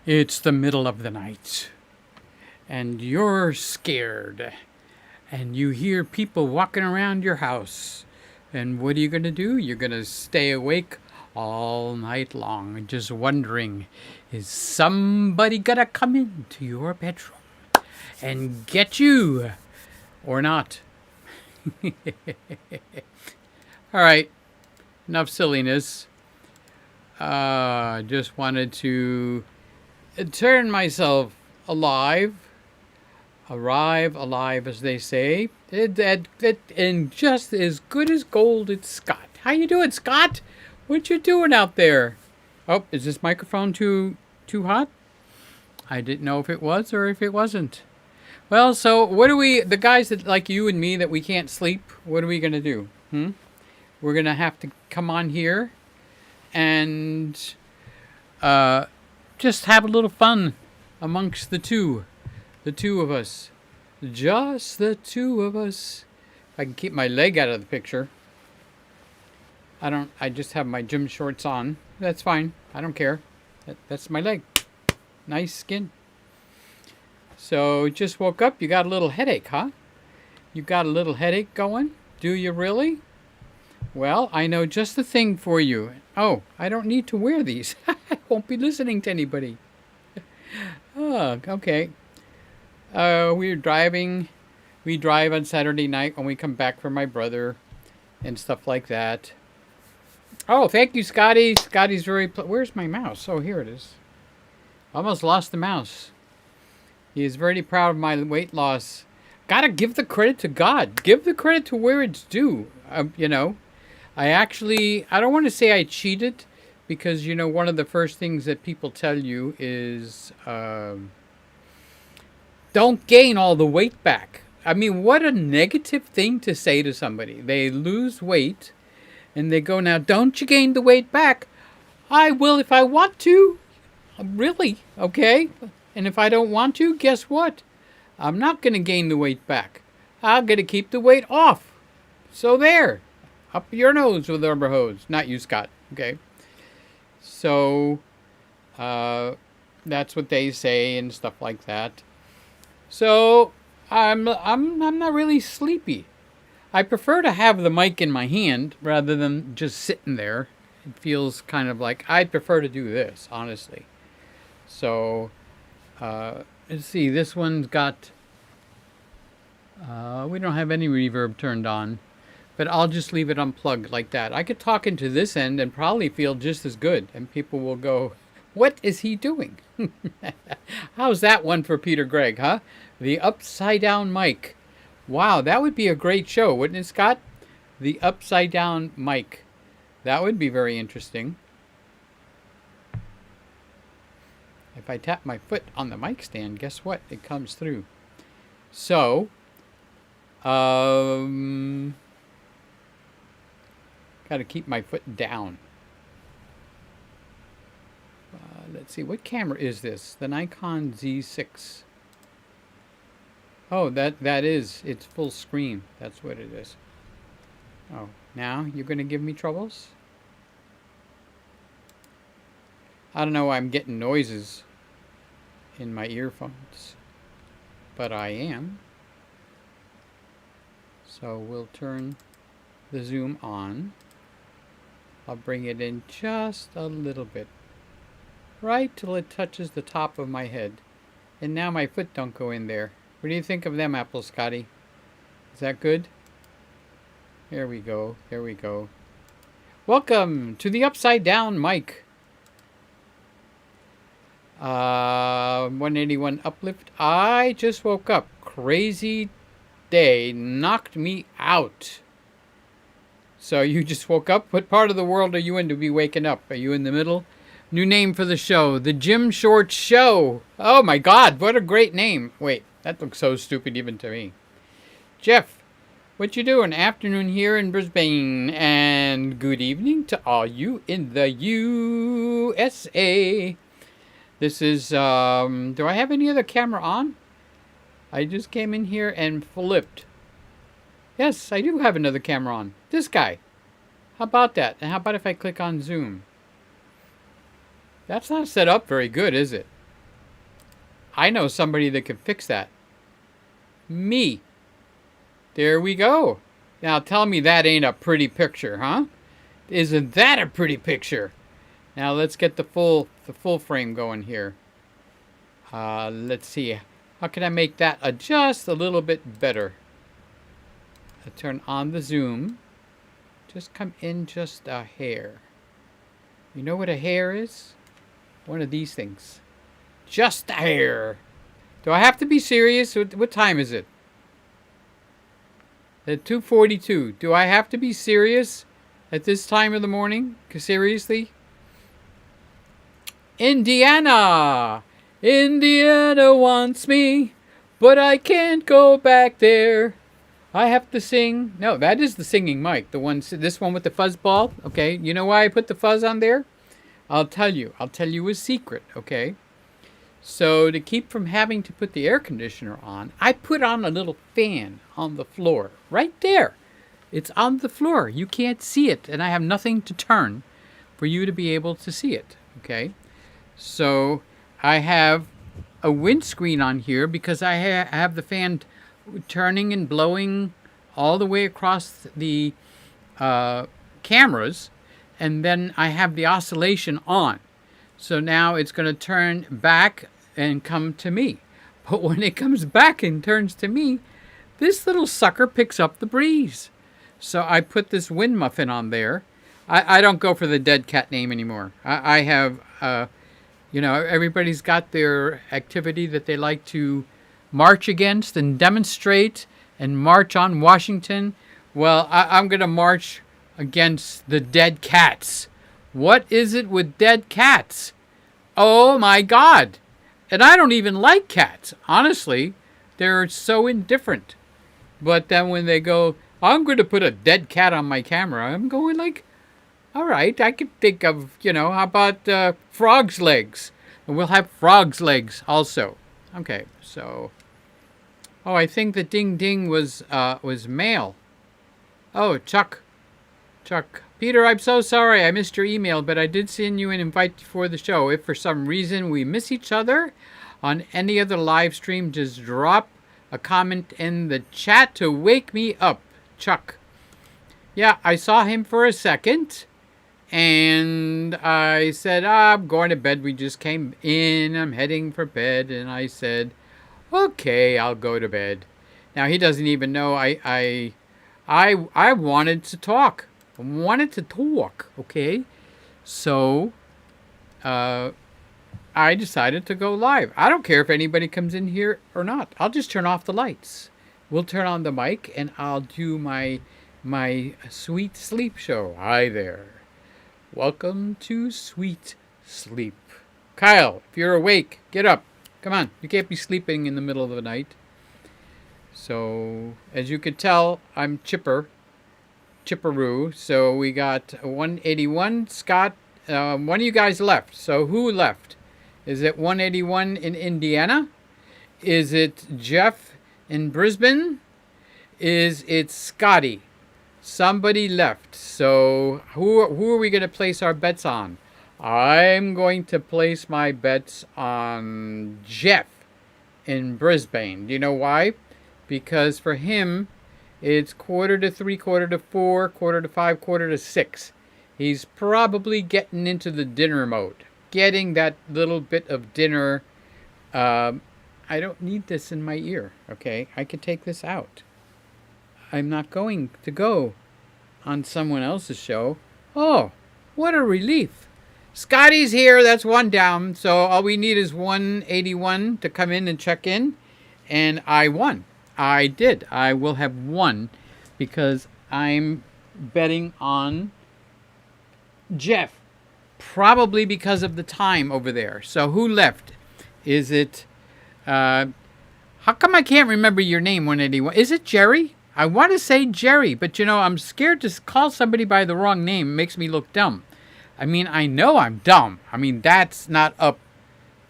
It's the middle of the night, and you're scared, and you hear people walking around your house. And what are you going to do? You're going to stay awake all night long, just wondering, is somebody going to come into your bedroom and get you or not? All right, enough silliness. Just wanted to turn myself alive, arrive alive, as they say. And just as good as gold, it's Scott. How you doing, Scott? What you doing out there? Oh, is this microphone too hot? I didn't know if it was or if it wasn't. Well, so what do we, the guys that like you and me that we can't sleep, what are we going to do? We're going to have to come on here and just have a little fun amongst the two of us. Just the two of us. I can keep my leg out of the picture. I just have my gym shorts on. That's fine. I don't care. That's my leg. Nice skin. So, just woke up. You got a little headache, huh? You got a little headache going? Do you really? Well, I know just the thing for you. Oh, I don't need to wear these. I won't be listening to anybody. Oh, okay. We're driving. We drive on Saturday night when we come back from my brother and stuff like that. Oh, thank you, Scotty. Scotty's very... Where's my mouse? Oh, here it is. Almost lost the mouse. He is very proud of my weight loss. Gotta give the credit to God. Give the credit to where it's due. You know, I don't want to say I cheated, because, you know, one of the first things that people tell you is don't gain all the weight back. I mean, what a negative thing to say to somebody. They lose weight and they go, now, don't you gain the weight back? I will if I want to. Really? Okay. And if I don't want to, guess what? I'm not going to gain the weight back. I'm going to keep the weight off. So there. Up your nose with a rubber hose. Not you, Scott. Okay. So, that's what they say and stuff like that. So, I'm not really sleepy. I prefer to have the mic in my hand rather than just sitting there. It feels kind of like I'd prefer to do this, honestly. So, let's see. This one's got... we don't have any reverb turned on. But I'll just leave it unplugged like that. I could talk into this end and probably feel just as good. And people will go, what is he doing? How's that one for Peter Gregg, huh? The upside down mic. Wow, that would be a great show, wouldn't it, Scott? The upside down mic. That would be very interesting. If I tap my foot on the mic stand, guess what? It comes through. So, got to keep my foot down. Let's see, what camera is this? The Nikon Z6. Oh, that is, it's full screen. That's what it is. Oh, now you're going to give me troubles? I don't know why I'm getting noises in my earphones, but I am. So we'll turn the zoom on. I'll bring it in just a little bit, right till it touches the top of my head. And now my foot don't go in there. What do you think of them apples, Scotty? Is that good? There we go. There we go. Welcome to the upside down mic. 181 uplift. I just woke up. Crazy day knocked me out. So you just woke up? What part of the world are you in to be waking up? Are you in the middle? New name for the show, the Jim Short Show. Oh my God, what a great name. Wait, that looks so stupid even to me. Jeff, what you doing? Afternoon here in Brisbane, and good evening to all you in the USA. This is, do I have any other camera on? I just came in here and flipped. Yes, I do have another camera on. This guy. How about that? And how about if I click on zoom? That's not set up very good, is it? I know somebody that can fix that. Me. There we go. Now tell me that ain't a pretty picture, huh? Isn't that a pretty picture? Now let's get the full frame going here. Let's see. How can I make that just a little bit better? I turn on the zoom. Just come in just a hair. You know what a hair is? One of these things. Just a hair. Do I have to be serious? What time is it? At 2:42. Do I have to be serious at this time of the morning? Seriously? Indiana! Indiana wants me, but I can't go back there. I have to sing. No, that is the singing mic. This one with the fuzz ball. Okay, you know why I put the fuzz on there? I'll tell you. I'll tell you a secret, okay? So to keep from having to put the air conditioner on, I put on a little fan on the floor. Right there. It's on the floor. You can't see it, and I have nothing to turn for you to be able to see it, okay? So I have a windscreen on here because I have the fan turning and blowing all the way across the cameras, and then I have the oscillation on. So now it's going to turn back and come to me. But when it comes back and turns to me, this little sucker picks up the breeze. So I put this wind muffin on there. I don't go for the dead cat name anymore. I have, you know, everybody's got their activity that they like to march against and demonstrate and march on Washington. Well, I'm going to march against the dead cats. What is it with dead cats? Oh my God. And I don't even like cats. Honestly, they're so indifferent. But then when they go, I'm going to put a dead cat on my camera, I'm going like, all right, I could think of, you know, how about frog's legs? And we'll have frog's legs also. Okay, so, oh, I think the ding ding was mail. Oh, Chuck. Peter, I'm so sorry I missed your email, but I did send you an invite for the show. If for some reason we miss each other on any other live stream, just drop a comment in the chat to wake me up. Chuck. Yeah, I saw him for a second, and I said, I'm going to bed. We just came in. I'm heading for bed, and I said, okay, I'll go to bed. Now, he doesn't even know I wanted to talk. Okay? So, I decided to go live. I don't care if anybody comes in here or not. I'll just turn off the lights. We'll turn on the mic, and I'll do my sweet sleep show. Hi there. Welcome to Sweet Sleep. Kyle, if you're awake, get up. Come on. You can't be sleeping in the middle of the night. So, as you could tell, I'm chipperoo. So we got 181. Scott, one of you guys left. So who left? Is it 181 in Indiana? Is it Jeff in Brisbane? Is it Scotty? Somebody left. So who are we going to place our bets on? I'm going to place my bets on Jeff in Brisbane. Do you know why? Because for him, it's 2:45, 3:45, 4, 5, 6. He's probably getting into the dinner mode. Getting that little bit of dinner. I don't need this in my ear, okay? I could take this out. I'm not going to go on someone else's show. Oh, what a relief. Scotty's here. That's one down. So all we need is 181 to come in and check in. And I won. I did. I will have won because I'm betting on Jeff. Probably because of the time over there. So who left? Is it... how come I can't remember your name, 181? Is it Jerry? I want to say Jerry, but you know, I'm scared to call somebody by the wrong name. It makes me look dumb. I mean, I know I'm dumb. I mean, that's not up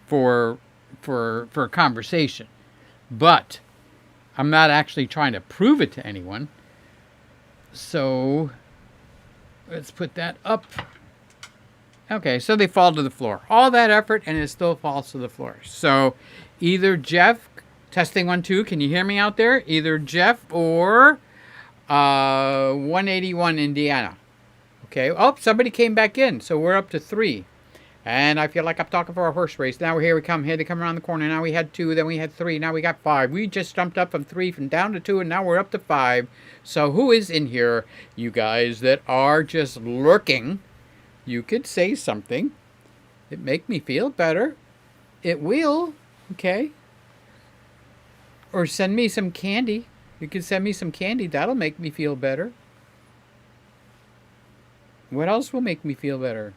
for conversation. But I'm not actually trying to prove it to anyone. So let's put that up. Okay, so they fall to the floor. All that effort and it still falls to the floor. So either Jeff, testing 1, 2, can you hear me out there? Either Jeff or 181 Indiana. Okay, oh, somebody came back in. So we're up to 3. And I feel like I'm talking for a horse race. Now here we come. Here they come around the corner. Now we had 2, then we had 3. Now we got 5. We just jumped up from 3 from down to 2, and now we're up to 5. So who is in here? You guys that are just lurking. You could say something. It make me feel better. It will. Okay. Or send me some candy. You can send me some candy. That'll make me feel better. What else will make me feel better?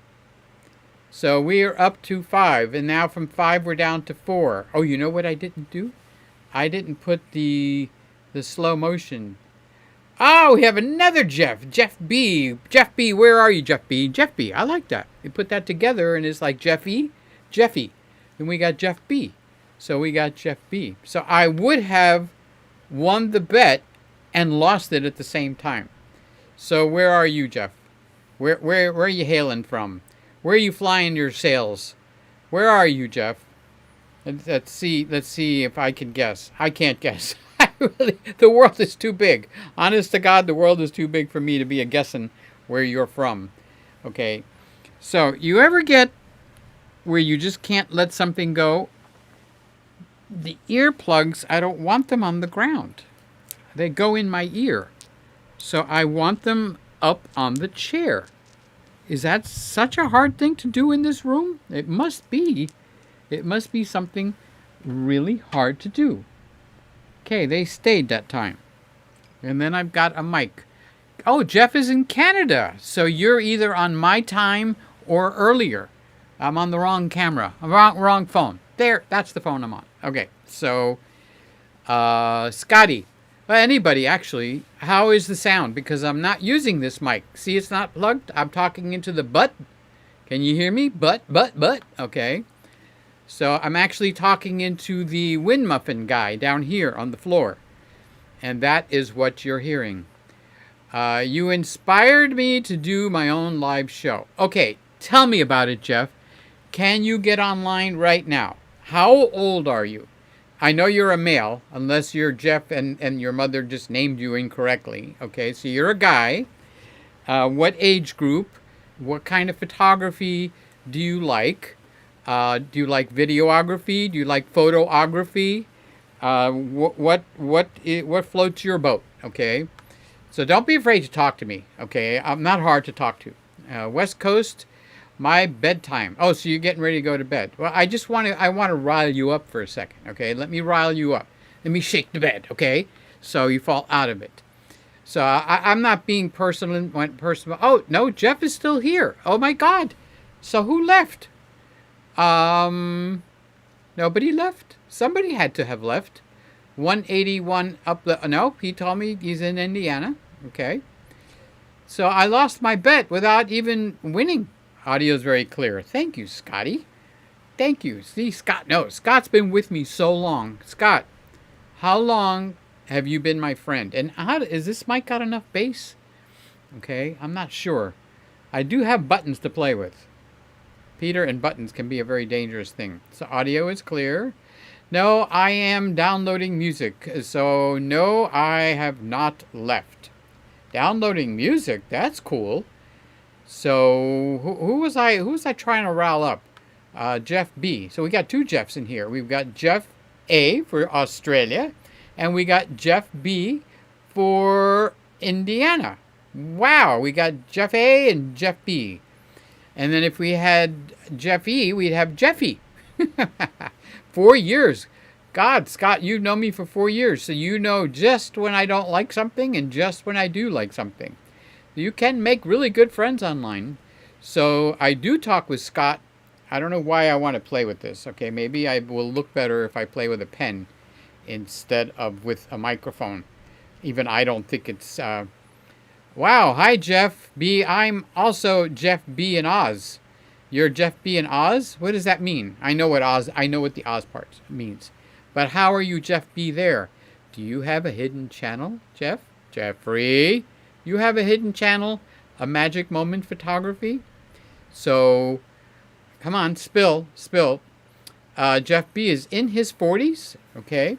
So we are up to 5, and now from 5 we're down to 4. Oh, you know what I didn't do? I didn't put the slow motion. Oh, we have another Jeff. Jeff B. Jeff B, where are you, Jeff B? Jeff B, I like that. We put that together, and it's like Jeffy. Then we got Jeff B. So we got Jeff B. So I would have won the bet and lost it at the same time. So where are you, Jeff? Where are you hailing from? Where are you flying your sails? Where are you, Jeff? Let's see if I can guess. I can't guess. The world is too big. Honest to God, the world is too big for me to be a guessing where you're from. Okay. So, you ever get where you just can't let something go? The earplugs, I don't want them on the ground. They go in my ear. So, I want them up on the chair. Is that such a hard thing to do in this room? It must be. It must be something really hard to do. Okay, they stayed that time. And then I've got a mic. Oh, Jeff is in Canada. So you're either on my time or earlier. I'm on the wrong camera. Wrong phone. There, that's the phone I'm on. Okay, so Scotty. Well, anybody, actually. How is the sound? Because I'm not using this mic. See, it's not plugged. I'm talking into the butt. Can you hear me? Butt. Okay. So I'm actually talking into the wind muffin guy down here on the floor. And that is what you're hearing. You inspired me to do my own live show. Okay, tell me about it, Jeff. Can you get online right now? How old are you? I know you're a male, unless you're Jeff and your mother just named you incorrectly. Okay, so you're a guy. What age group? What kind of photography do you like? Do you like videography? Do you like photography? What floats your boat? Okay, so don't be afraid to talk to me. Okay, I'm not hard to talk to. West Coast. My bedtime. Oh, so you're getting ready to go to bed. Well, I want to rile you up for a second, okay? Let me rile you up. Let me shake the bed, okay? So you fall out of it. So I'm not being personal. Oh, no, Jeff is still here. Oh, my God. So who left? Nobody left. Somebody had to have left. 181 up the... No, he told me he's in Indiana. Okay. So I lost my bet without even winning. Audio is very clear. Thank you, Scotty. Thank you. See, Scott. No, Scott's been with me so long. Scott, how long have you been my friend? And is this mic got enough bass? Okay, I'm not sure. I do have buttons to play with. Peter and buttons can be a very dangerous thing. So audio is clear. No, I am downloading music. So no, I have not left. Downloading music, that's cool. So who was I trying to rile up? Jeff B. So we got 2 Jeffs in here. We've got Jeff A for Australia, and we got Jeff B for Indiana. Wow, we got Jeff A and Jeff B. And then if we had Jeff E, we'd have Jeffy. 4 years. God, Scott, you've known me for 4 years, so you know just when I don't like something and just when I do like something. You can make really good friends online. So I do talk with Scott. I don't know why I want to play with this. Okay, maybe I will look better if I play with a pen instead of with a microphone. Even I don't think it's... Wow, hi Jeff B. I'm also Jeff B in Oz. You're Jeff B in Oz? What does that mean? I know what the Oz part means. But how are you Jeff B there? Do you have a hidden channel, Jeff? Jeffrey? You have a hidden channel, a magic moment photography. So, come on, spill. Jeff B is in his 40s, okay?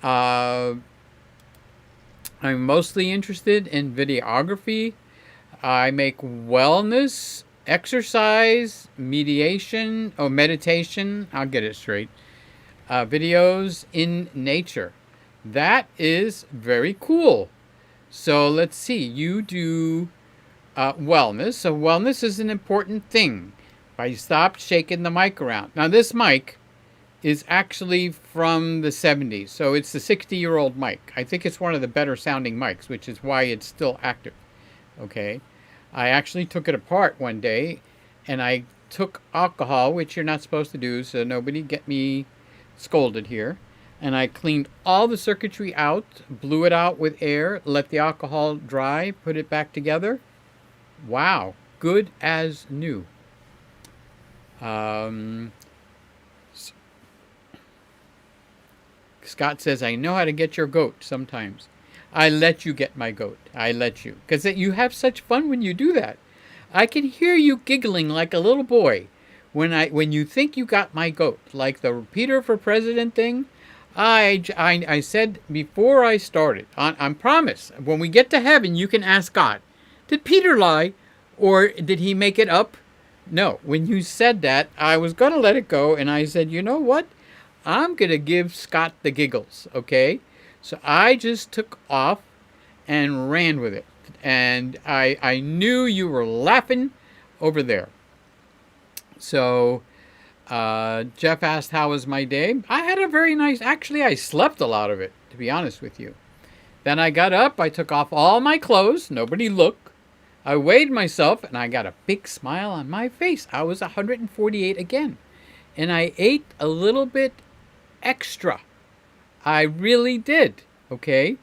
I'm mostly interested in videography. I make wellness, exercise, meditation, meditation, I'll get it straight, videos in nature. That is very cool. So let's see, you do wellness. So wellness is an important thing. If I stop shaking the mic around. Now this mic is actually from the 70s. So it's the 60-year-old mic. I think it's one of the better sounding mics, which is why it's still active. Okay. I actually took it apart one day and I took alcohol, which you're not supposed to do, so nobody get me scolded here. And I cleaned all the circuitry out, blew it out with air, let the alcohol dry, put it back together. Wow, good as new. Scott says, I know how to get your goat sometimes. I let you get my goat. I let you. Because you have such fun when you do that. I can hear you giggling like a little boy when you think you got my goat. Like the Peter for President thing. I said before I started, on promise, when we get to heaven, you can ask God, did Peter lie or did he make it up? No, when you said that, I was going to let it go, and I said, you know what? I'm going to give Scott the giggles, okay? So I just took off and ran with it. And I knew you were laughing over there. So Jeff asked, how was my day? I had a very nice, actually I slept a lot of it, to be honest with you. Then I got up, I took off all my clothes, nobody looked. I weighed myself and I got a big smile on my face. I was 148 again. And I ate a little bit extra. I really did, okay?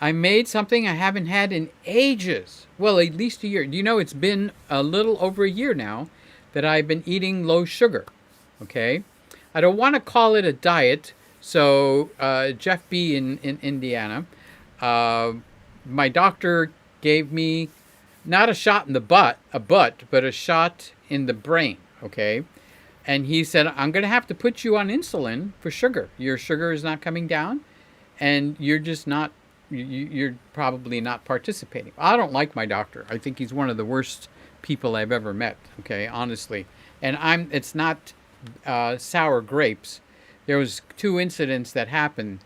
I made something I haven't had in ages. Well, at least a year. You know, it's been a little over a year now that I've been eating low sugar, okay? I don't want to call it a diet. So Jeff B. in Indiana, my doctor gave me not a shot in the butt, but a shot in the brain, okay? And he said, I'm going to have to put you on insulin for sugar. Your sugar is not coming down, and you're just not, you're probably not participating. I don't like my doctor. I think he's one of the worst people I've ever met, okay, honestly. And it's not sour grapes. There was 2 incidents that happened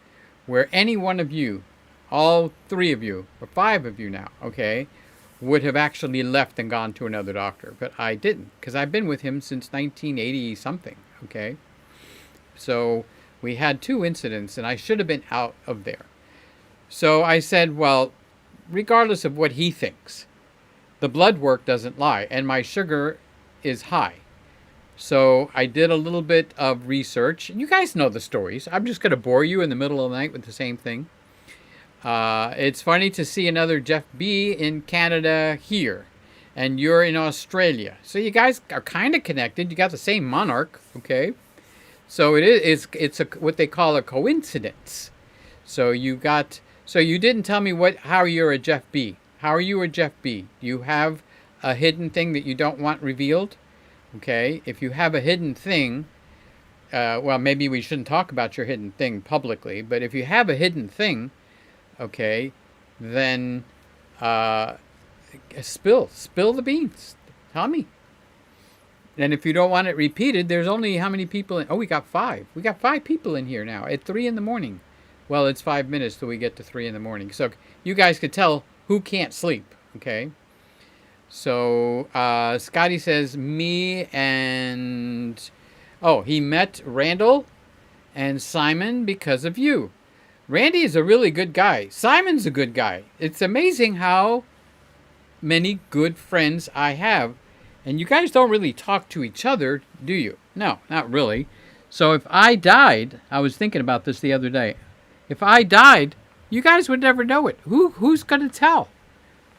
where any one of you, all 3 of you, or 5 of you now, okay, would have actually left and gone to another doctor. But I didn't, because I've been with him since 1980 something, okay? So we had 2 incidents and I should have been out of there. So I said, well, regardless of what he thinks, the blood work doesn't lie and my sugar is high. So I did a little bit of research. You guys know the stories. I'm just going to bore you in the middle of the night with the same thing. It's funny to see another Jeff B in Canada here, and you're in Australia. So you guys are kind of connected. You got the same monarch, okay? So it's what they call a coincidence. So you didn't tell me how you're a Jeff B. How are you a Jeff B? Do you have a hidden thing that you don't want revealed? Okay, if you have a hidden thing, well, maybe we shouldn't talk about your hidden thing publicly, but if you have a hidden thing, okay, then spill the beans. Tell me. And if you don't want it repeated, there's only how many people in? Oh, we got 5. We got 5 people in here now at 3 in the morning. Well, it's 5 minutes till we get to 3 in the morning. So you guys could tell who can't sleep, okay? So Scotty says, me and... Oh, he met Randall and Simon because of you. Randy is a really good guy. Simon's a good guy. It's amazing how many good friends I have. And you guys don't really talk to each other, do you? No, not really. So if I died, I was thinking about this the other day. If I died, you guys would never know it. Who's going to tell?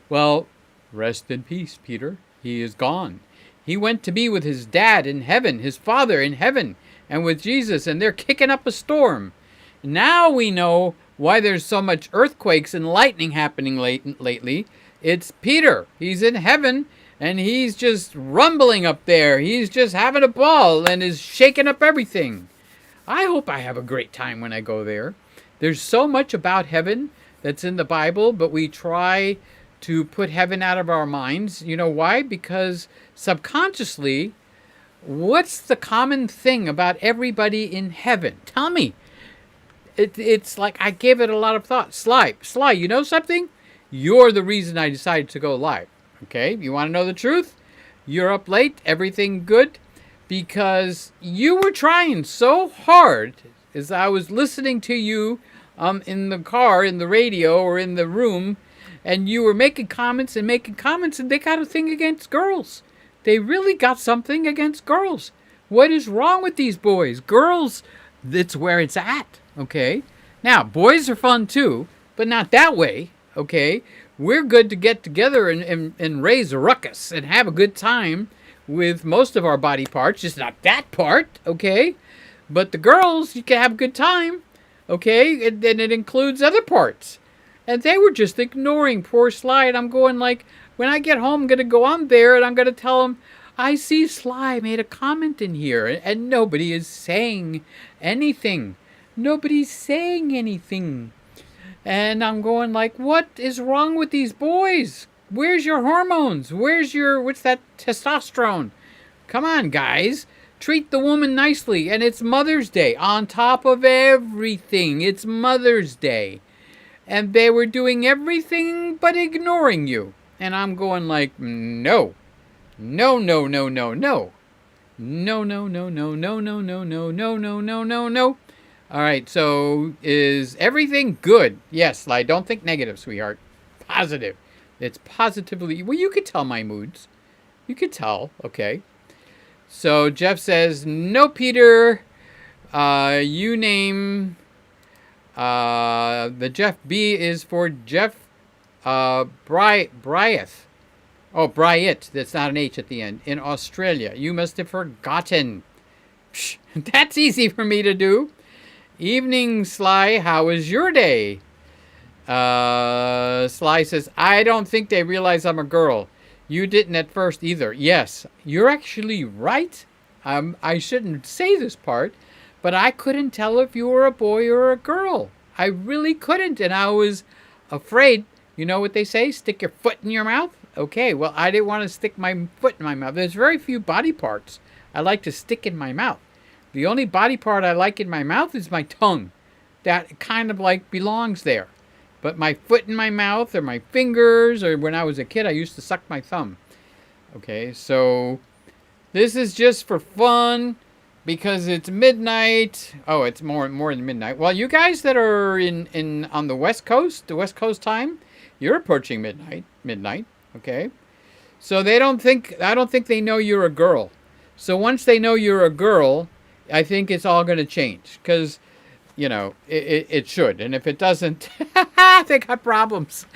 Well, rest in peace, Peter. He is gone. He went to be with his dad in heaven, his father in heaven, and with Jesus, and they're kicking up a storm. Now we know why there's so much earthquakes and lightning happening lately. It's Peter. He's in heaven, and he's just rumbling up there. He's just having a ball and is shaking up everything. I hope I have a great time when I go there. There's so much about heaven that's in the Bible, but we try to put heaven out of our minds. You know why? Because subconsciously, what's the common thing about everybody in heaven? Tell me. It's like I gave it a lot of thought. Sly, you know something? You're the reason I decided to go live. Okay? You want to know the truth? You're up late. Everything good? Because you were trying so hard as I was listening to you in the car, in the radio, or in the room, and you were making comments, and they got a thing against girls. They really got something against girls. What is wrong with these boys? Girls, that's where it's at, okay? Now, boys are fun too, but not that way, okay? We're good to get together and raise a ruckus and have a good time with most of our body parts, just not that part, okay? But the girls, you can have a good time, okay? And it includes other parts. And they were just ignoring poor Sly, and I'm going like, when I get home, I'm going to go on there, and I'm going to tell them, I see Sly made a comment in here, and nobody is saying anything. Nobody's saying anything. And I'm going like, what is wrong with these boys? Where's your hormones? What's that testosterone? Come on, guys. Treat the woman nicely. And it's Mother's Day. On top of everything, it's Mother's Day. And they were doing everything but ignoring you. And I'm going like, no. No, no, no, no, no. No, no, no, no, no, no, no, no, no, no, no, no, no. All right, so is everything good? Yes, Sly, don't think negative, sweetheart. Positive. It's positively, well, you could tell my moods. You could tell, okay. So Jeff says, no, Peter. You name, the Jeff B is for Jeff Bryeth. Oh, Bryett. That's not an H at the end. In Australia. You must have forgotten. Psh, that's easy for me to do. Evening, Sly. How was your day? Sly says, I don't think they realize I'm a girl. You didn't at first either. Yes, you're actually right. I shouldn't say this part, but I couldn't tell if you were a boy or a girl. I really couldn't, and I was afraid. You know what they say? Stick your foot in your mouth? Okay, well, I didn't want to stick my foot in my mouth. There's very few body parts I like to stick in my mouth. The only body part I like in my mouth is my tongue. That kind of like belongs there. But my foot in my mouth or my fingers, or when I was a kid, I used to suck my thumb. Okay, so this is just for fun because it's midnight. Oh, it's more than midnight. Well, you guys that are in on the West Coast time, you're approaching midnight. Okay, so I don't think they know you're a girl. So once they know you're a girl, I think it's all going to change because, you know, it should. And if it doesn't, they got problems.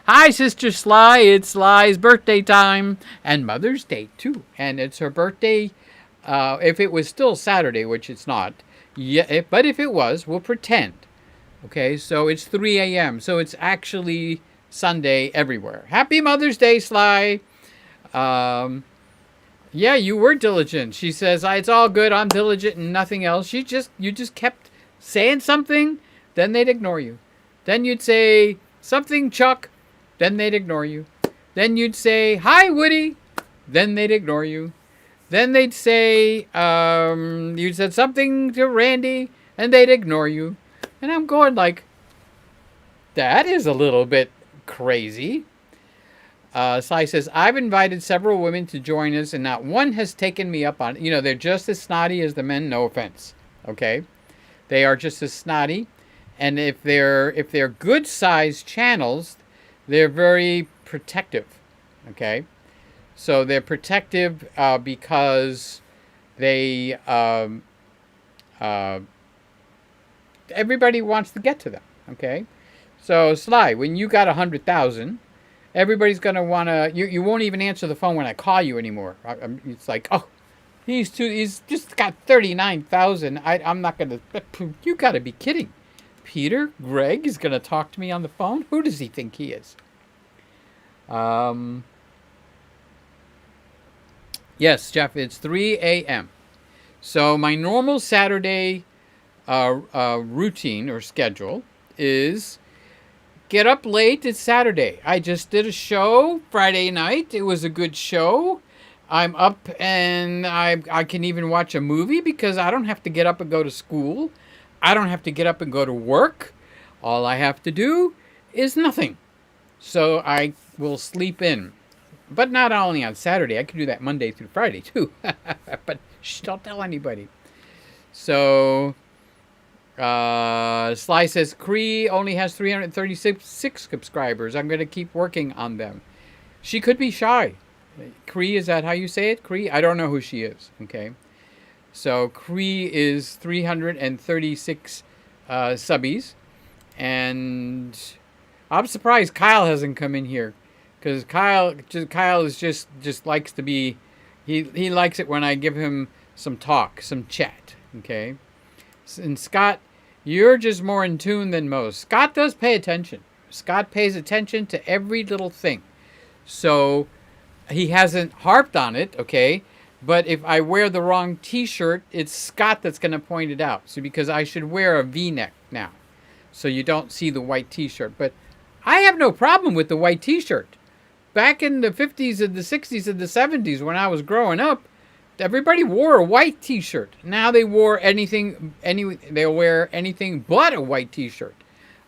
Hi, Sister Sly. It's Sly's birthday time and Mother's Day, too. And it's her birthday. If it was still Saturday, which it's not. Yeah, but if it was, we'll pretend. Okay, so it's 3 a.m. So it's actually Sunday everywhere. Happy Mother's Day, Sly. Yeah, you were diligent. She says, it's all good. I'm diligent and nothing else. You just kept saying something, then they'd ignore you. Then you'd say something, Chuck, then they'd ignore you. Then you'd say, hi, Woody, then they'd ignore you. Then they'd say, you said something to Randy, and they'd ignore you. And I'm going like, that is a little bit crazy. Sly says, I've invited several women to join us, and not one has taken me up on it. You know, they're just as snotty as the men, no offense. Okay? They are just as snotty. And if they're good-sized channels, they're very protective. Okay? So they're protective because they everybody wants to get to them. Okay? So, Sly, when you got 100,000, everybody's going to want to, you won't even answer the phone when I call you anymore. It's like, oh, he's just got 39,000. I'm not going to, you got to be kidding. Peter, Greg is going to talk to me on the phone? Who does he think he is? Yes, Jeff, it's 3 a.m. So my normal Saturday routine or schedule is get up late. It's Saturday. I just did a show Friday night. It was a good show. I'm up and I can even watch a movie because I don't have to get up and go to school. I don't have to get up and go to work. All I have to do is nothing. So I will sleep in. But not only on Saturday. I can do that Monday through Friday too. But shh, don't tell anybody. So Sly says Cree only has 336 subscribers. I'm going to keep working on them. She could be shy. Cree, is that how you say it? Cree? I don't know who she is. Okay. So Cree is 336 subbies. And I'm surprised Kyle hasn't come in here. Because Kyle is just likes to be, he likes it when I give him some talk, some chat. Okay. And Scott, you're just more in tune than most. Scott does pay attention. Scott pays attention to every little thing. So he hasn't harped on it, okay? But if I wear the wrong t-shirt, it's Scott that's going to point it out. So because I should wear a V-neck now. So you don't see the white t-shirt. But I have no problem with the white t-shirt. Back in the 50s and the 60s and the 70s when I was growing up, everybody wore a white t-shirt. Now they wear anything but a white t-shirt.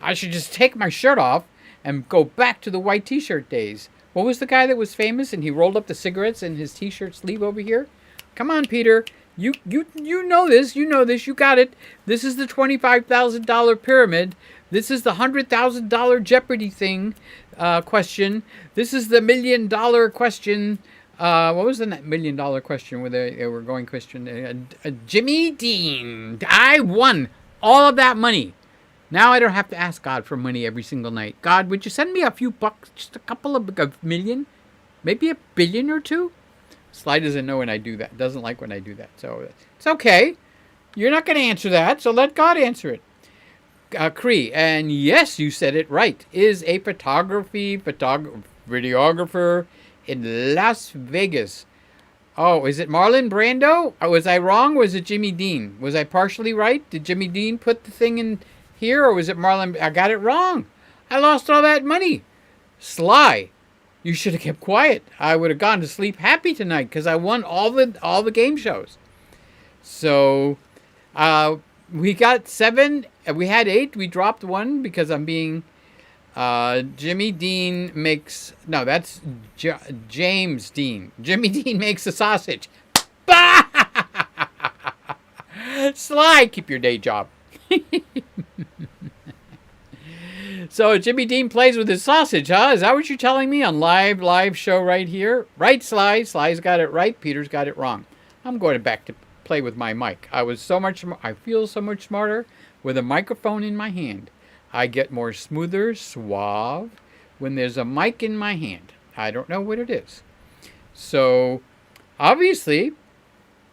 I should just take my shirt off and go back to the white t-shirt days. What was the guy that was famous and he rolled up the cigarettes in his t-shirt sleeve over here? Come on, Peter. You know this. You know this. You got it. This is the $25,000 pyramid. This is the $100,000 Jeopardy thing question. This is the $1 million question. What was the $1 million question where they were going question? Jimmy Dean. I won all of that money. Now I don't have to ask God for money every single night. God, would you send me a few bucks, just a couple of a million, maybe $1 billion or $2? Sly doesn't know when I do that. Doesn't like when I do that. So it's okay. You're not going to answer that, so let God answer it. Cree, and yes, you said it right, is a videographer in Las Vegas. Oh, is it Marlon Brando? Was I wrong? Was it Jimmy Dean? Was I partially right? Did Jimmy Dean put the thing in here, or was it Marlon? I got it wrong. I lost all that money. Sly, you should have kept quiet. I would have gone to sleep happy tonight because I won all the game shows. So, we got 7. We had 8. We dropped 1 because I'm being. Jimmy Dean makes. No, that's James Dean. Jimmy Dean makes a sausage. Sly, keep your day job. So Jimmy Dean plays with his sausage, huh? Is that what you're telling me on live show right here? Right, Sly. Sly's got it right. Peter's got it wrong. I'm going back to play with my mic. I feel so much smarter with a microphone in my hand. I get more smoother, suave when there's a mic in my hand. I don't know what it is. So obviously,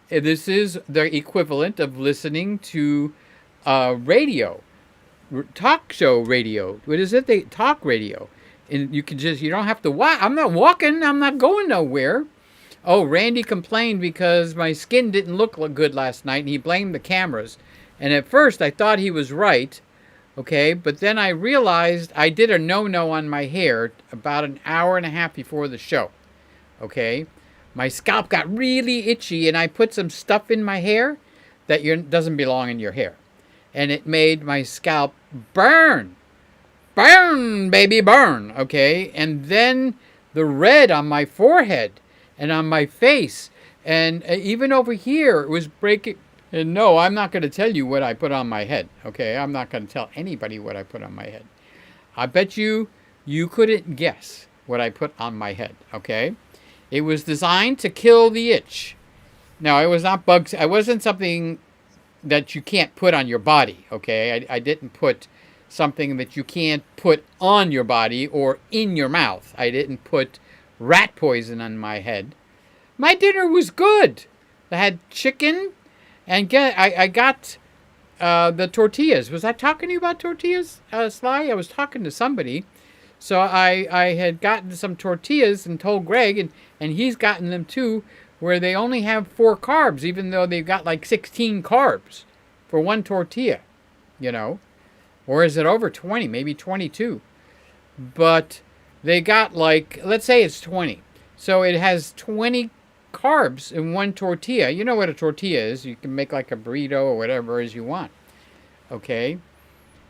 this is the equivalent of listening to radio. Talk show radio. What is it? Talk radio. And you don't have to walk. I'm not walking. I'm not going nowhere. Oh, Randy complained because my skin didn't look good last night, and he blamed the cameras. And at first, I thought he was right, okay? But then I realized I did a no-no on my hair about an hour and a half before the show, okay? My scalp got really itchy, and I put some stuff in my hair that doesn't belong in your hair. And it made my scalp burn. Burn, baby, burn, okay? And then the red on my forehead and on my face and even over here, it was breaking. And no, I'm not going to tell you what I put on my head, okay? I'm not going to tell anybody what I put on my head. I bet you couldn't guess what I put on my head, okay? It was designed to kill the itch. Now, it was not bugs. It wasn't something that you can't put on your body, okay? I didn't put something that you can't put on your body or in your mouth. I didn't put rat poison on my head. My dinner was good. I had chicken, and I got the tortillas. Was I talking to you about tortillas, Sly? I was talking to somebody. So I had gotten some tortillas and told Greg, and he's gotten them too. where they only have 4 carbs, even though they've got like 16 carbs for one tortilla, you know. Or is it over 20, maybe 22? But they got like, let's say it's 20. So it has 20 carbs in one tortilla. You know what a tortilla is. You can make like a burrito or whatever as you want. Okay.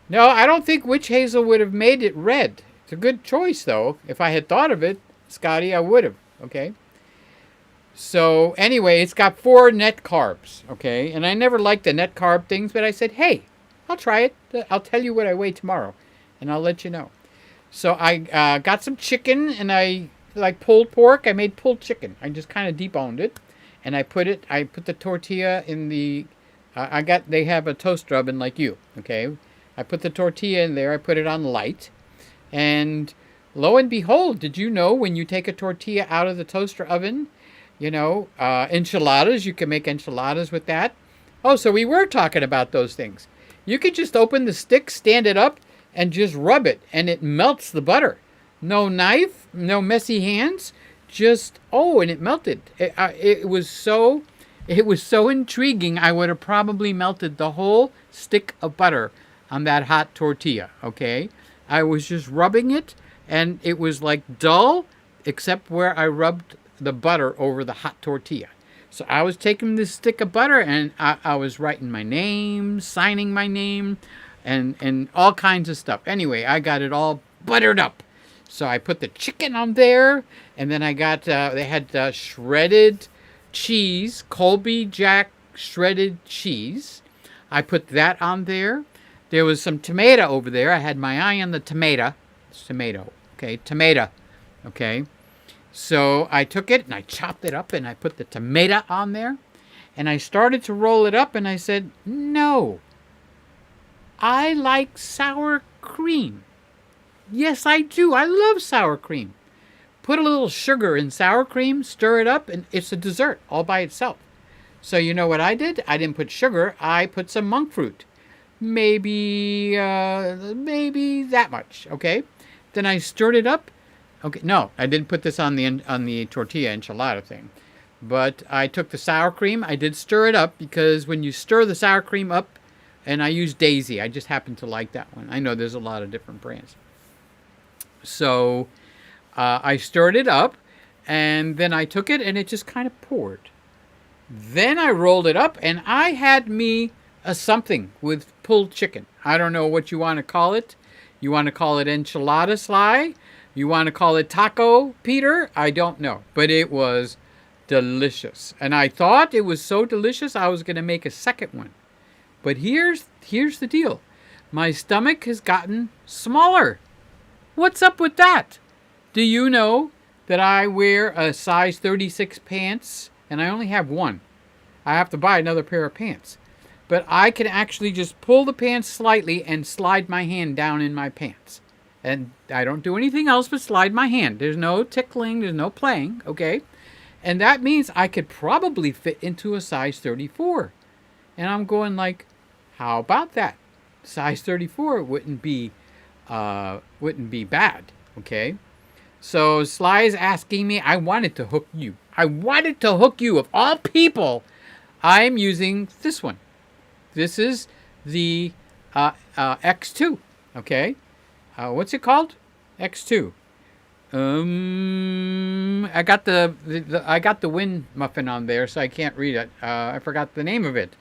No, I don't think witch hazel would have made it red. It's a good choice, though. If I had thought of it, Scotty, I would have. Okay. So anyway, it's got 4 net carbs. Okay. And I never liked the net carb things, but I said, hey, I'll try it. I'll tell you what I weigh tomorrow, and I'll let you know. So I got some chicken, and I like pulled pork. I made pulled chicken. I just kind of deboned it, and I put the tortilla in the. They have a toaster oven like you. Okay, I put the tortilla in there. I put it on light, and lo and behold, did you know when you take a tortilla out of the toaster oven, you know, enchiladas, you can make enchiladas with that. Oh, so we were talking about those things. You could just open the stick, stand it up, and just rub it, and it melts the butter. No knife, no messy hands, just, and it melted. It was so intriguing, I would have probably melted the whole stick of butter on that hot tortilla, okay? I was just rubbing it, and it was like dull, except where I rubbed the butter over the hot tortilla. So I was taking this stick of butter, and I was writing my name, signing my name, and all kinds of stuff. Anyway, I got it all buttered up. So I put the chicken on there, and then I got, they had shredded cheese, Colby Jack shredded cheese. I put that on there. There was some tomato over there. I had my eye on the tomato. It's tomato, okay, tomato, okay. So I took it and I chopped it up and I put the tomato on there and I started to roll it up and I said, no, I like sour cream. Yes, I do. I love sour cream. Put a little sugar in sour cream, stir it up, and it's a dessert all by itself. So you know what I did? I didn't put sugar. I put some monk fruit. Maybe that much, okay? Then I stirred it up. Okay, no, I didn't put this on the tortilla enchilada thing. But I took the sour cream. I did stir it up because when you stir the sour cream up, and I use Daisy. I just happen to like that one. I know there's a lot of different brands. So I stirred it up, and then I took it, and it just kind of poured. Then I rolled it up, and I had me a something with pulled chicken. I don't know what you want to call it. You want to call it enchilada Sly? You want to call it taco, Peter? I don't know. But it was delicious. And I thought it was so delicious I was going to make a second one. But here's the deal. My stomach has gotten smaller. What's up with that? Do you know that I wear a size 36 pants and I only have one? I have to buy another pair of pants. But I can actually just pull the pants slightly and slide my hand down in my pants. And I don't do anything else but slide my hand. There's no tickling, there's no playing, okay? And that means I could probably fit into a size 34. And I'm going like, how about that? Size 34 wouldn't be bad, okay? So Sly is asking me, I wanted to hook you. I wanted to hook you. Of all people, I'm using this one. This is the X2, okay? What's it called? X2. I got the Win muffin on there, so I can't read it. I forgot the name of it.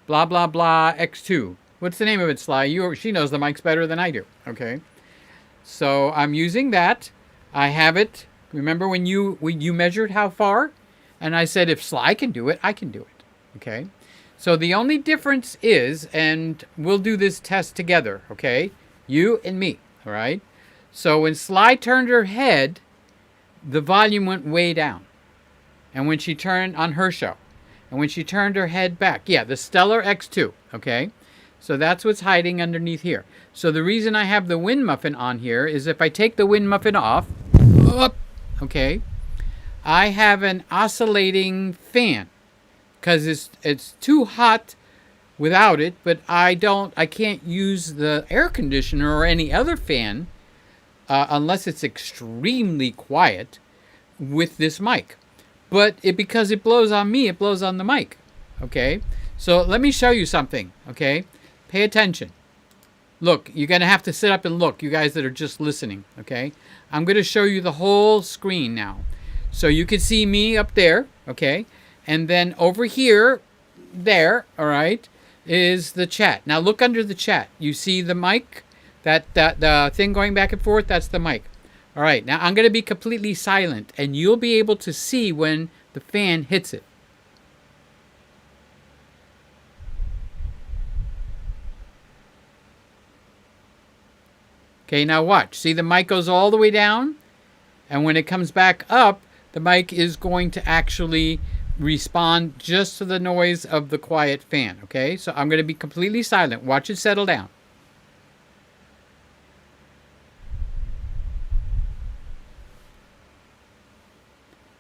Blah blah blah X2. What's the name of it, Sly? She knows the mics better than I do. Okay. So I'm using that. I have it. Remember when you measured how far, and I said if Sly can do it, I can do it. Okay. So the only difference is, and we'll do this test together. Okay. You and me. All right. So when Sly turned her head, the volume went way down. And when she turned on her show, and when she turned her head back, yeah, the Stellar X2. Okay. So that's what's hiding underneath here. So the reason I have the Win Muffin on here is if I take the Win Muffin off, okay, I have an oscillating fan because it's too hot without it, but I can't use the air conditioner or any other fan unless it's extremely quiet with this mic. but because it blows on me, it blows on the mic. Okay, so let me show you something. Okay, pay attention. Look, you're going to have to sit up and look, you guys that are just listening. Okay, I'm going to show you the whole screen now. So you can see me up there. Okay, and then over here, there, all right, is the chat. Now look under the chat. You see the mic? That the thing going back and forth, that's the mic. All right, now I'm going to be completely silent, and you'll be able to see when the fan hits it. Okay, now watch. See, the mic goes all the way down, and when it comes back up, the mic is going to actually respond just to the noise of the quiet fan. Okay, so I'm going to be completely silent. Watch it settle down.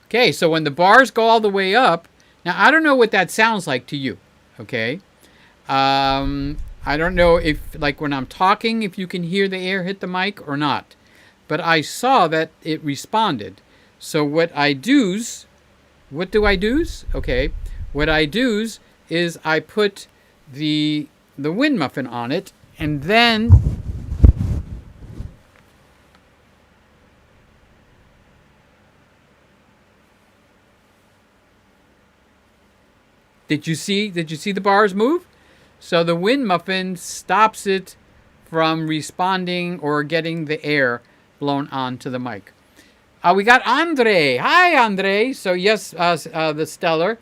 Okay, so when the bars go all the way up, now I don't know what that sounds like to you, okay? I don't know if, like when I'm talking, if you can hear the air hit the mic or not. But I saw that it responded. So what do I do's? Okay, what I do's is I put the wind muffin on it, and then Did you see the bars move? So the wind muffin stops it from responding or getting the air blown onto the mic. We got Andre. Hi, Andre. So yes, the Stellar.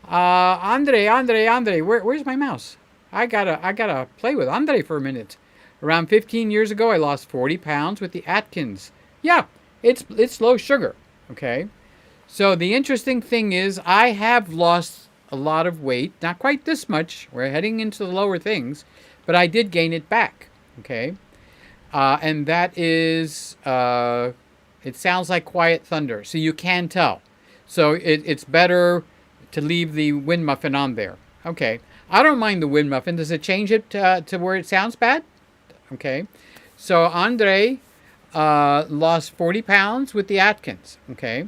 Andre. Where's my mouse? I gotta play with Andre for a minute. Around 15 years ago, I lost 40 pounds with the Atkins. Yeah, it's low sugar. Okay. So the interesting thing is, I have lost a lot of weight, not quite this much. We're heading into the lower things, but I did gain it back. Okay, and that is it sounds like quiet thunder, so you can tell. So it's better to leave the wind muffin on there. Okay, I don't mind the wind muffin. Does it change it to where it sounds bad? Okay, so Andre lost 40 pounds with the Atkins. Okay.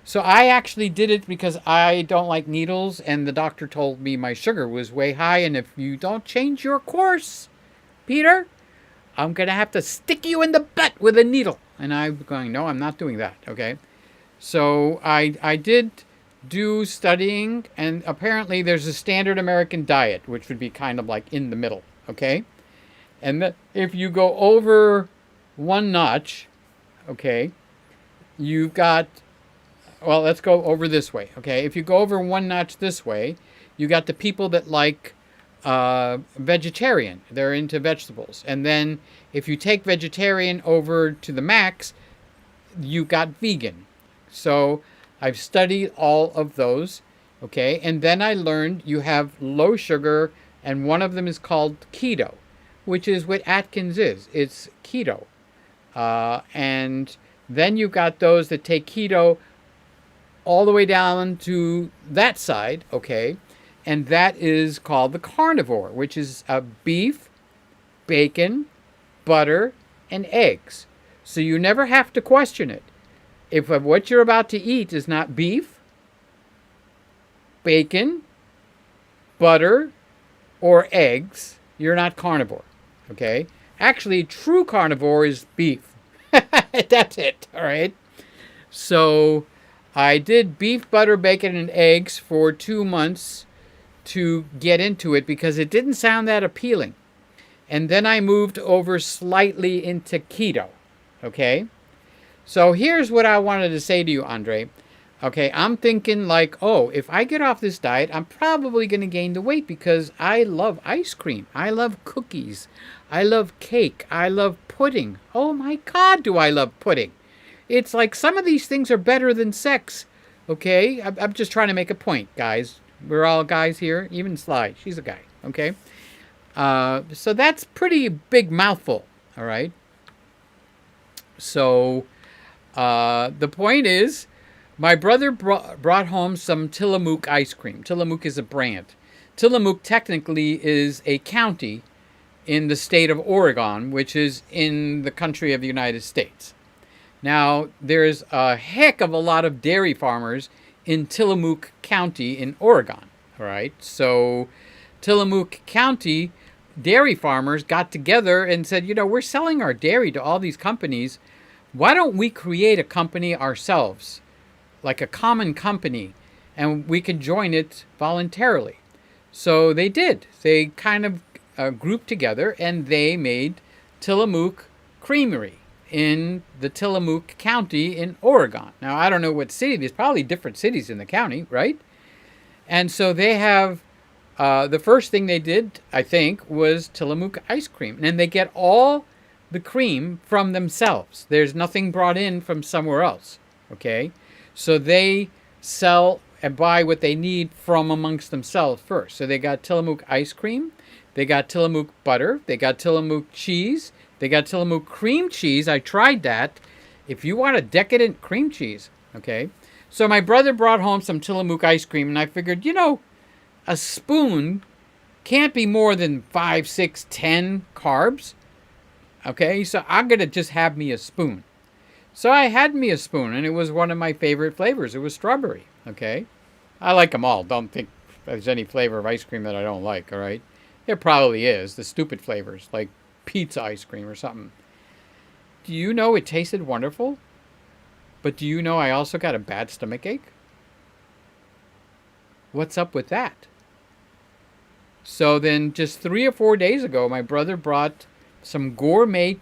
So I actually did it because I don't like needles, and the doctor told me my sugar was way high, and if you don't change your course, Peter, I'm going to have to stick you in the butt with a needle. And I'm going, no, I'm not doing that, okay? So I did do studying, and apparently there's a standard American diet, which would be kind of like in the middle, okay? And if you go over one notch, okay, you've got... Well, let's go over this way, okay? If you go over one notch this way, you got the people that like vegetarian. They're into vegetables. And then if you take vegetarian over to the max, you got vegan. So I've studied all of those, okay? And then I learned you have low sugar, and one of them is called keto, which is what Atkins is. It's keto. And then you've got those that take keto all the way down to that side, okay? And that is called the carnivore, which is beef, bacon, butter, and eggs. So you never have to question it. If what you're about to eat is not beef, bacon, butter, or eggs, you're not carnivore, okay? Actually, true carnivore is beef. That's it, all right? So I did beef, butter, bacon, and eggs for 2 months to get into it because it didn't sound that appealing. And then I moved over slightly into keto, okay? So here's what I wanted to say to you, Andre. Okay, I'm thinking like, oh, if I get off this diet, I'm probably going to gain the weight because I love ice cream. I love cookies. I love cake. I love pudding. Oh my God, do I love pudding. It's like some of these things are better than sex, okay? I'm just trying to make a point, guys. We're all guys here, even Sly. She's a guy, okay? So that's pretty big mouthful, all right? So the point is, my brother brought home some Tillamook ice cream. Tillamook is a brand. Tillamook technically is a county in the state of Oregon, which is in the country of the United States. Now, there's a heck of a lot of dairy farmers in Tillamook County in Oregon. All right. So Tillamook County dairy farmers got together and said, we're selling our dairy to all these companies. Why don't we create a company ourselves, like a common company, and we can join it voluntarily? So they did. They kind of grouped together, and they made Tillamook Creamery in the Tillamook County in Oregon. Now, I don't know what city. There's probably different cities in the county, right? And so they have, the first thing they did, I think, was Tillamook ice cream. And they get all the cream from themselves. There's nothing brought in from somewhere else, okay? So they sell and buy what they need from amongst themselves first. So they got Tillamook ice cream, they got Tillamook butter, they got Tillamook cheese, they got Tillamook cream cheese. I tried that. If you want a decadent cream cheese, okay? So my brother brought home some Tillamook ice cream, and I figured, a spoon can't be more than 5, 6, 10 carbs. Okay, so I'm going to just have me a spoon. So I had me a spoon, and it was one of my favorite flavors. It was strawberry, okay? I like them all. Don't think there's any flavor of ice cream that I don't like, all right? There probably is, the stupid flavors, like pizza ice cream or something. Do you know it tasted wonderful? But do you know I also got a bad stomachache? What's up with that? So then just 3 or 4 days ago, my brother brought some gourmet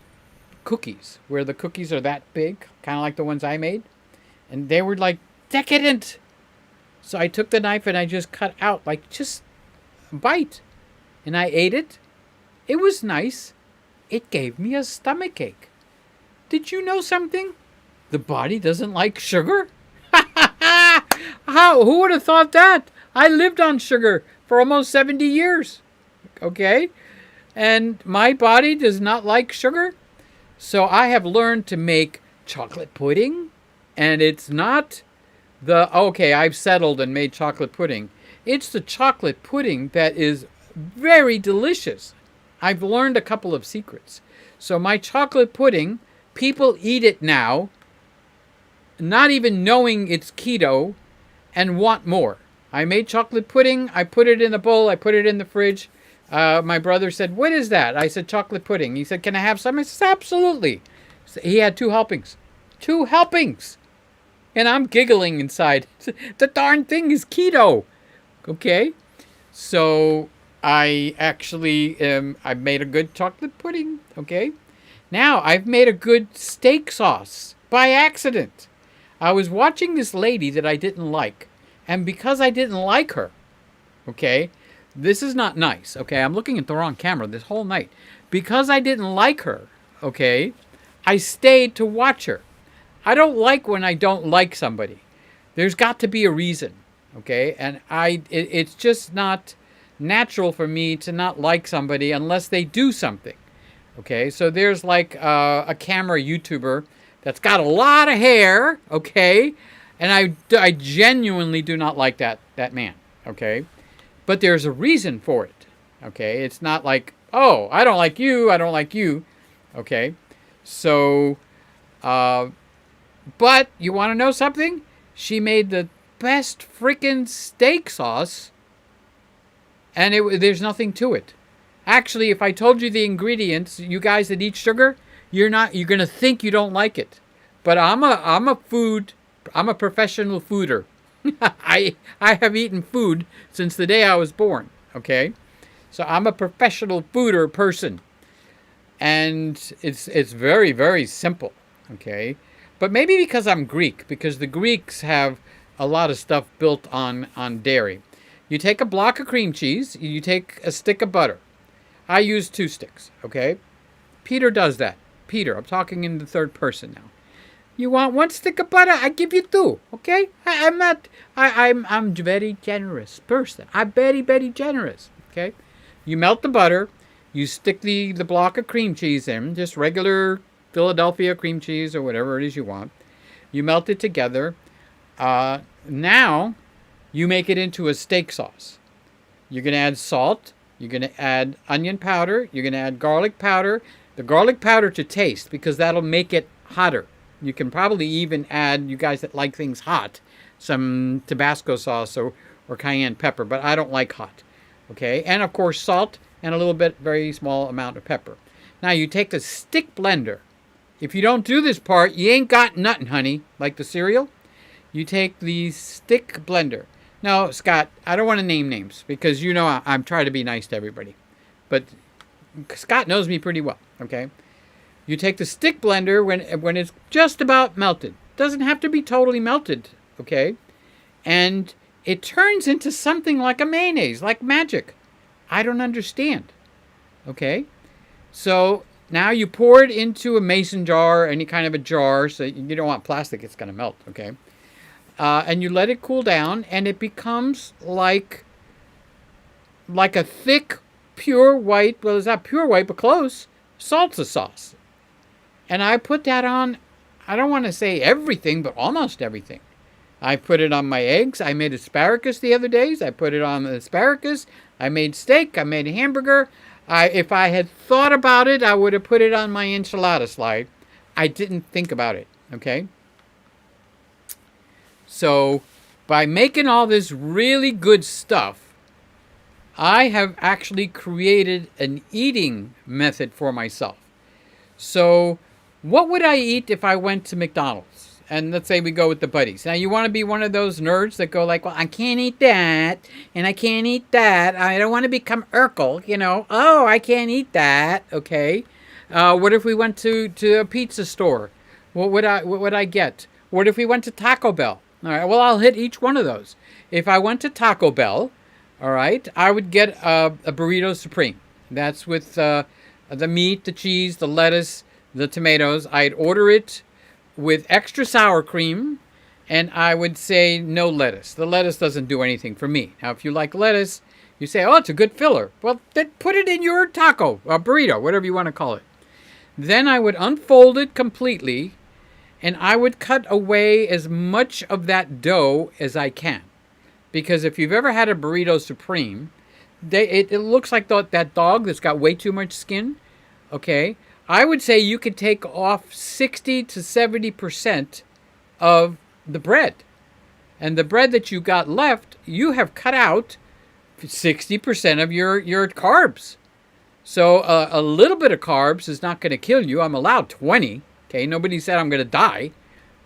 cookies, where the cookies are that big, kind of like the ones I made. And they were like decadent. So I took the knife and I just cut out like just a bite. And I ate it. It was nice. It gave me a stomachache. Did you know something? The body doesn't like sugar? How? Who would have thought that? I lived on sugar for almost 70 years. Okay? And my body does not like sugar. So I have learned to make chocolate pudding. And it's not I've settled and made chocolate pudding. It's the chocolate pudding that is very delicious. I've learned a couple of secrets. So my chocolate pudding, people eat it now, not even knowing it's keto, and want more. I made chocolate pudding. I put it in a bowl. I put it in the fridge. My brother said, "What is that?" I said, "Chocolate pudding." He said, "Can I have some?" I said, "Absolutely." So he had 2 helpings. 2 helpings. And I'm giggling inside. The darn thing is keto. Okay? So I actually, I've made a good chocolate pudding. Okay? Now, I've made a good steak sauce by accident. I was watching this lady that I didn't like. And because I didn't like her, okay, this is not nice, okay? I'm looking at the wrong camera this whole night. Because I didn't like her, okay, I stayed to watch her. I don't like when I don't like somebody. There's got to be a reason, okay? And it's just not natural for me to not like somebody unless they do something, okay? So there's like a camera YouTuber that's got a lot of hair, okay? And I genuinely do not like that man, okay? But there's a reason for it, okay? It's not like, oh, I don't like you, okay? So, but you want to know something? She made the best freaking steak sauce, and there's nothing to it. Actually, if I told you the ingredients, you guys that eat sugar, you're going to think you don't like it. But I'm a professional fooder. I have eaten food since the day I was born, okay? So I'm a professional fooder person. And it's very, very simple, okay? But maybe because I'm Greek, because the Greeks have a lot of stuff built on dairy. You take a block of cream cheese, you take a stick of butter. I use 2 sticks, okay? Peter does that. Peter, I'm talking in the third person now. You want 1 stick of butter? I give you 2, okay? I'm a very generous person. I'm very, very generous, okay? You melt the butter. You stick the block of cream cheese in, just regular Philadelphia cream cheese or whatever it is you want. You melt it together. Now, you make it into a steak sauce. You're going to add salt. You're going to add onion powder. You're going to add garlic powder. The garlic powder to taste, because that'll make it hotter. You can probably even add, you guys that like things hot, some Tabasco sauce or cayenne pepper, but I don't like hot. Okay, and of course salt and a little bit, very small amount of pepper. Now you take the stick blender. If you don't do this part, you ain't got nothing, honey, like the cereal. You take the stick blender. Now, Scott, I don't want to name names because you know I'm trying to be nice to everybody. But Scott knows me pretty well, okay? You take the stick blender when it's just about melted. Doesn't have to be totally melted, okay? And it turns into something like a mayonnaise, like magic. I don't understand, okay? So now you pour it into a mason jar, any kind of a jar, so you don't want plastic, it's going to melt, okay? And you let it cool down, and it becomes like a thick, pure white, well, it's not pure white, but close, salsa sauce. And I put that on, I don't want to say everything, but almost everything. I put it on my eggs. I made asparagus the other days. I put it on the asparagus. I made steak. I made a hamburger. If I had thought about it, I would have put it on my enchilada slide. I didn't think about it, okay? So by making all this really good stuff, I have actually created an eating method for myself. So what would I eat if I went to McDonald's? And let's say we go with the buddies. Now, you want to be one of those nerds that go like, well, I can't eat that, and I can't eat that. I don't want to become Urkel, you know. Oh, I can't eat that, okay. What if we went to a pizza store? What would I get? What if we went to Taco Bell? All right, well, I'll hit each one of those. If I went to Taco Bell, all right, I would get a burrito supreme. That's with the meat, the cheese, the lettuce, the tomatoes. I'd order it with extra sour cream, and I would say no lettuce. The lettuce doesn't do anything for me. Now, if you like lettuce, you say, oh, it's a good filler. Well, then put it in your taco, or burrito, whatever you want to call it. Then I would unfold it completely, and I would cut away as much of that dough as I can. Because if you've ever had a burrito supreme, it looks like that dog that's got way too much skin, okay? I would say you could take off 60 to 70% of the bread. And the bread that you got left, you have cut out 60% of your carbs. So a little bit of carbs is not going to kill you. I'm allowed 20. Okay, nobody said I'm going to die.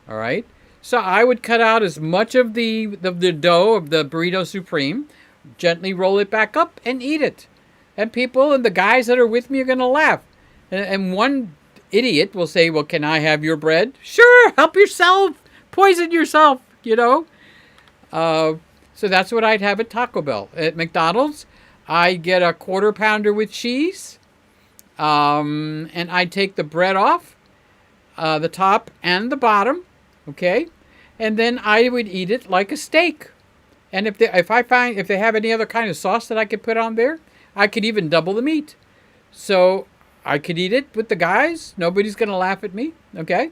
All right. So I would cut out as much of the dough of the burrito supreme, gently roll it back up, and eat it. And people and the guys that are with me are going to laugh. And one idiot will say, well, can I have your bread? Sure, help yourself. Poison yourself, you know. So that's what I'd have at Taco Bell. At McDonald's, I'd get a quarter pounder with cheese. And I'd take the bread off, the top and the bottom, okay? And then I would eat it like a steak. And if they have any other kind of sauce that I could put on there, I could even double the meat. So I could eat it with the guys. Nobody's going to laugh at me, okay?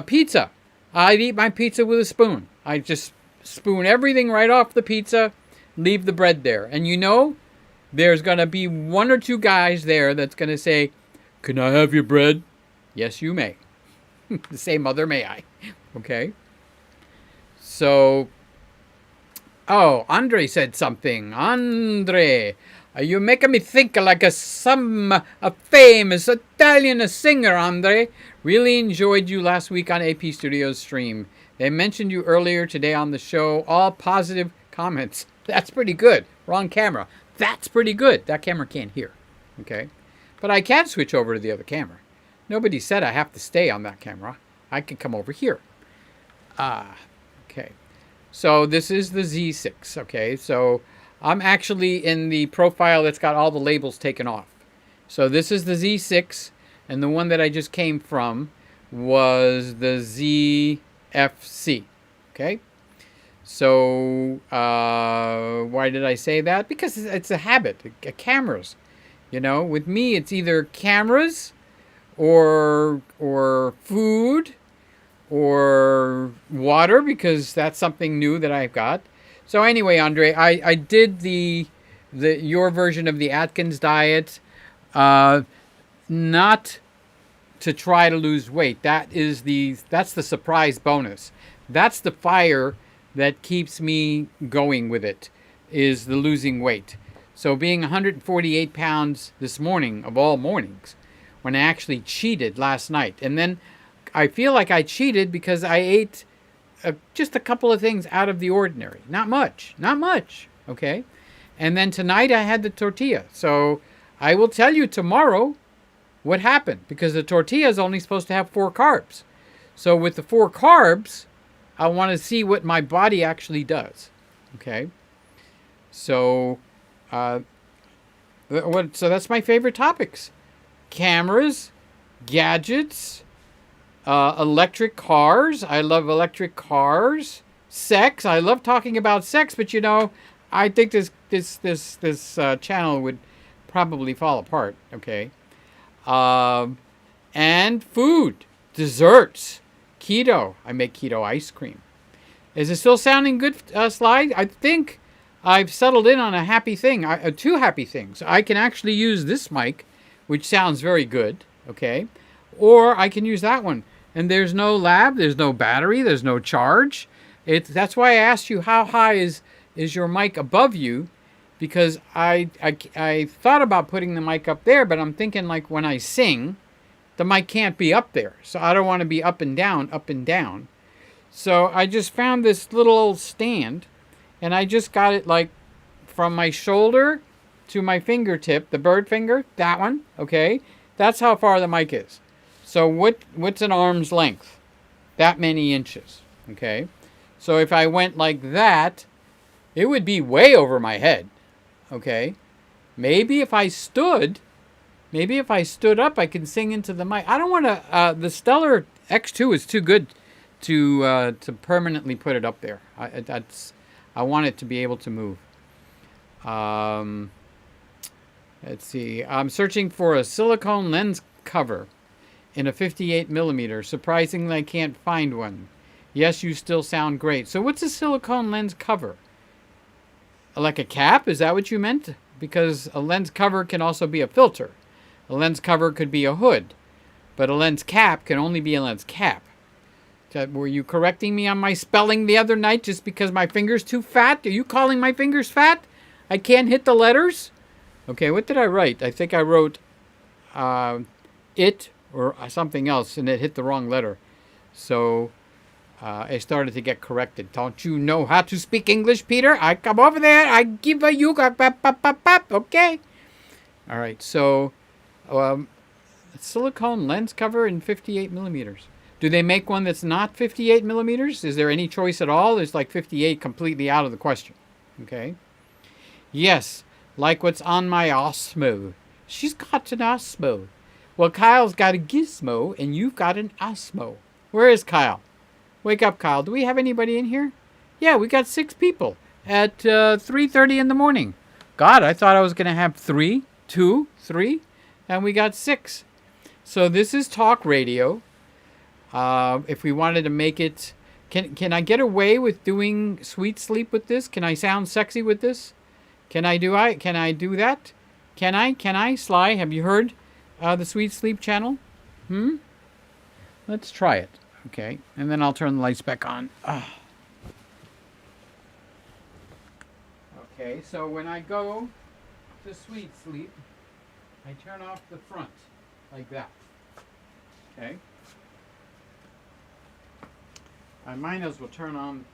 Pizza. I'd eat my pizza with a spoon. I just spoon everything right off the pizza, leave the bread there. And you know, there's going to be one or two guys there that's going to say, can I have your bread? Yes, you may. The same mother may I. Okay? So, oh, Andre said something. Andre, you're making me think like a famous Italian singer, Andre. Really enjoyed you last week on AP Studios stream. They mentioned you earlier today on the show. All positive comments. That's pretty good. Wrong camera. That's pretty good. That camera can't hear. Okay? But I can switch over to the other camera. Nobody said I have to stay on that camera. I can come over here. Okay. So this is the Z6. Okay. So I'm actually in the profile that's got all the labels taken off. So this is the Z6. And the one that I just came from was the ZFC. Okay. So why did I say that? Because it's a habit. Cameras. You know, with me, it's either cameras or food or water, because that's something new that I've got. So anyway, Andre, I did your version of the Atkins diet, not to try to lose weight. That's the surprise bonus. That's the fire that keeps me going with it, is the losing weight. So being 148 pounds this morning, of all mornings, when I actually cheated last night. And then I feel like I cheated because I ate just a couple of things out of the ordinary. Not much. Not much. Okay? And then tonight I had the tortilla. So I will tell you tomorrow what happened, because the tortilla is only supposed to have 4 carbs. So with the 4 carbs, I want to see what my body actually does. Okay? So, so that's my favorite topics. Cameras, gadgets, electric cars. I love electric cars. Sex. I love talking about sex, but you know, I think this channel would probably fall apart. Okay. And food, desserts, keto. I make keto ice cream. Is it still sounding good, Slide? I think I've settled in on a happy thing. 2 happy things. I can actually use this mic, which sounds very good. Okay. Or I can use that one. And there's no lab, there's no battery, there's no charge. That's why I asked you how high is your mic above you, because I thought about putting the mic up there, but I'm thinking like when I sing, the mic can't be up there. So I don't want to be up and down, up and down. So I just found this little old stand, and I just got it like from my shoulder to my fingertip, the bird finger, that one, okay? That's how far the mic is. So what's an arm's length? That many inches, okay? So if I went like that, it would be way over my head, okay? Maybe if I stood up, I can sing into the mic. I don't want to, the Stellar X2 is too good to permanently put it up there. I want it to be able to move. Let's see. I'm searching for a silicone lens cover in a 58 millimeter. Surprisingly, I can't find one. Yes, you still sound great. So what's a silicone lens cover? Like a cap? Is that what you meant? Because a lens cover can also be a filter. A lens cover could be a hood. But a lens cap can only be a lens cap. Were you correcting me on my spelling the other night just because my finger's too fat? Are you calling my fingers fat? I can't hit the letters? Okay, what did I write? I think I wrote it or something else, and it hit the wrong letter. So I started to get corrected. Don't you know how to speak English, Peter? I come over there. I give a you. Okay. All right. So silicone lens cover in 58 millimeters. Do they make one that's not 58 millimeters? Is there any choice at all? Is like 58 completely out of the question? Okay. Yes. Like what's on my Osmo. She's got an Osmo. Well, Kyle's got a Gizmo, and you've got an Osmo. Where is Kyle? Wake up, Kyle. Do we have anybody in here? Yeah, we got 6 people at 3:30 in the morning. God, I thought I was going to have 3, 2, 3, and we got 6. So this is talk radio. If we wanted to make it... Can I get away with doing sweet sleep with this? Can I sound sexy with this? Can I do that? Can I? Sly, have you heard the Sweet Sleep channel? Let's try it. Okay, and then I'll turn the lights back on. Okay, so when I go to Sweet Sleep, I turn off the front, like that. Okay? I might as well turn on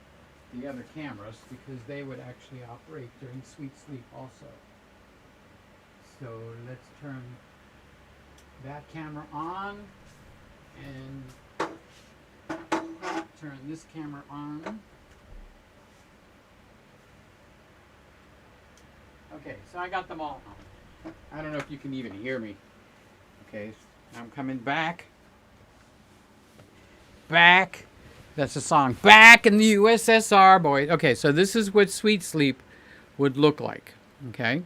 the other cameras, because they would actually operate during Sweet Sleep also. So let's turn that camera on, and turn this camera on. Okay, so I got them all on. I don't know if you can even hear me. Okay, I'm coming back. Back. That's the song. Back in the USSR, boys. Okay, so this is what Sweet Sleep would look like. Okay,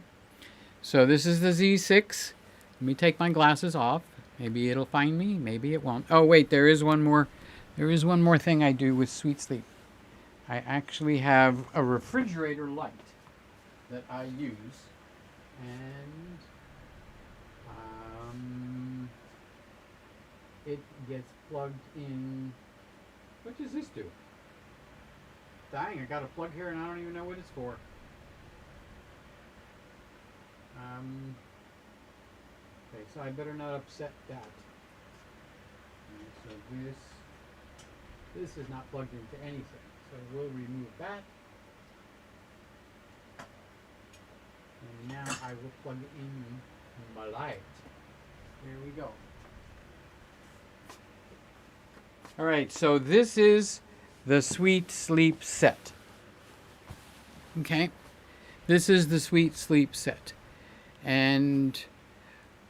so this is the Z6. Let me take my glasses off. Maybe it'll find me. Maybe it won't. Oh, wait, there is one more. There is one more thing I do with Sweet Sleep. I actually have a refrigerator light that I use, and it gets plugged in. What does this do? Dang, I got a plug here and I don't even know what it's for. Okay, so I better not upset that. And so this is not plugged into anything. So we'll remove that. And now I will plug in my light. Here we go. All right, so this is the Sweet Sleep set. Okay, this is the Sweet Sleep set. And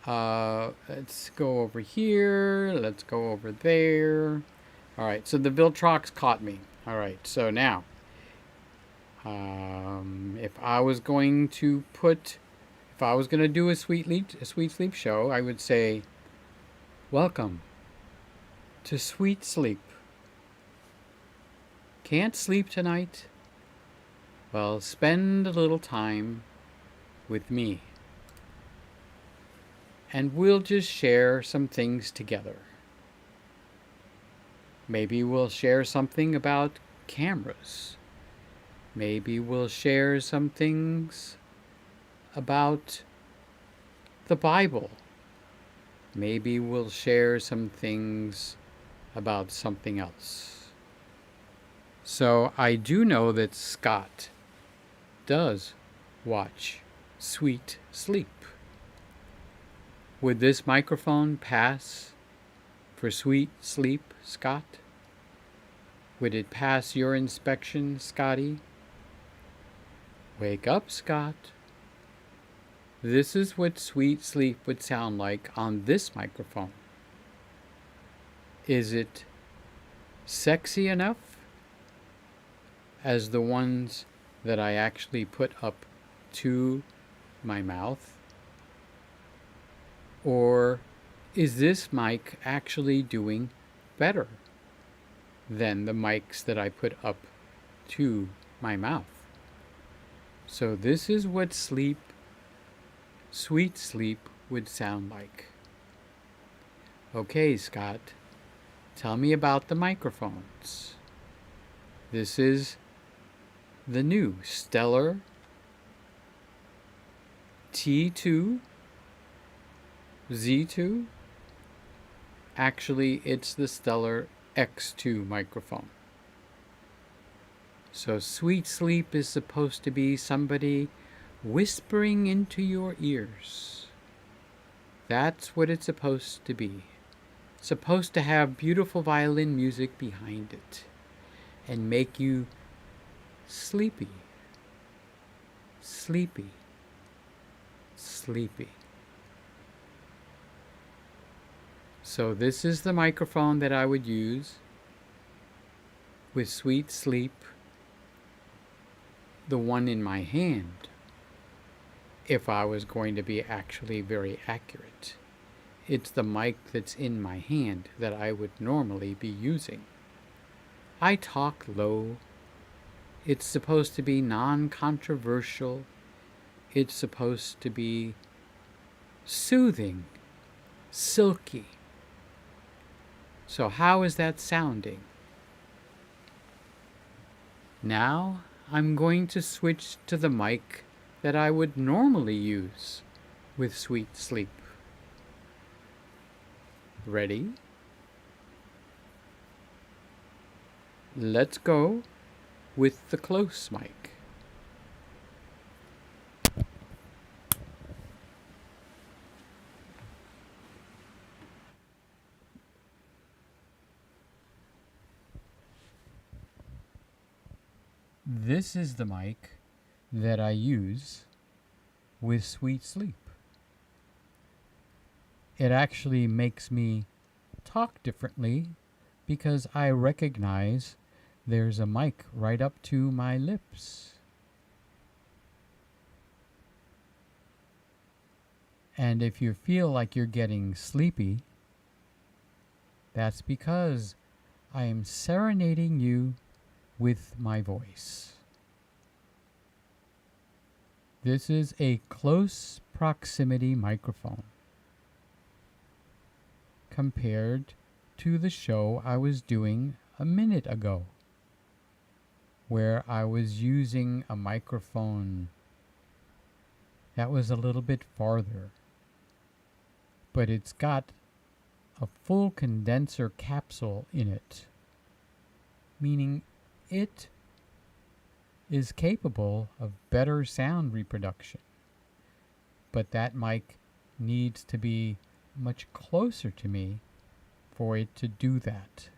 let's go over here. Let's go over there. All right, so the Viltrox caught me. All right, so now, if I was going to do a Sweet Sleep show, I would say, welcome to Sweet Sleep. Can't sleep tonight? Well, spend a little time with me. And we'll just share some things together. Maybe we'll share something about cameras. Maybe we'll share some things about the Bible. Maybe we'll share some things about something else. So I do know that Scott does watch Sweet Sleep. Would this microphone pass for Sweet Sleep, Scott? Would it pass your inspection, Scotty? Wake up, Scott. This is what Sweet Sleep would sound like on this microphone. Is it sexy enough as the ones that I actually put up to my mouth? Or is this mic actually doing better than the mics that I put up to my mouth? So this is what Sweet Sleep would sound like. Okay, Scott, tell me about the microphones. This is the new Stellar T2 Z2. Actually, it's the Stellar X2 microphone. So Sweet Sleep is supposed to be somebody whispering into your ears. That's what it's supposed to be. It's supposed to have beautiful violin music behind it and make you sleepy, sleepy, sleepy. So this is the microphone that I would use with Sweet Sleep, the one in my hand, if I was going to be actually very accurate. It's the mic that's in my hand that I would normally be using. I talk low. It's supposed to be non-controversial. It's supposed to be soothing, silky. So how is that sounding? Now I'm going to switch to the mic that I would normally use with Sweet Sleep. Ready? Let's go with the close mic. This is the mic that I use with Sweet Sleep. It actually makes me talk differently because I recognize there's a mic right up to my lips. And if you feel like you're getting sleepy, that's because I am serenading you with my voice. This is a close proximity microphone compared to the show I was doing a minute ago, where I was using a microphone that was a little bit farther, but it's got a full condenser capsule in it, meaning it is capable of better sound reproduction. But that mic needs to be much closer to me for it to do that.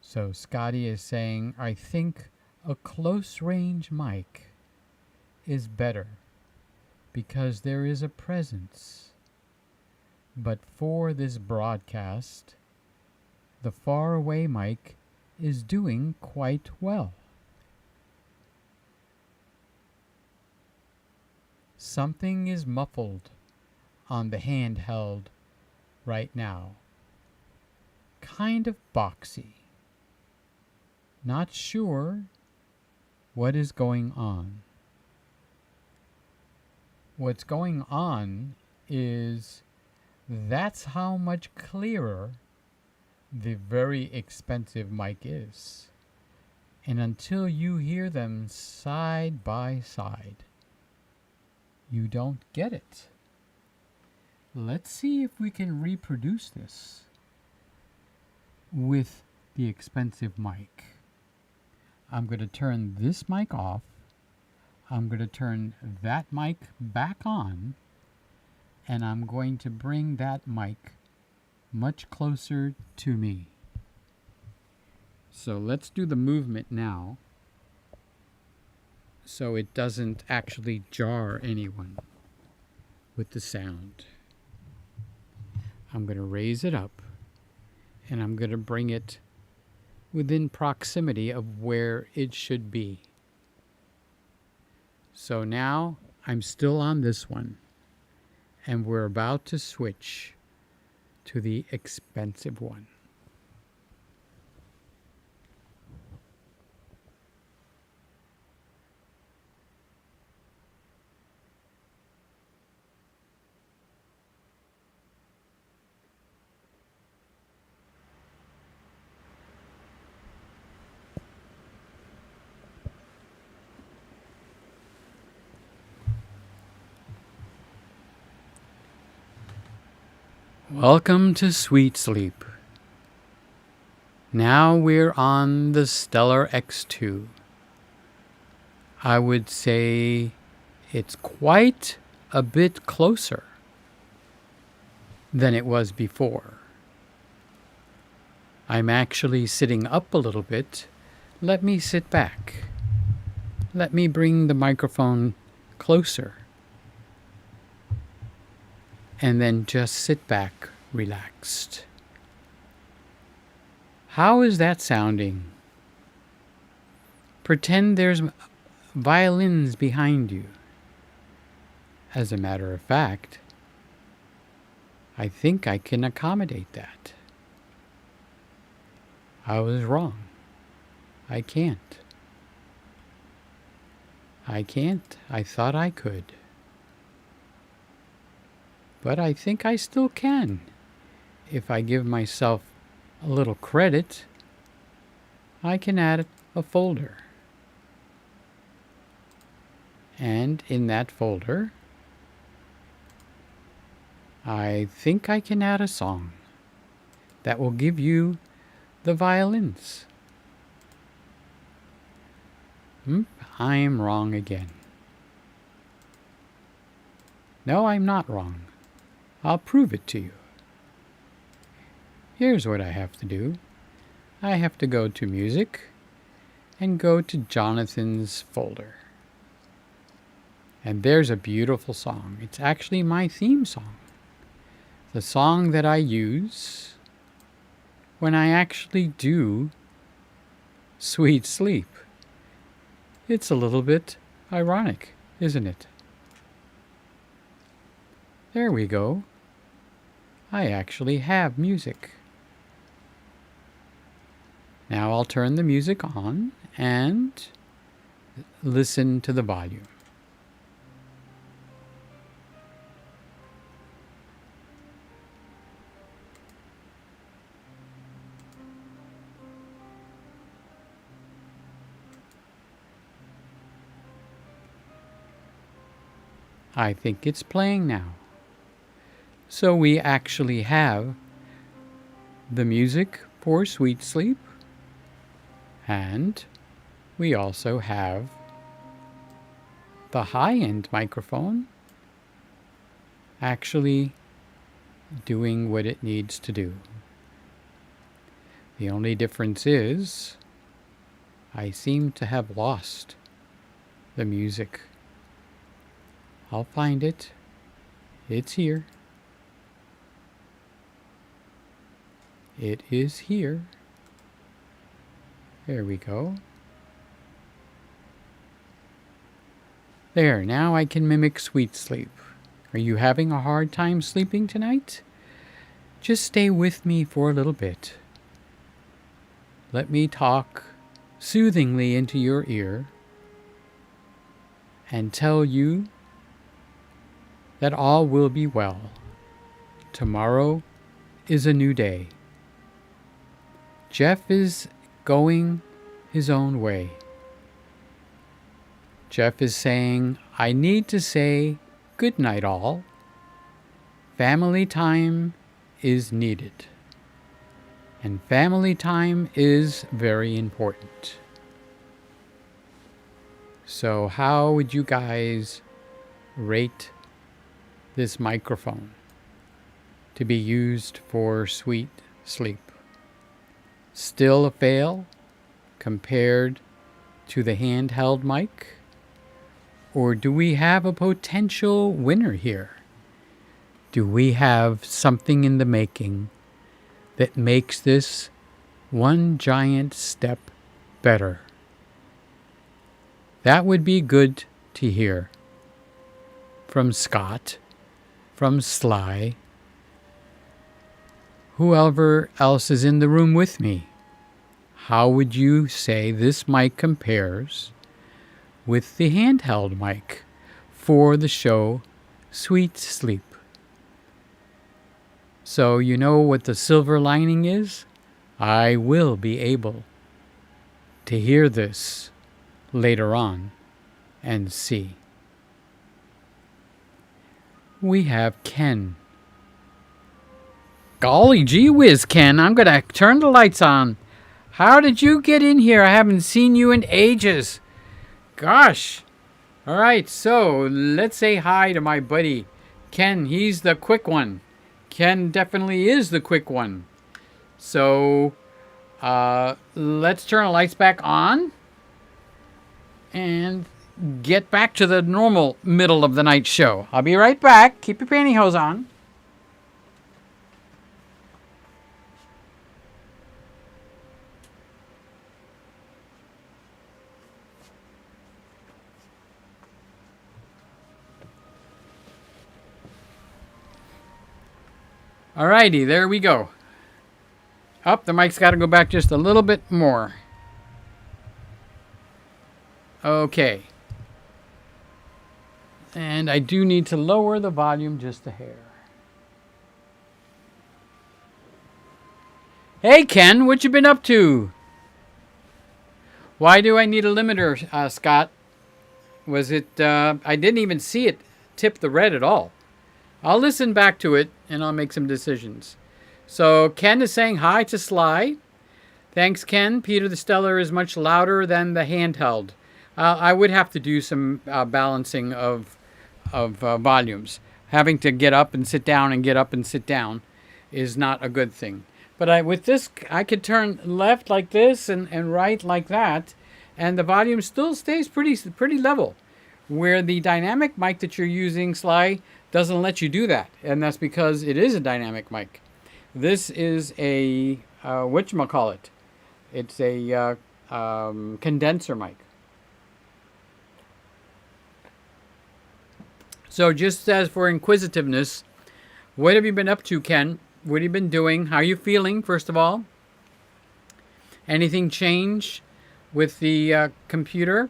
So Scotty is saying, I think a close range mic is better because there is a presence. But for this broadcast, the far away mic is doing quite well. Something is muffled on the handheld right now. Kind of boxy. Not sure what is going on. What's going on is that's how much clearer the very expensive mic is. And until you hear them side by side, you don't get it. Let's see if we can reproduce this with the expensive mic. I'm going to turn this mic off. I'm going to turn that mic back on, and I'm going to bring that mic much closer to me. So let's do the movement now so it doesn't actually jar anyone with the sound. I'm going to raise it up, and I'm going to bring it within proximity of where it should be. So now I'm still on this one, and we're about to switch to the expensive one. Welcome to sweet sleep. Now we're on the Stellar X2. I would say it's quite a bit closer than it was before. I'm actually sitting up a little bit. Let me sit back. Let me bring the microphone closer. And then just sit back, relaxed. How is that sounding? Pretend there's violins behind you. As a matter of fact, I think I can accommodate that. I was wrong. I can't. I thought I could. But I think I still can, if I give myself a little credit. I can add a folder. And in that folder, I think I can add a song that will give you the violins. I'm wrong again. No, I'm not wrong. I'll prove it to you. Here's what I have to do. I have to go to Music and go to Jonathan's folder. And there's a beautiful song. It's actually my theme song. The song that I use when I actually do sweet sleep. It's a little bit ironic, isn't it? There we go. I actually have music. Now I'll turn the music on and listen to the volume. I think it's playing now. So we actually have the music for sweet sleep, and we also have the high-end microphone actually doing what it needs to do. The only difference is I seem to have lost the music. I'll find it. It's here. It is here. There we go. There, now I can mimic sweet sleep. Are you having a hard time sleeping tonight? Just stay with me for a little bit. Let me talk soothingly into your ear and tell you that all will be well. Tomorrow is a new day. Jeff is going his own way. Jeff is saying, I need to say good night all. Family time is needed. And family time is very important. So how would you guys rate this microphone to be used for sweet sleep? Still a fail compared to the handheld mic? Or do we have a potential winner here? Do we have something in the making that makes this one giant step better? That would be good to hear from Scott, from Sly, whoever else is in the room with me. How would you say this mic compares with the handheld mic for the show Sweet Sleep? So you know what the silver lining is? I will be able to hear this later on and see. We have Ken. Golly gee whiz, Ken, I'm going to turn the lights on. How did you get in here? I haven't seen you in ages. Gosh. All right, so let's say hi to my buddy Ken. He's the quick one. Ken definitely is the quick one. So let's turn the lights back on and get back to the normal middle of the night show. I'll be right back. Keep your pantyhose on. Alrighty, there we go. Up, the mic's got to go back just a little bit more. Okay. And I do need to lower the volume just a hair. Hey, Ken, what you been up to? Why do I need a limiter, Scott? Was it, I didn't even see it tip the red at all. I'll listen back to it, and I'll make some decisions. So Ken is saying hi to Sly. Thanks, Ken. Peter the Stellar is much louder than the handheld. I would have to do some balancing of volumes. Having to get up and sit down and get up and sit down is not a good thing. But with this, I could turn left like this and right like that, and the volume still stays pretty level. Where the dynamic mic that you're using, Sly, doesn't let you do that, and that's because it is a dynamic mic. This is a whatchamacallit. It's a condenser mic. So just as for inquisitiveness, what have you been up to, Ken? What have you been doing? How are you feeling, first of all? Anything change with the computer?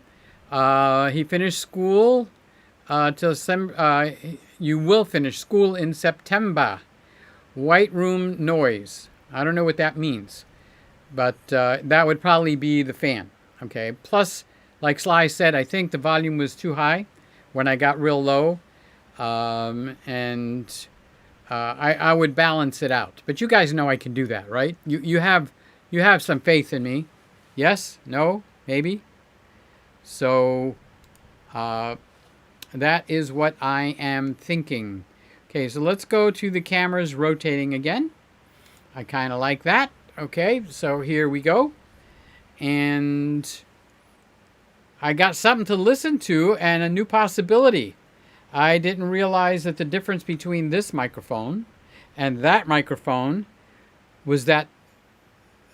He finished school till you will finish school in September. White room noise. I don't know what that means, but that would probably be the fan. Okay. Plus, like Sly said, I think the volume was too high when I got real low. and I would balance it out. But you guys know I can do that, right? You have some faith in me. Yes? No? Maybe? So that is what I am thinking. Okay, so let's go to the cameras rotating again. I kind of like that. Okay, so here we go. And I got something to listen to and a new possibility. I didn't realize that the difference between this microphone and that microphone was that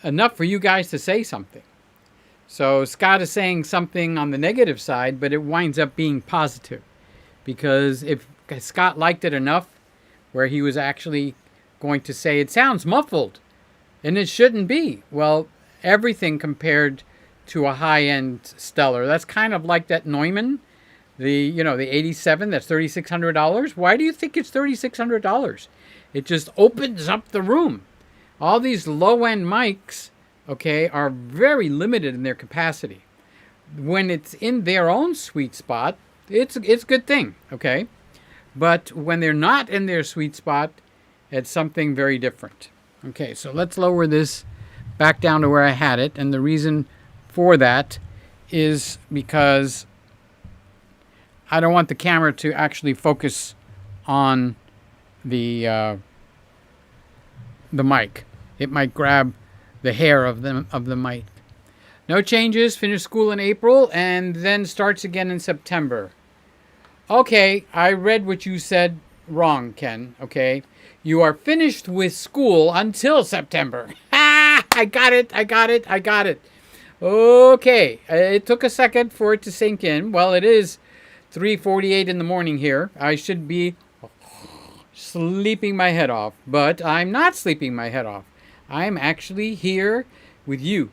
enough for you guys to say something. So Scott is saying something on the negative side, but it winds up being positive. Because if Scott liked it enough where he was actually going to say, it sounds muffled, and it shouldn't be. Well, everything compared to a high-end Stellar. That's kind of like that Neumann, the 87, that's $3,600. Why do you think it's $3,600? It just opens up the room. All these low-end mics, okay, are very limited in their capacity. When it's in their own sweet spot, it's a good thing, okay? But when they're not in their sweet spot, it's something very different. Okay, so let's lower this back down to where I had it. And the reason for that is because I don't want the camera to actually focus on the mic. It might grab the hair of the mic. No changes. Finish school in April and then starts again in September. Okay, I read what you said wrong, Ken. Okay, you are finished with school until September. Ah, I got it. Okay, it took a second for it to sink in. Well, it is 3:48 in the morning here. I should be sleeping my head off, but I'm not sleeping my head off. I'm actually here with you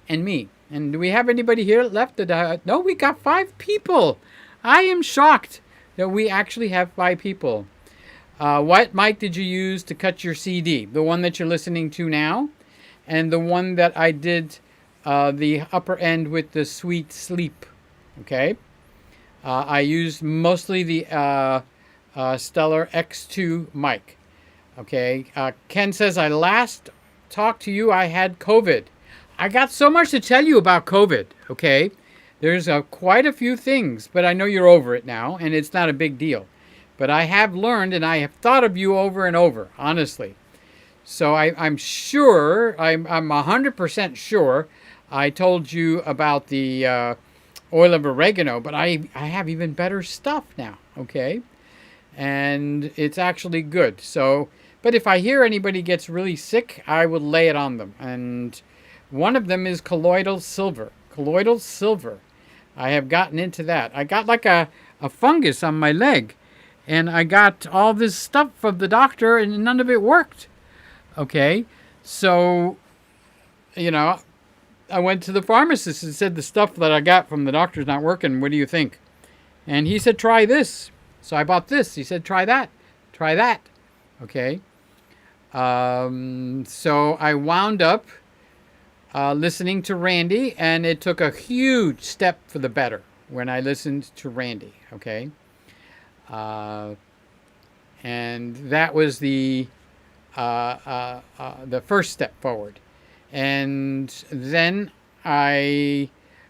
and me. And do we have anybody here left? No, we got 5 people. I am shocked that we actually have 5 people. What mic did you use to cut your CD? The one that you're listening to now, and the one that I did the upper end with the Sweet Sleep. Okay, I used mostly the Stellar X2 mic. Okay, Ken says I last talked to you. I had COVID. I got so much to tell you about COVID. Okay, there's quite a few things, but I know you're over it now, and it's not a big deal. But I have learned, and I have thought of you over and over, honestly. So I'm sure, I'm 100% sure I told you about the oil of oregano, but I have even better stuff now, okay? And it's actually good. So, but if I hear anybody gets really sick, I will lay it on them. And one of them is colloidal silver. Colloidal silver. I have gotten into that. I got like a fungus on my leg. And I got all this stuff from the doctor, and none of it worked. Okay, so, I went to the pharmacist and said the stuff that I got from the doctor's not working. What do you think? And he said, try this. So I bought this. He said, try that. Try that. Okay. So I wound up listening to Randy, and it took a huge step for the better when I listened to Randy. Okay. And that was the first step forward. And then I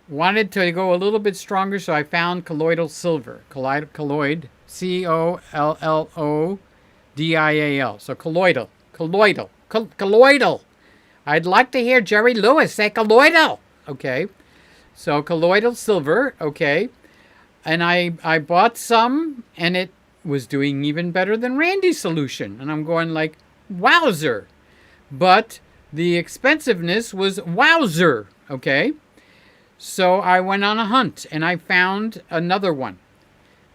wanted to go a little bit stronger, so I found colloidal silver. Colloid, COLLODIAL. So colloidal. I'd like to hear Jerry Lewis say colloidal. Okay. So colloidal silver. Okay. And I bought some, and it was doing even better than Randy's solution. And I'm going like, wowzer. But the expensiveness was wowzer, okay? So I went on a hunt, and I found another one.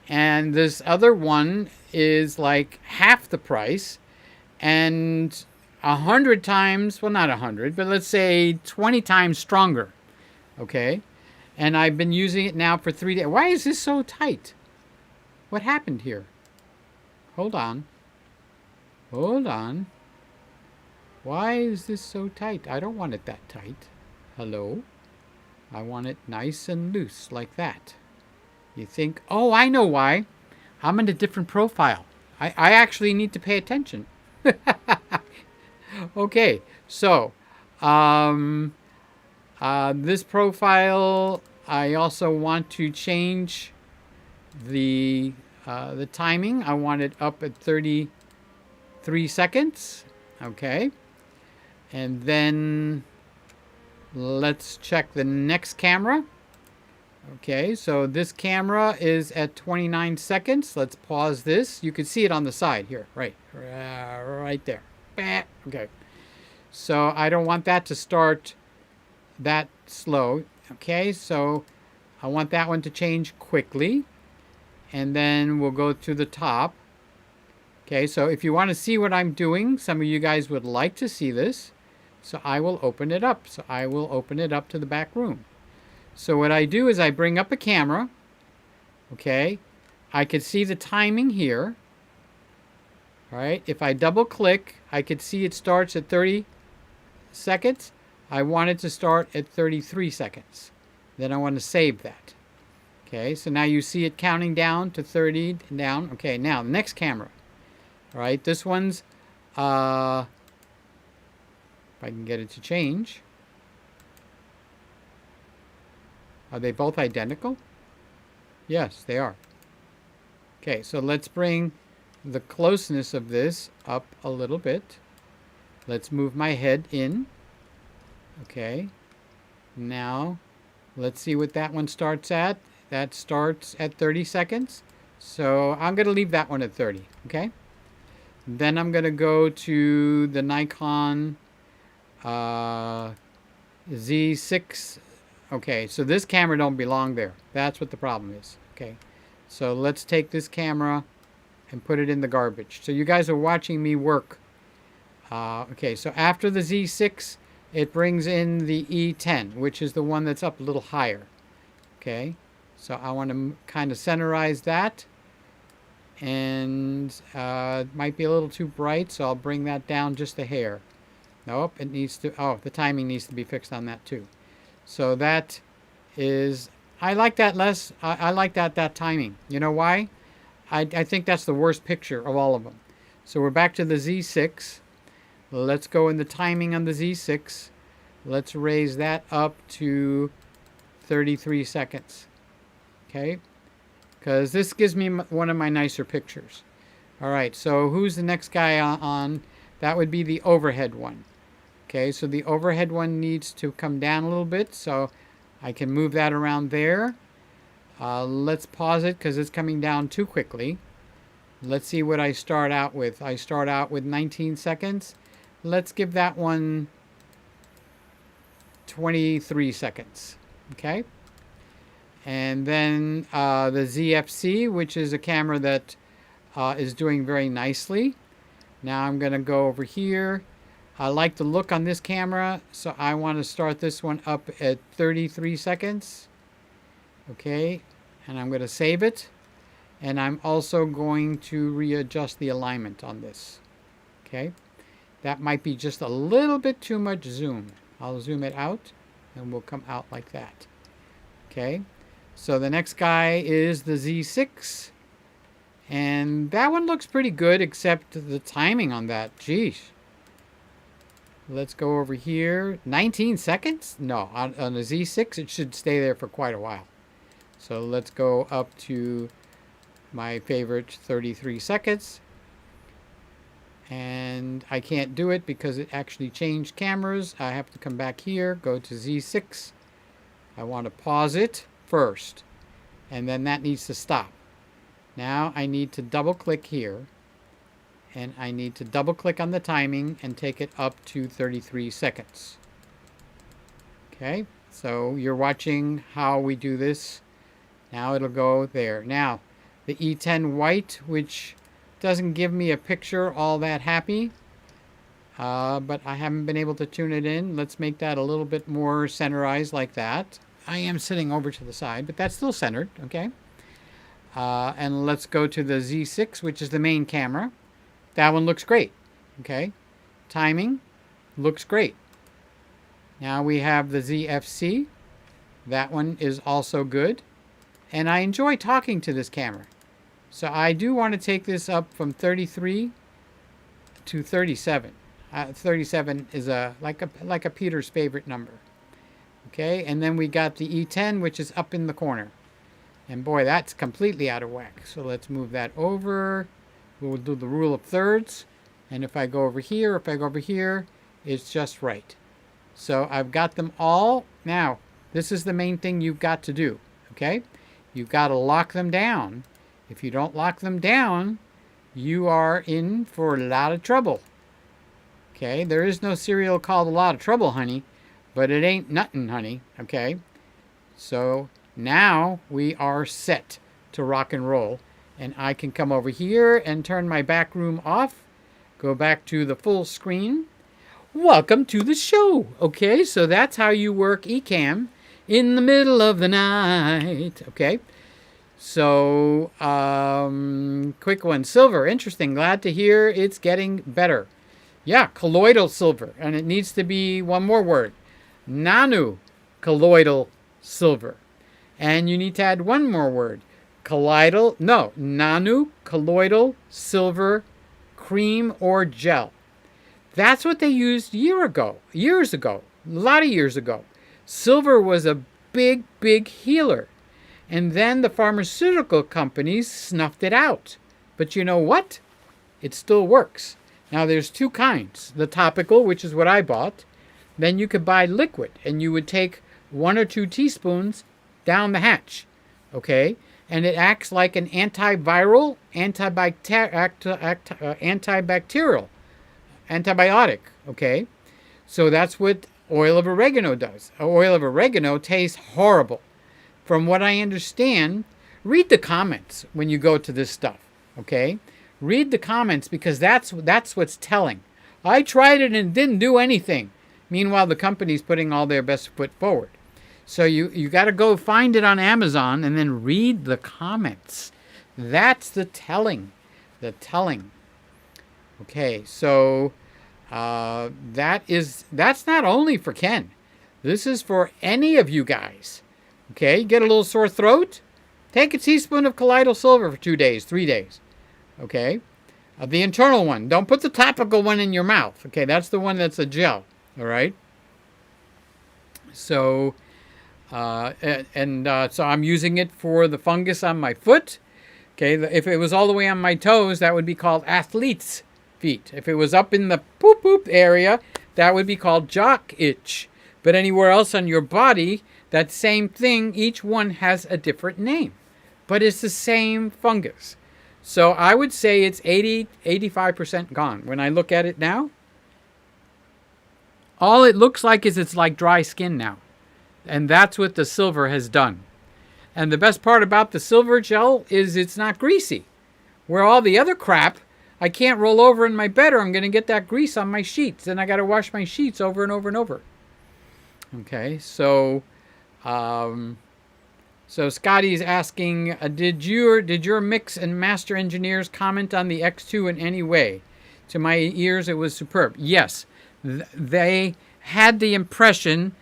And this other one is like half the price, and 100 times, well, not 100, but let's say 20 times stronger, okay? And I've been using it now for 3 days. Why is this so tight? What happened here? Hold on. Why is this so tight? I don't want it that tight. Hello? I want it nice and loose like that. You think, oh, I know why. I'm in a different profile. I actually need to pay attention. Okay, so this profile, I also want to change the timing. I want it up at 33 seconds. Okay, and then let's check the next camera. Okay, so this camera is at 29 seconds. Let's pause this. You can see it on the side here, right there. Okay, so I don't want that to start that slow. Okay, so I want that one to change quickly, and then we'll go to the top. Okay, so if you want to see what I'm doing, some of you guys would like to see this, so I will open it up. So I will open it up to the back room. So what I do is I bring up a camera. Okay, I could see the timing here. All right, if I double click, I could see it starts at 30 seconds. I want it to start at 33 seconds. Then I want to save that. Okay, so now you see it counting down to 30 and down. Okay, now the next camera. All right, this one's, if I can get it to change. Are they both identical? Yes, they are. Okay, so let's bring the closeness of this up a little bit. Let's move my head in. Okay, now let's see what that one starts at. That starts at 30 seconds. So I'm going to leave that one at 30. Okay, then I'm going to go to the Nikon Z6. Okay, so this camera don't belong there. That's what the problem is. Okay, so let's take this camera and put it in the garbage. So you guys are watching me work. Okay, so after the Z6, it brings in the E10, which is the one that's up a little higher. Okay, so I want to kind of centerize that. And it might be a little too bright, so I'll bring that down just a hair. Nope, it needs to, oh, the timing needs to be fixed on that too. So that is, I like that less, I like that timing. You know why? I think that's the worst picture of all of them. So we're back to the Z6. Let's go in the timing on the Z6. Let's raise that up to 33 seconds. Okay? Because this gives me one of my nicer pictures. All right, so who's the next guy on? That would be the overhead one. Okay, so the overhead one needs to come down a little bit, so I can move that around there. Let's pause it because it's coming down too quickly. Let's see what I start out with. I start out with 19 seconds. Let's give that one 23 seconds. Okay. And then the ZFC, which is a camera that is doing very nicely. Now I'm going to go over here. I like the look on this camera, so I want to start this one up at 33 seconds. Okay, and I'm going to save it. And I'm also going to readjust the alignment on this. Okay, that might be just a little bit too much zoom. I'll zoom it out, and we'll come out like that. Okay, so the next guy is the Z6. And that one looks pretty good, except the timing on that. Geez. Let's go over here. 19 seconds? No, on the Z6, it should stay there for quite a while. So let's go up to my favorite 33 seconds. And I can't do it because it actually changed cameras. I have to come back here, go to Z6. I want to pause it first. And then that needs to stop. Now I need to double click here. And I need to double click on the timing and take it up to 33 seconds. Okay, so you're watching how we do this. Now it'll go there. Now, the E10 white, which doesn't give me a picture all that happy, but I haven't been able to tune it in. Let's make that a little bit more centerized like that. I am sitting over to the side, but that's still centered, okay? And let's go to the Z6, which is the main camera. That one looks great, okay? Timing looks great. Now we have the ZFC. That one is also good. And I enjoy talking to this camera. So I do want to take this up from 33 to 37. 37 is like a Peter's favorite number. Okay, and then we got the E10, which is up in the corner. And boy, that's completely out of whack. So let's move that over. We'll do the rule of thirds. And if I go over here, it's just right. So I've got them all. Now, this is the main thing you've got to do. Okay? You've got to lock them down. If you don't lock them down, you are in for a lot of trouble. Okay? There is no cereal called a lot of trouble, honey. But it ain't nothing, honey. Okay? So now we are set to rock and roll. And I can come over here and turn my back room off. Go back to the full screen. Welcome to the show. Okay, so that's how you work Ecamm in the middle of the night. Okay, so quick one. Silver, interesting. Glad to hear it's getting better. Yeah, colloidal silver. And it needs to be one more word. Nano colloidal silver. And you need to add one more word. Nano colloidal silver cream or gel. That's what they used years ago, a lot of years ago. Silver was a big, big healer. And then the pharmaceutical companies snuffed it out. But you know what? It still works. Now there's two kinds. The topical, which is what I bought. Then you could buy liquid, and you would take 1 or 2 teaspoons down the hatch. Okay? And it acts like an antiviral, antibacterial, antibiotic, okay? So that's what oil of oregano does. Oil of oregano tastes horrible. From what I understand, read the comments when you go to this stuff, okay? Read the comments because that's what's telling. I tried it and it didn't do anything. Meanwhile, the company's putting all their best foot forward. So you got to go find it on Amazon and then read the comments. That's the telling. The telling. Okay, so that's not only for Ken. This is for any of you guys. Okay, get a little sore throat? Take a teaspoon of colloidal silver for 2 days, 3 days. Okay, the internal one. Don't put the topical one in your mouth. Okay, that's the one that's a gel. All right. So, so I'm using it for the fungus on my foot. Okay, if it was all the way on my toes, that would be called athlete's feet. If it was up in the poop area, that would be called jock itch. But anywhere else on your body, that same thing, each one has a different name. But it's the same fungus. So I would say it's 85% gone. When I look at it now, all it looks like is it's like dry skin now. And that's what the silver has done. And the best part about the silver gel is it's not greasy. Where all the other crap, I can't roll over in my bed or I'm going to get that grease on my sheets. And I got to wash my sheets over and over and over. Okay, so Scotty's asking, did your mix and master engineers comment on the X2 in any way? To my ears, it was superb. Yes, they had the impression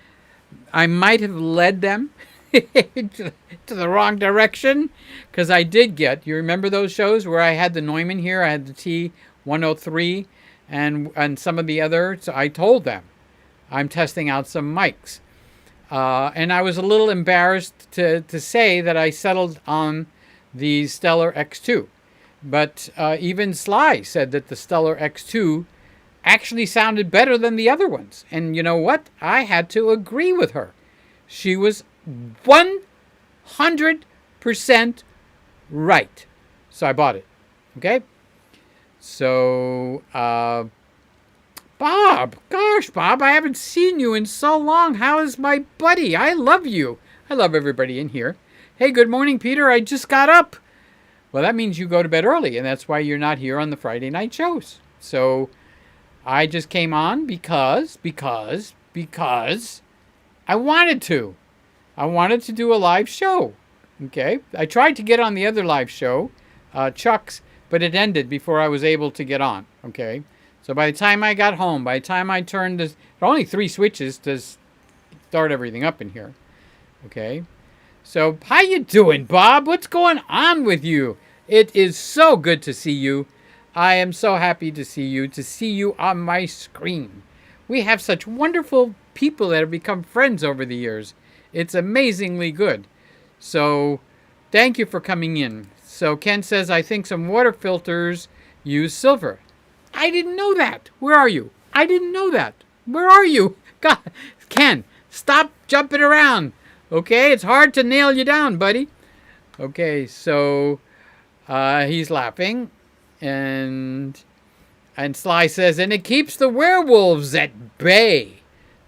I might have led them to the wrong direction, because I did get, you remember those shows where I had the Neumann here, I had the T103 and some of the others. So I told them I'm testing out some mics. And I was a little embarrassed to say that I settled on the Stellar X2. But even Sly said that the Stellar X2 actually sounded better than the other ones. And you know what? I had to agree with her. She was 100% right. So I bought it. Okay? So, Bob. Gosh, Bob, I haven't seen you in so long. How is my buddy? I love you. I love everybody in here. Hey, good morning, Peter. I just got up. Well, that means you go to bed early, and that's why you're not here on the Friday night shows. So I just came on because I wanted to. I wanted to do a live show. Okay? I tried to get on the other live show, Chuck's, but it ended before I was able to get on. Okay? So by the time I got home, by the time I turned this, there are only 3 switches to start everything up in here. Okay? So how you doing, Bob? What's going on with you? It is so good to see you. I am so happy to see you on my screen. We have such wonderful people that have become friends over the years. It's amazingly good. So, thank you for coming in. So, Ken says, I think some water filters use silver. I didn't know that. Where are you? I didn't know that. Where are you? God, Ken, stop jumping around. Okay, it's hard to nail you down, buddy. Okay, so he's laughing, and Sly says, and it keeps the werewolves at bay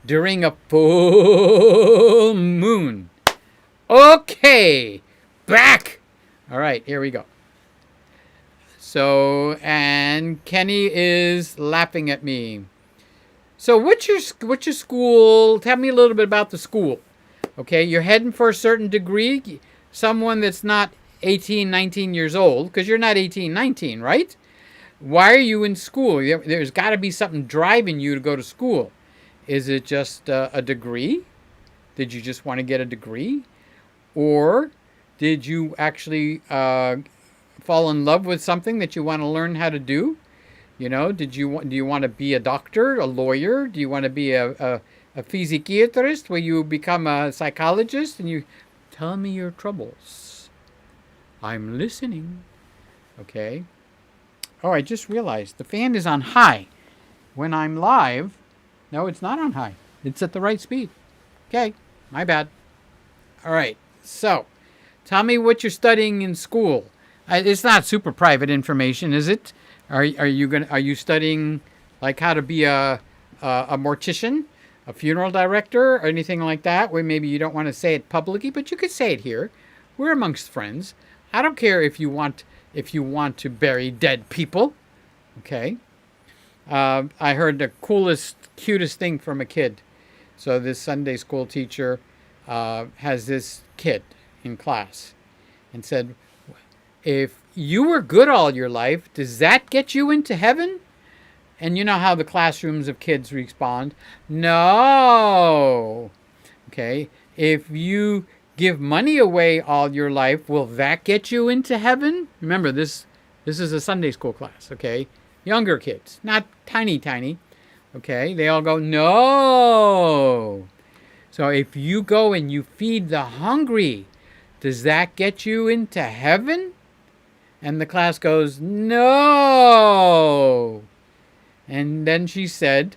during a full moon. Okay, back. All right, here we go. So, and Kenny is laughing at me. So, what's your school? Tell me a little bit about the school. Okay, you're heading for a certain degree. Someone that's not 18, 19 years old, because you're not 18, 19, right? Why are you in school? There's got to be something driving you to go to school. Is it just a degree? Did you just want to get a degree? Or did you actually fall in love with something that you want to learn how to do? You know, do you want to be a doctor, a lawyer? Do you want to be a psychiatrist where you become a psychologist and you tell me your troubles? I'm listening. Okay. Oh, I just realized the fan is on high. When I'm live, no, it's not on high. It's at the right speed. Okay, my bad. All right, so tell me what you're studying in school. It's not super private information, is it? Are you studying like how to be a mortician, a funeral director, or anything like that? Where maybe you don't want to say it publicly, but you could say it here. We're amongst friends. I don't care if you want to bury dead people. Okay. I heard the cutest thing from a kid. So this Sunday school teacher has this kid in class and said, if you were good all your life, does that get you into heaven? And you know how the classrooms of kids respond, no. Okay. If you give money away all your life, will that get you into heaven? Remember, this is a Sunday school class, okay? Younger kids, not tiny. Okay, they all go, no. So if you go and you feed the hungry, does that get you into heaven? And the class goes, no. And then she said,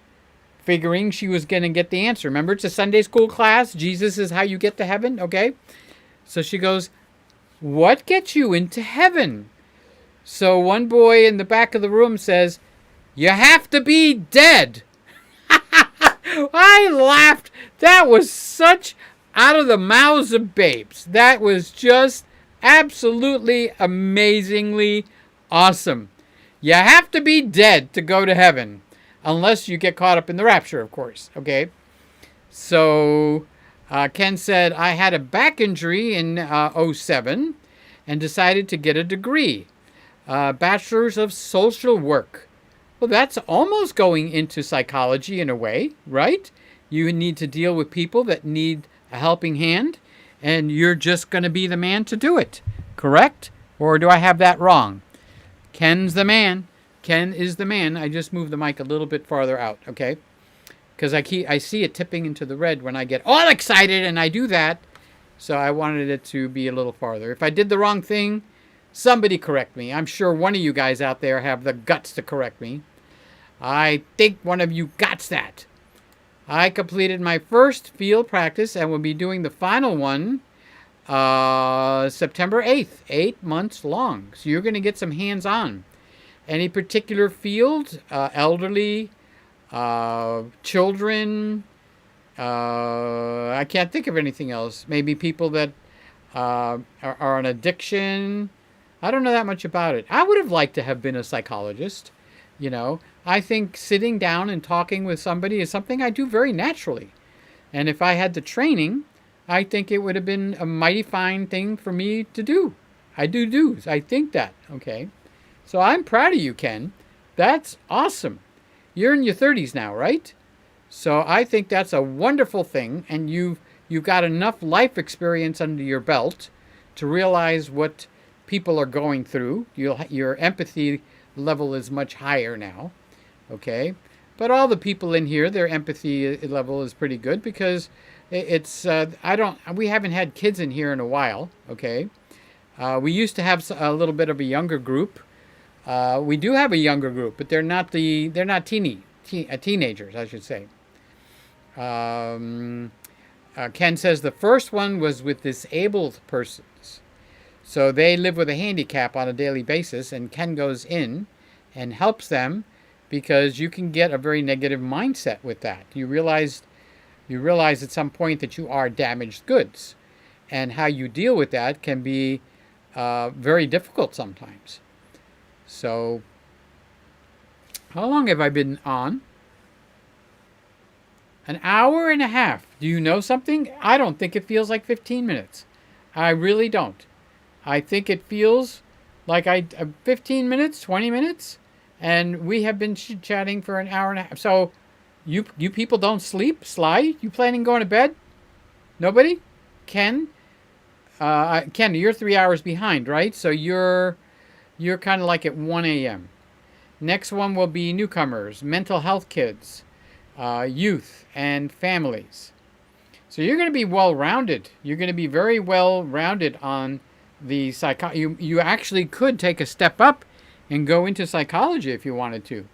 figuring she was going to get the answer. Remember, it's a Sunday school class. Jesus is how you get to heaven, okay? So she goes, what gets you into heaven? So one boy in the back of the room says, you have to be dead. I laughed. That was such out of the mouths of babes. That was just absolutely amazingly awesome. You have to be dead to go to heaven. Unless you get caught up in the rapture, of course. Okay. So Ken said, I had a back injury in 2007 and decided to get a degree. Bachelor's of Social Work. Well, that's almost going into psychology in a way, right? You need to deal with people that need a helping hand, and you're just going to be the man to do it, correct? Or do I have that wrong? Ken's the man. Ken is the man. I just moved the mic a little bit farther out, okay? Because I see it tipping into the red when I get all excited, and I do that. So I wanted it to be a little farther. If I did the wrong thing, somebody correct me. I'm sure one of you guys out there have the guts to correct me. I think one of you got that. I completed my first field practice and will be doing the final one September 8th. 8 months long. So you're going to get some hands-on. Any particular field? Elderly, children. I can't think of anything else. Maybe people that are on addiction. I don't know that much about it. I would have liked to have been a psychologist. You know, I think sitting down and talking with somebody is something I do very naturally. And if I had the training, I think it would have been a mighty fine thing for me to do. I do. I think that. Okay. So I'm proud of you, Ken. That's awesome. You're in your 30s now, right? So I think that's a wonderful thing. And you've got enough life experience under your belt to realize what people are going through. Your empathy level is much higher now, okay? But all the people in here, their empathy level is pretty good because it's we haven't had kids in here in a while, okay? We used to have a little bit of a younger group. We do have a younger group, but they're not teenagers, I should say. Ken says the first one was with disabled persons. So they live with a handicap on a daily basis, and Ken goes in and helps them because you can get a very negative mindset with that. You realize at some point that you are damaged goods, and how you deal with that can be very difficult sometimes. So, how long have I been on? An hour and a half. Do you know something? I don't think it feels like 15 minutes. I really don't. I think it feels like 15 minutes, 20 minutes, and we have been chatting for an hour and a half. So, you people don't sleep? Sly? You planning on going to bed? Nobody? Ken? Ken, you're 3 hours behind, right? So you're kind of like at 1 a.m. Next one will be newcomers, mental health kids, youth, and families. So you're going to be well-rounded. You're going to be very well-rounded on the you actually could take a step up and go into psychology if you wanted to.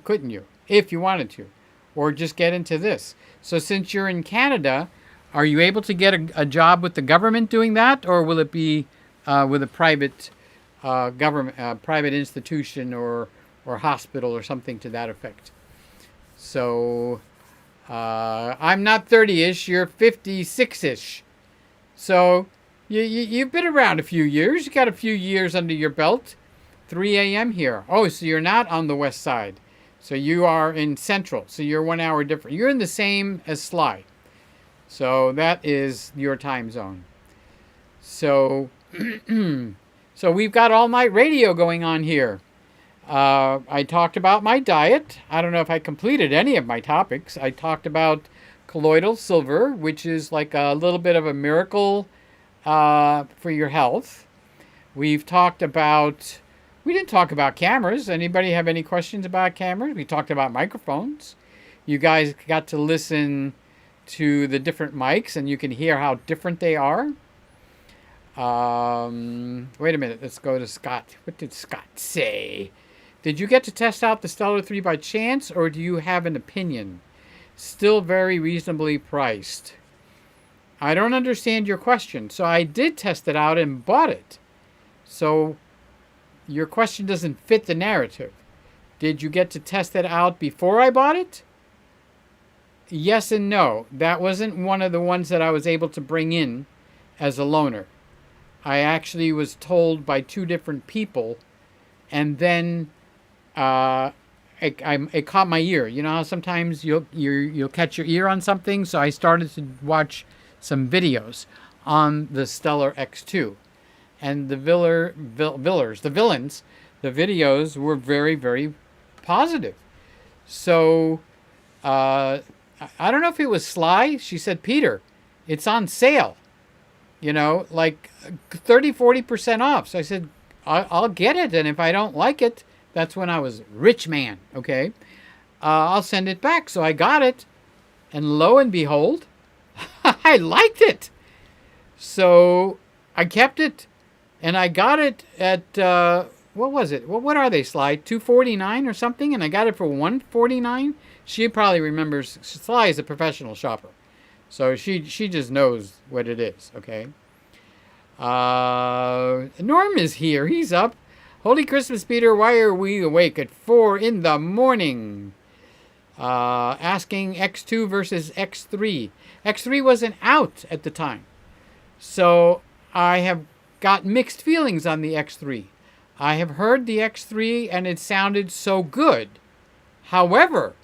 Couldn't you? If you wanted to. Or just get into this. So since you're in Canada, are you able to get a job with the government doing that, or will it be with a private government, private institution or hospital or something to that effect? So I'm not 30-ish, you're 56-ish. So you've been around a few years. You got a few years under your belt. 3 a.m. here. Oh, so you're not on the west side. So you are in central. So you're 1 hour different. You're in the same as Sly. So that is your time zone. So, so we've got all night radio going on here. I talked about my diet. I don't know if I completed any of my topics. I talked about colloidal silver, which is like a little bit of a miracle for your health. We've talked about... We didn't talk about cameras. Anybody have any questions about cameras? We talked about microphones. You guys got to listen to the different mics, and you can hear how different they are. Wait a minute. Let's go to Scott. What did Scott say? Did you get to test out the Stellar 3 by chance, or do you have an opinion? Still very reasonably priced. I don't understand your question. So I did test it out and bought it. So your question doesn't fit the narrative. Did you get to test it out before I bought it? Yes and no. That wasn't one of the ones that I was able to bring in as a loaner. I actually was told by two different people, and then it caught my ear. You know how sometimes you'll catch your ear on something? So I started to watch some videos on the Stellar X2. And the villains, the videos were very, very positive. So, I don't know if it was Sly. She said, Peter, it's on sale. You know, like 30-40% off. So I said, I'll get it. And if I don't like it, that's when I was rich man, okay? I'll send it back. So I got it. And lo and behold, I liked it. So I kept it. And I got it at, what was it? What are they, Sly? $249 or something? And I got it for $149. She probably remembers. Sly is a professional shopper. So she just knows what it is, okay? Norm is here. He's up. Holy Christmas, Peter. Why are we awake at 4 in the morning? Asking X2 versus X3. X3 wasn't out at the time. So I have got mixed feelings on the X3. I have heard the X3 and it sounded so good. However,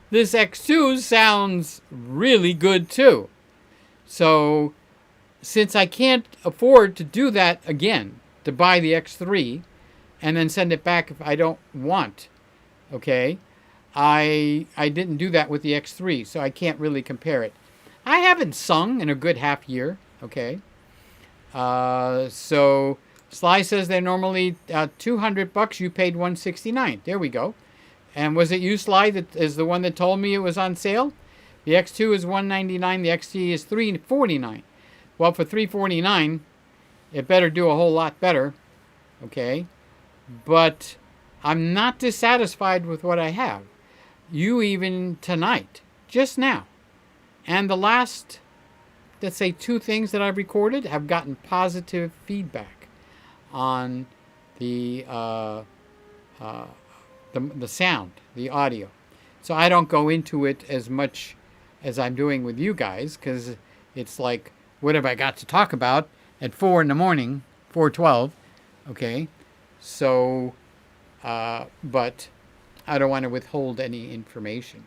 this X2 sounds really good too. So since I can't afford to do that again, to buy the X3 and then send it back if I don't want, okay, I didn't do that with the X3, so I can't really compare it. I haven't sung in a good half year, okay. So Sly says they're normally $200. You paid $169. There we go. And was it you, Sly, that is the one that told me it was on sale? The X2 is $199. The XT is $349. Well, for $349, it better do a whole lot better. Okay, but I'm not dissatisfied with what I have. You even tonight, just now, and the last, let's say, 2 things that I've recorded have gotten positive feedback on the sound, the audio. So I don't go into it as much as I'm doing with you guys, because it's like, what have I got to talk about at 4 in the morning, 4:12? Okay, so, but I don't want to withhold any information.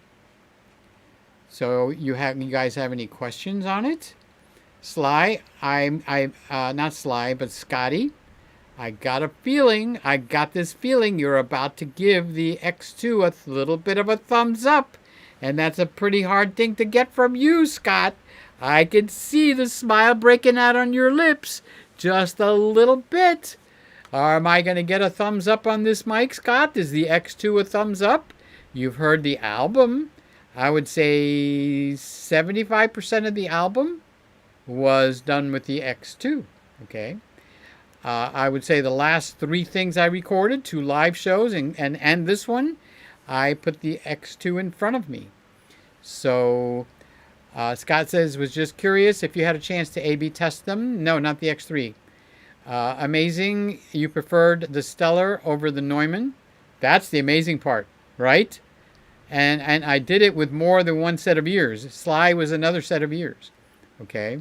So you guys have any questions on it? Sly, not Sly, but Scotty, I got this feeling you're about to give the X2 a little bit of a thumbs up, and that's a pretty hard thing to get from you, Scott. I can see the smile breaking out on your lips just a little bit. Am I going to get a thumbs up on this mic, Scott? Is the X2 a thumbs up? You've heard the album. I would say 75% of the album was done with the X2. Okay. I would say the last 3 things I recorded, 2 live shows and this one, I put the X2 in front of me. So Scott says, was just curious if you had a chance to A/B test them. No, not the X3. Amazing. You preferred the Stellar over the Neumann. That's the amazing part, right? And I did it with more than one set of ears. Sly was another set of ears. Okay.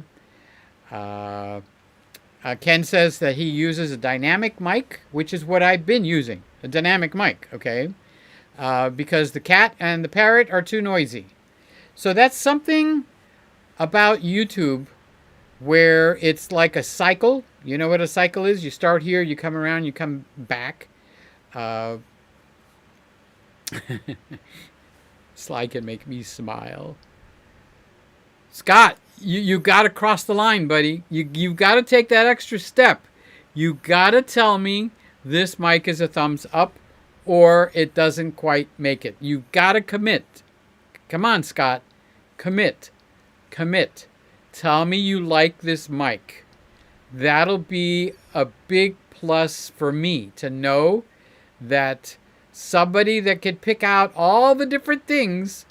Ken says that he uses a dynamic mic, which is what I've been using, a dynamic mic, okay? Because the cat and the parrot are too noisy. So that's something about YouTube where it's like a cycle. You know what a cycle is? You start here, you come around, you come back. Sly can make me smile. Scott, you got to cross the line, buddy. You've got to take that extra step. You got to tell me this mic is a thumbs up or it doesn't quite make it. You got to commit. Come on, Scott. Commit. Commit. Tell me you like this mic. That'll be a big plus for me to know that somebody that could pick out all the different things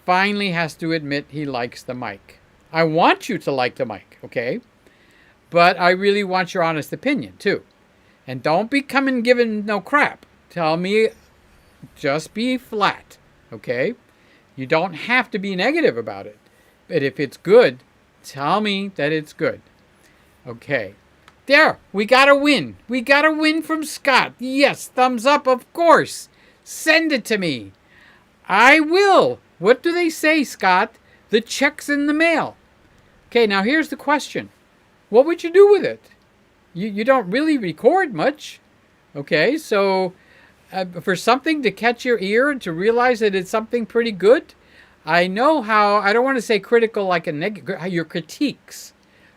finally has to admit he likes the mic. I want you to like the mic, okay? But I really want your honest opinion, too. And don't be coming giving no crap. Tell me, just be flat, okay? You don't have to be negative about it. But if it's good, tell me that it's good. Okay. There, we got a win. We got a win from Scott. Yes, thumbs up, of course. Send it to me. I will. What do they say, Scott? The check's in the mail. Okay, now here's the question. What would you do with it? You don't really record much. Okay, so for something to catch your ear and to realize that it's something pretty good, I know how, I don't want to say critical like a negative, your critiques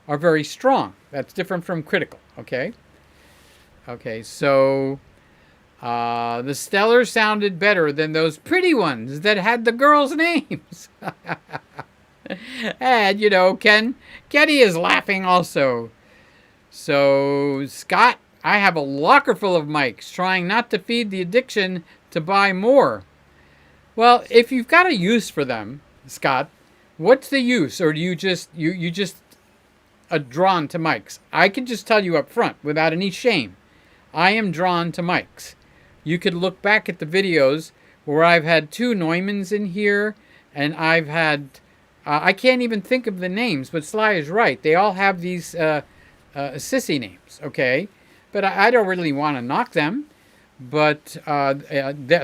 are very strong. That's different from critical, okay? Okay, so the Stellar sounded better than those pretty ones that had the girls' names. And, you know, Kenny is laughing also. So, Scott, I have a locker full of mics, trying not to feed the addiction to buy more. Well, if you've got a use for them, Scott, what's the use? Or do you just, you just are drawn to mics? I can just tell you up front, without any shame, I am drawn to mics. You could look back at the videos where I've had 2 Neumanns in here, and I've had, I can't even think of the names, but Sly is right. They all have these sissy names, okay? But I don't really want to knock them. But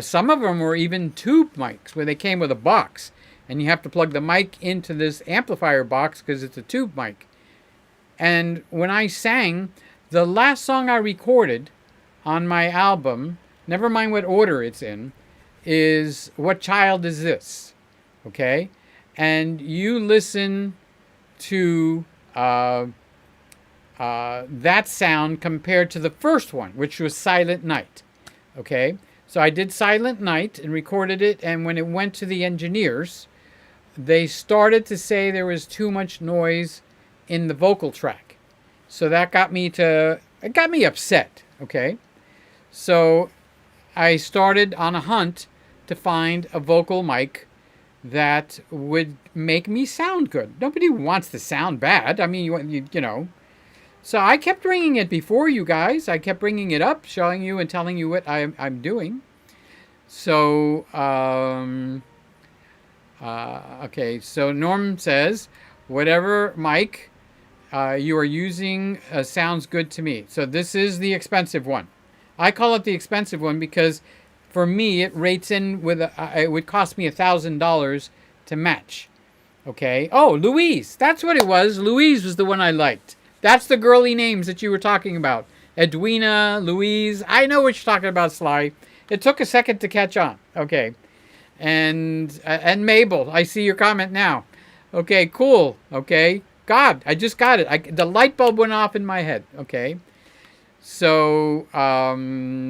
some of them were even tube mics, where they came with a box. And you have to plug the mic into this amplifier box because it's a tube mic. And when I sang, the last song I recorded on my album, never mind what order it's in, is What Child Is This? Okay? And you listen to that sound compared to the first one, which was Silent Night. Okay, so I did Silent Night and recorded it, and when it went to the engineers, they started to say there was too much noise in the vocal track. So that got me upset, okay? So I started on a hunt to find a vocal mic that would make me sound good. Nobody wants to sound bad. I mean, you know. So I kept bringing it before you guys. I kept bringing it up, showing you and telling you what I'm doing. So, okay, so Norm says, whatever mic you are using sounds good to me. So this is the expensive one. I call it the expensive one because for me it rates in with, it would cost me $1,000 to match. Okay, oh, Louise, that's what it was. Louise was the one I liked. That's the girly names that you were talking about. Edwina, Louise. I know what you're talking about, Sly. It took a second to catch on. Okay. And Mabel, I see your comment now. Okay, cool. Okay. God, I just got it. The light bulb went off in my head. Okay. So,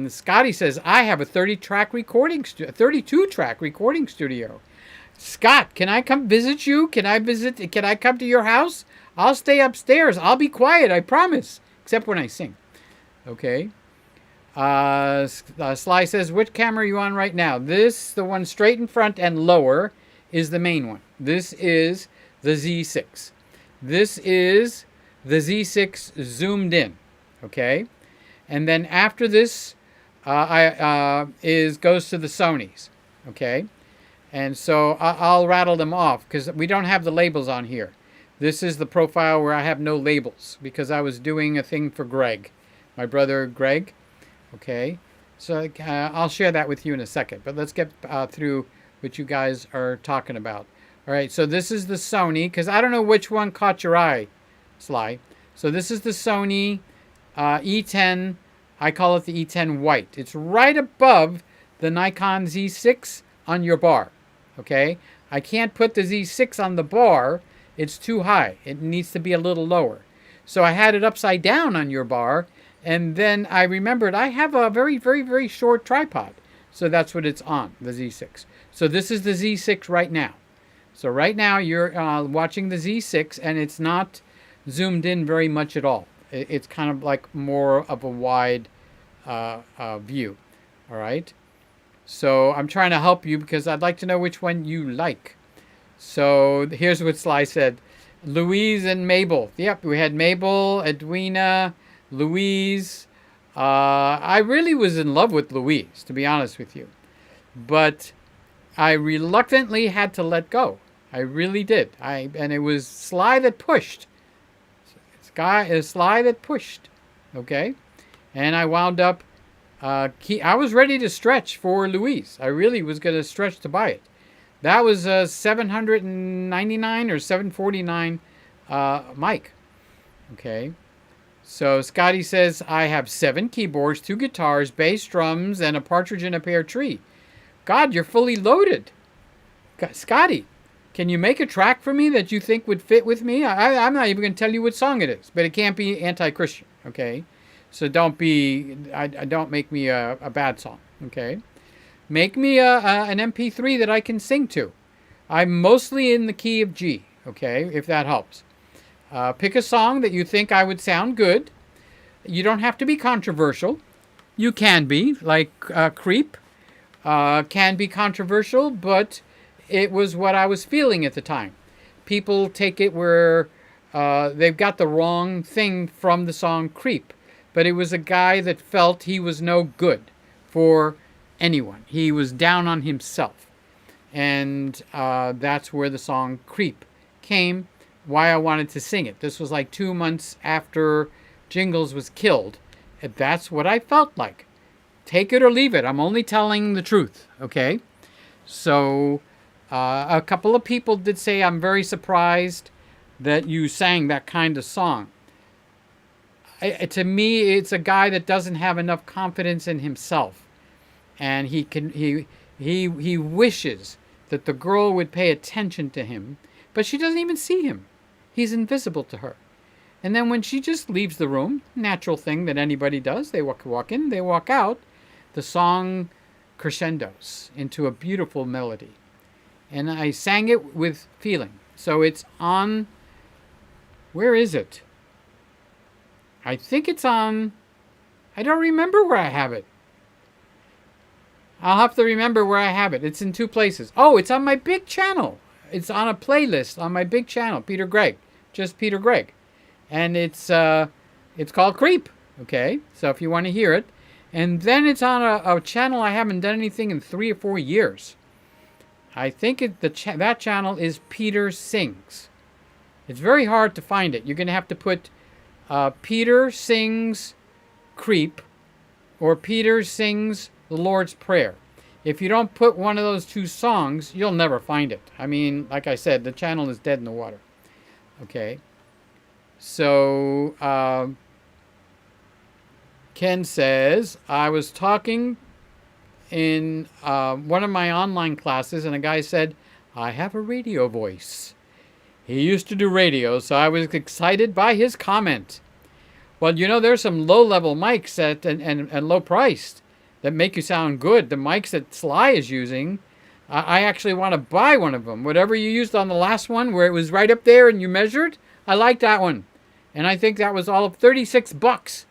Scotty says, I have a 32-track recording studio. Scott, can I come visit you? Can I come to your house? I'll stay upstairs. I'll be quiet, I promise. Except when I sing. Okay. Sly says, which camera are you on right now? This, the one straight in front and lower, is the main one. This is the Z6. This is the Z6 zoomed in. Okay. And then after this goes to the Sonys. Okay. And so I'll rattle them off because we don't have the labels on here. This is the profile where I have no labels because I was doing a thing for Greg, my brother Greg. Okay, so I'll share that with you in a second. But let's get through what you guys are talking about. All right, so this is the Sony because I don't know which one caught your eye, Sly. So this is the Sony E10. I call it the E10 White. It's right above the Nikon Z6 on your bar. Okay, I can't put the Z6 on the bar. It's too high. It needs to be a little lower. So I had it upside down on your bar, and then I remembered I have a very, very, very short tripod. So that's what it's on, the Z6. So this is the Z6 right now. So right now you're watching the Z6, and it's not zoomed in very much at all. It's kind of like more of a wide view. All right. So I'm trying to help you because I'd like to know which one you like. So here's what Sly said. Louise and Mabel. Yep, we had Mabel, Edwina, Louise. I really was in love with Louise, to be honest with you. But I reluctantly had to let go. I really did. And it was Sly that pushed. Sly that pushed. Okay? And I wound up, I was ready to stretch for Louise. I really was going to stretch to buy it. That was a $799 or $749 mic. Okay. So Scotty says, I have 7 keyboards, 2 guitars, bass, drums, and a partridge in a pear tree. God, you're fully loaded. Scotty, can you make a track for me that you think would fit with me? I'm not even going to tell you what song it is, but it can't be anti-Christian. Okay. So don't make me a bad song. Okay. Make me an MP3 that I can sing to. I'm mostly in the key of G, okay, if that helps. Pick a song that you think I would sound good. You don't have to be controversial. You can be, like Creep can be controversial, but it was what I was feeling at the time. People take it where they've got the wrong thing from the song Creep, but it was a guy that felt he was no good for anyone. He was down on himself. And that's where the song Creep came, why I wanted to sing it. This was like 2 months after Jingles was killed. And that's what I felt like. Take it or leave it. I'm only telling the truth, okay? So a couple of people did say, I'm very surprised that you sang that kind of song. To me, it's a guy that doesn't have enough confidence in himself. And he wishes that the girl would pay attention to him, but she doesn't even see him. He's invisible to her. And then when she just leaves the room, natural thing that anybody does, they walk in, they walk out, the song crescendos into a beautiful melody. And I sang it with feeling. So it's on, where is it? I think it's on, I don't remember where I have it. I'll have to remember where I have it. It's in two places. Oh, it's on my big channel. It's on a playlist on my big channel, Peter Gregg. Just Peter Gregg. And it's called Creep. Okay, so if you want to hear it. And then it's on a channel I haven't done anything in 3 or 4 years. I think that channel is Peter Sings. It's very hard to find it. You're going to have to put Peter Sings Creep or Peter Sings the Lord's Prayer. If you don't put one of those two songs, you'll never find it. I mean, like I said, the channel is dead in the water. Okay. So, Ken says, I was talking in one of my online classes, and a guy said, I have a radio voice. He used to do radio, so I was excited by his comment. Well, you know, there's some low-level mics and low-priced that make you sound good. The mics that Sly is using, I actually want to buy one of them. Whatever you used on the last one, where it was right up there and you measured, I like that one. And I think that was all of $36.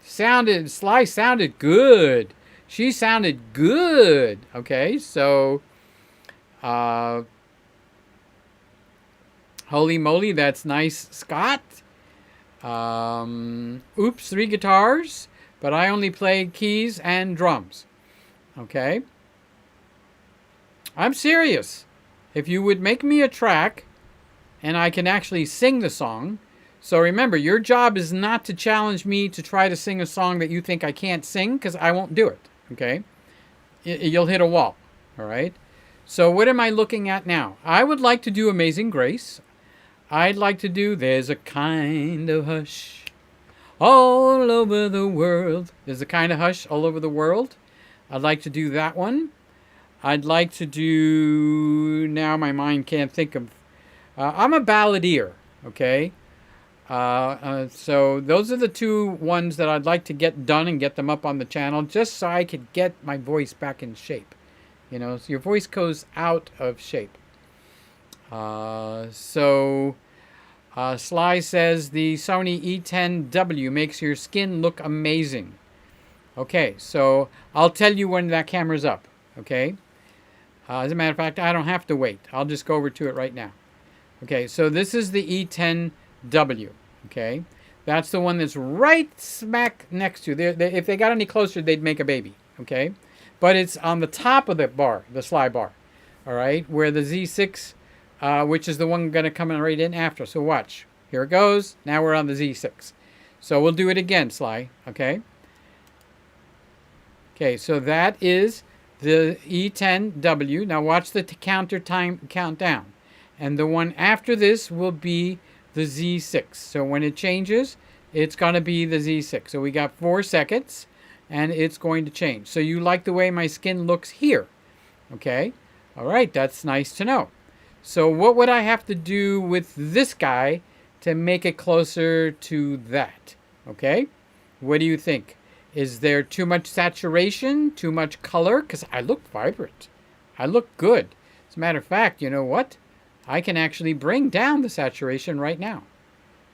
Sly sounded good. She sounded good. Okay, so, holy moly, that's nice, Scott. Oops, 3 guitars, but I only play keys and drums. Okay. I'm serious. If you would make me a track and I can actually sing the song. So remember, your job is not to challenge me to try to sing a song that you think I can't sing, because I won't do it. Okay. You'll hit a wall. All right. So what am I looking at now? I would like to do Amazing Grace. I'd like to do There's a Kind of Hush all over the world. There's a kind of hush all over the world. I'd like to do that one. I'd like to do, now my mind can't think of, I'm a balladeer, okay? So those are the two ones that I'd like to get done and get them up on the channel, just so I could get my voice back in shape. You know, so your voice goes out of shape. Sly says the Sony E10W makes your skin look amazing. Okay, so I'll tell you when that camera's up, okay? As a matter of fact, I don't have to wait. I'll just go over to it right now. Okay, so this is the E10W, okay? That's the one that's right smack next to. If they got any closer, they'd make a baby, okay? But it's on the top of the bar, the Sly bar, all right? Where the Z6, which is the one going to come right in after. So watch. Here it goes. Now we're on the Z6. So we'll do it again, Sly, okay? Okay, so that is the E10W. Now watch the counter time countdown. And the one after this will be the Z6. So when it changes, it's going to be the Z6. So we got 4 seconds, and it's going to change. So you like the way my skin looks here. Okay? All right, that's nice to know. So what would I have to do with this guy to make it closer to that? Okay? What do you think? Is there too much saturation? Too much color? Because I look vibrant. I look good. As a matter of fact, you know what? I can actually bring down the saturation right now.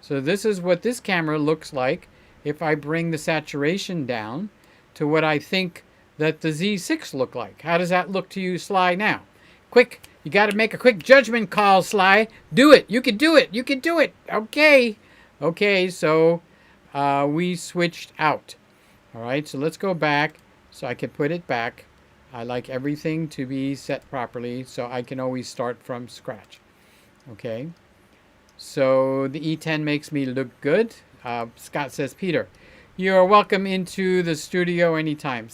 So this is what this camera looks like if I bring the saturation down to what I think that the Z6 look like. How does that look to you, Sly, now? Quick, you got to make a quick judgment call, Sly. Do it. You can do it. You can do it. Okay. Okay, so we switched out. All right, so let's go back so I can put it back. I like everything to be set properly so I can always start from scratch. Okay, so the E10 makes me look good. Scott says, Peter, you're welcome into the studio anytime.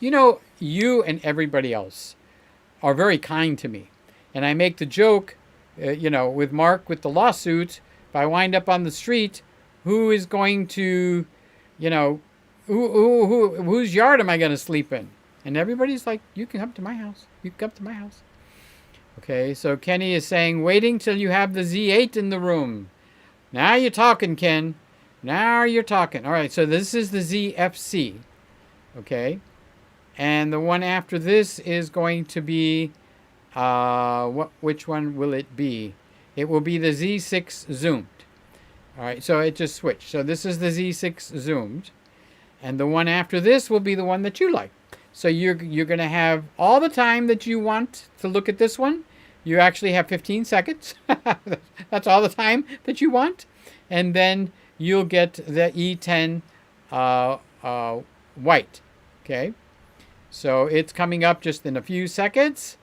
You know, you and everybody else are very kind to me. And I make the joke, you know, with Mark with the lawsuit, if I wind up on the street, who is going to, you know, whose yard am I going to sleep in? And everybody's like, you can come to my house. You can come to my house. Okay, so Kenny is saying, waiting till you have the Z8 in the room. Now you're talking, Ken. Now you're talking. All right, so this is the ZFC. Okay. And the one after this is going to be, which one will it be? It will be the Z6 zoomed. All right, so it just switched. So this is the Z6 zoomed. And the one after this will be the one that you like. So you're going to have all the time that you want to look at this one. You actually have 15 seconds. That's all the time that you want. And then you'll get the E10 white. Okay. So it's coming up just in a few seconds.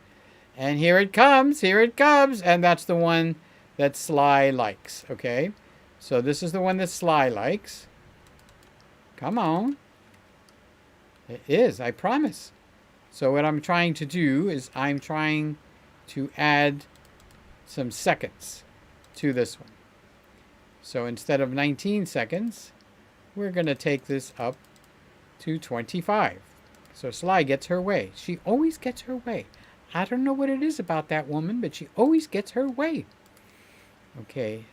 And here it comes. Here it comes. And that's the one that Sly likes. Okay. So this is the one that Sly likes. Come on. It is, I promise. So what I'm trying to do is I'm trying to add some seconds to this one. So instead of 19 seconds, we're going to take this up to 25. So Sly gets her way. She always gets her way. I don't know what it is about that woman, but she always gets her way. Okay.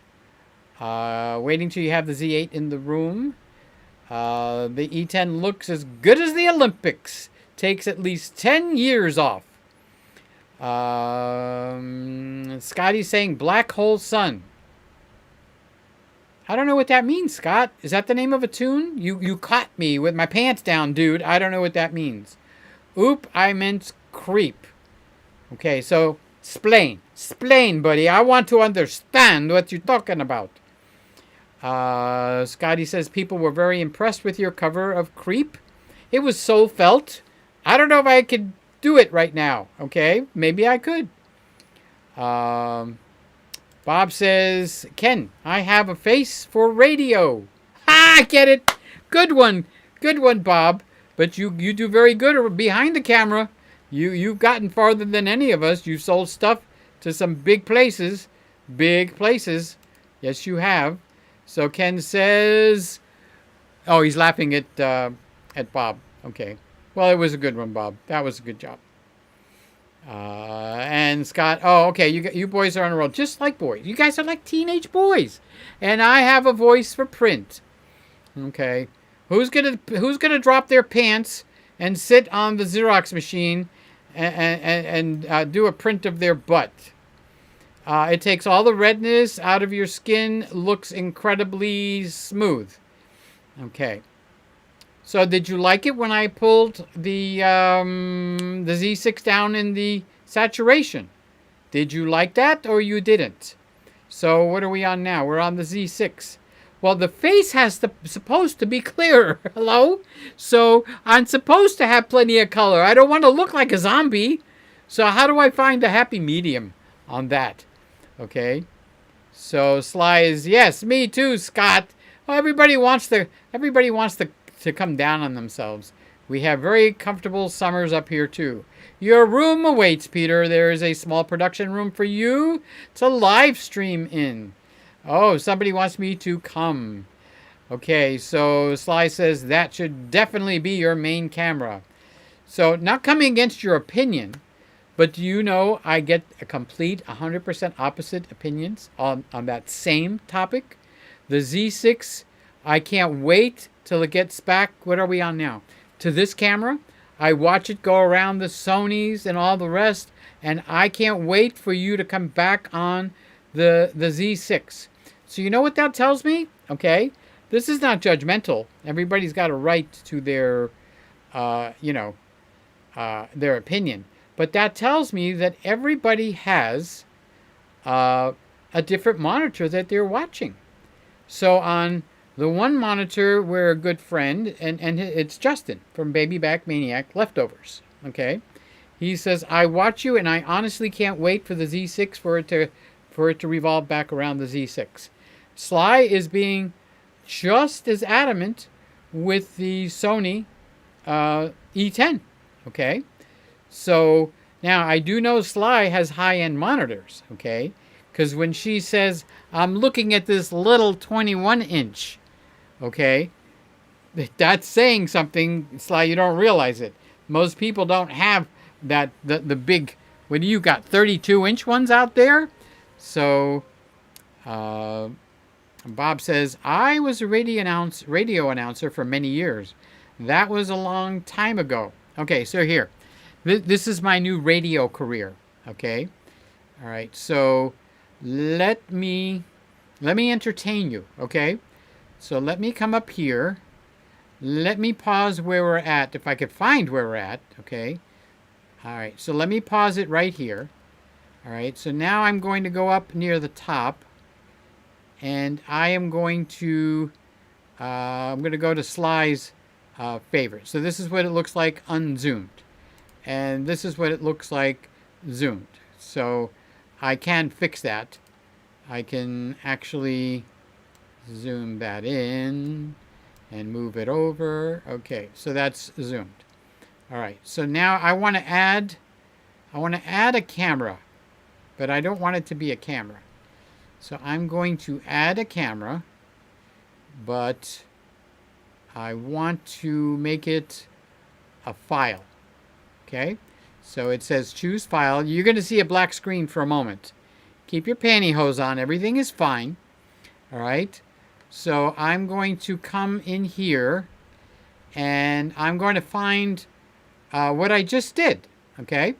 Waiting till you have the Z8 in the room. The E10 looks as good as the Olympics. Takes at least 10 years off. Scotty's saying Black Hole Sun. I don't know what that means, Scott. Is that the name of a tune? You caught me with my pants down, dude. I don't know what that means. Oop, I meant creep. Okay, so explain. Explain, buddy. I want to understand what you're talking about. Scotty says people were very impressed with your cover of Creep. It was so felt. I don't know if I could do it right now. Okay, maybe I could. Bob says, Ken, I have a face for radio. Ha! I get it. Good one. Good one, Bob. But you do very good behind the camera. You've gotten farther than any of us. You've sold stuff to some big places. Big places. Yes, you have. So Ken says, oh, he's laughing at Bob. Okay. Well, it was a good one, Bob. That was a good job. And Scott, oh, okay, you boys are on a roll, just like boys. You guys are like teenage boys. And I have a voice for print. Okay. Who's gonna drop their pants and sit on the Xerox machine and do a print of their butt? It takes all the redness out of your skin. Looks incredibly smooth. Okay. So did you like it when I pulled the Z6 down in the saturation? Did you like that or you didn't? So what are we on now? We're on the Z6. Well, the face supposed to be clearer. Hello? So I'm supposed to have plenty of color. I don't want to look like a zombie. So how do I find a happy medium on that? Okay. So Sly is, yes, me too, Scott. Well, everybody wants to come down on themselves. We have very comfortable summers up here too. Your room awaits, Peter. There is a small production room for you to live stream in. Oh, somebody wants me to come. Okay, so Sly says that should definitely be your main camera. So not coming against your opinion, but do you know I get a complete 100% opposite opinions on that same topic? The Z6, I can't wait till it gets back. What are we on now? To this camera. I watch it go around the Sonys and all the rest, and I can't wait for you to come back on the Z6. So you know what that tells me? Okay, this is not judgmental. Everybody's got a right to their, their opinion. But that tells me that everybody has a different monitor that they're watching. So on the one monitor, we're a good friend, and it's Justin from Baby Back Maniac Leftovers. Okay, he says, I watch you, and I honestly can't wait for the Z6 for it to revolve back around the Z6. Sly is being just as adamant with the Sony E10. Okay, so now I do know Sly has high-end monitors. Okay, because when she says, I'm looking at this little 21-inch, okay, that's saying something, Sly. You don't realize it. Most people don't have that, the big, what do you got, 32-inch ones out there? So, And Bob says, I was a radio announcer for many years. That was a long time ago. Okay, so here. This is my new radio career. Okay? All right, so let me entertain you, okay? So let me come up here. Let me pause where we're at, if I could find where we're at, okay? All right, so let me pause it right here. All right, so now I'm going to go up near the top, and I am going to, I'm going to go to Sly's favorite. So this is what it looks like unzoomed, and this is what it looks like zoomed. So I can fix that. I can actually zoom that in and move it over. Okay, so that's zoomed. All right, so now I want to add a camera, but I don't want it to be a camera. So I'm going to add a camera, but I want to make it a file. Okay, so it says choose file. You're going to see a black screen for a moment. Keep your pantyhose on. Everything is fine. All right. So I'm going to come in here, and I'm going to find what I just did. Okay.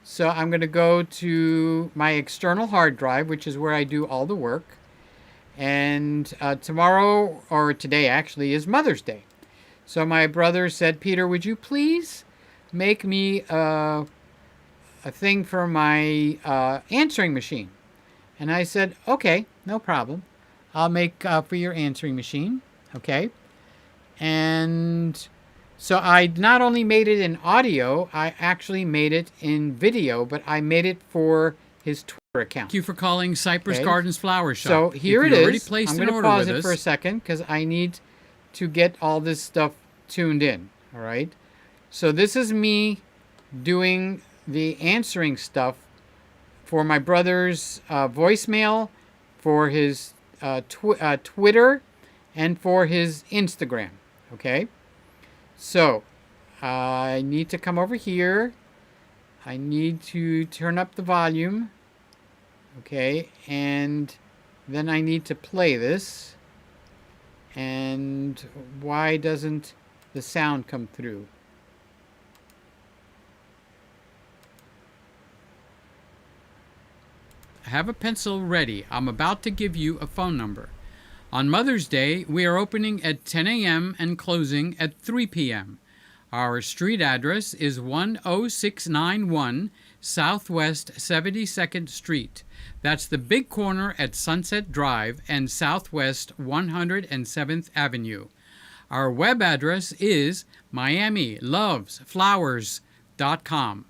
So I'm going to go to my external hard drive, which is where I do all the work. And tomorrow, or today actually, is Mother's Day. So my brother said, Peter, would you please make me a thing for my answering machine? And I said, okay, no problem. I'll make for your answering machine. Okay. And so I not only made it in audio, I actually made it in video, but I made it for his Twitter account. Thank you for calling Cypress Gardens Flower Shop. So here it is. I'm going to pause it for a second because I need to get all this stuff tuned in. All right. So this is me doing the answering stuff for my brother's voicemail, for his Twitter, and for his Instagram. Okay. So I need to come over here. I need to turn up the volume. Okay. And then I need to play this. And why doesn't the sound come through? Have a pencil ready. I'm about to give you a phone number. On Mother's Day, we are opening at 10 a.m. and closing at 3 p.m. Our street address is 10691 Southwest 72nd Street. That's the big corner at Sunset Drive and Southwest 107th Avenue. Our web address is miamilovesflowers.com.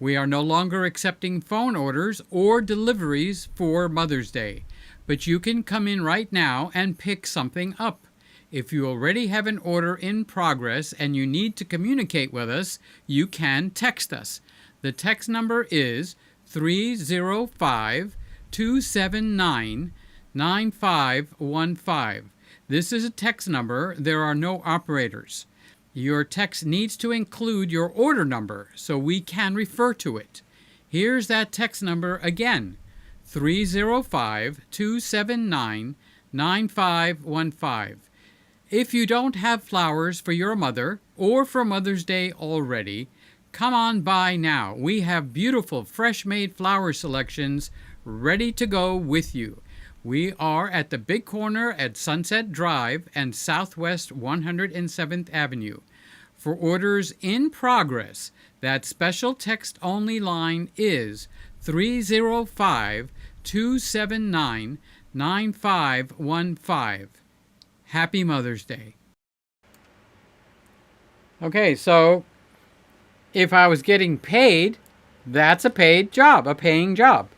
We are no longer accepting phone orders or deliveries for Mother's Day, but you can come in right now and pick something up. If you already have an order in progress and you need to communicate with us, you can text us. The text number is 305-279-9515. This is a text number. There are no operators. Your text needs to include your order number so we can refer to it. Here's that text number again, 305-279-9515. If you don't have flowers for your mother or for Mother's Day already, come on by now. We have beautiful fresh-made flower selections ready to go with you. We are at the big corner at Sunset Drive and Southwest 107th Avenue. For orders in progress, that special text-only line is 305-279-9515. Happy Mother's Day. Okay, so if I was getting paid, that's a paid job, a paying job.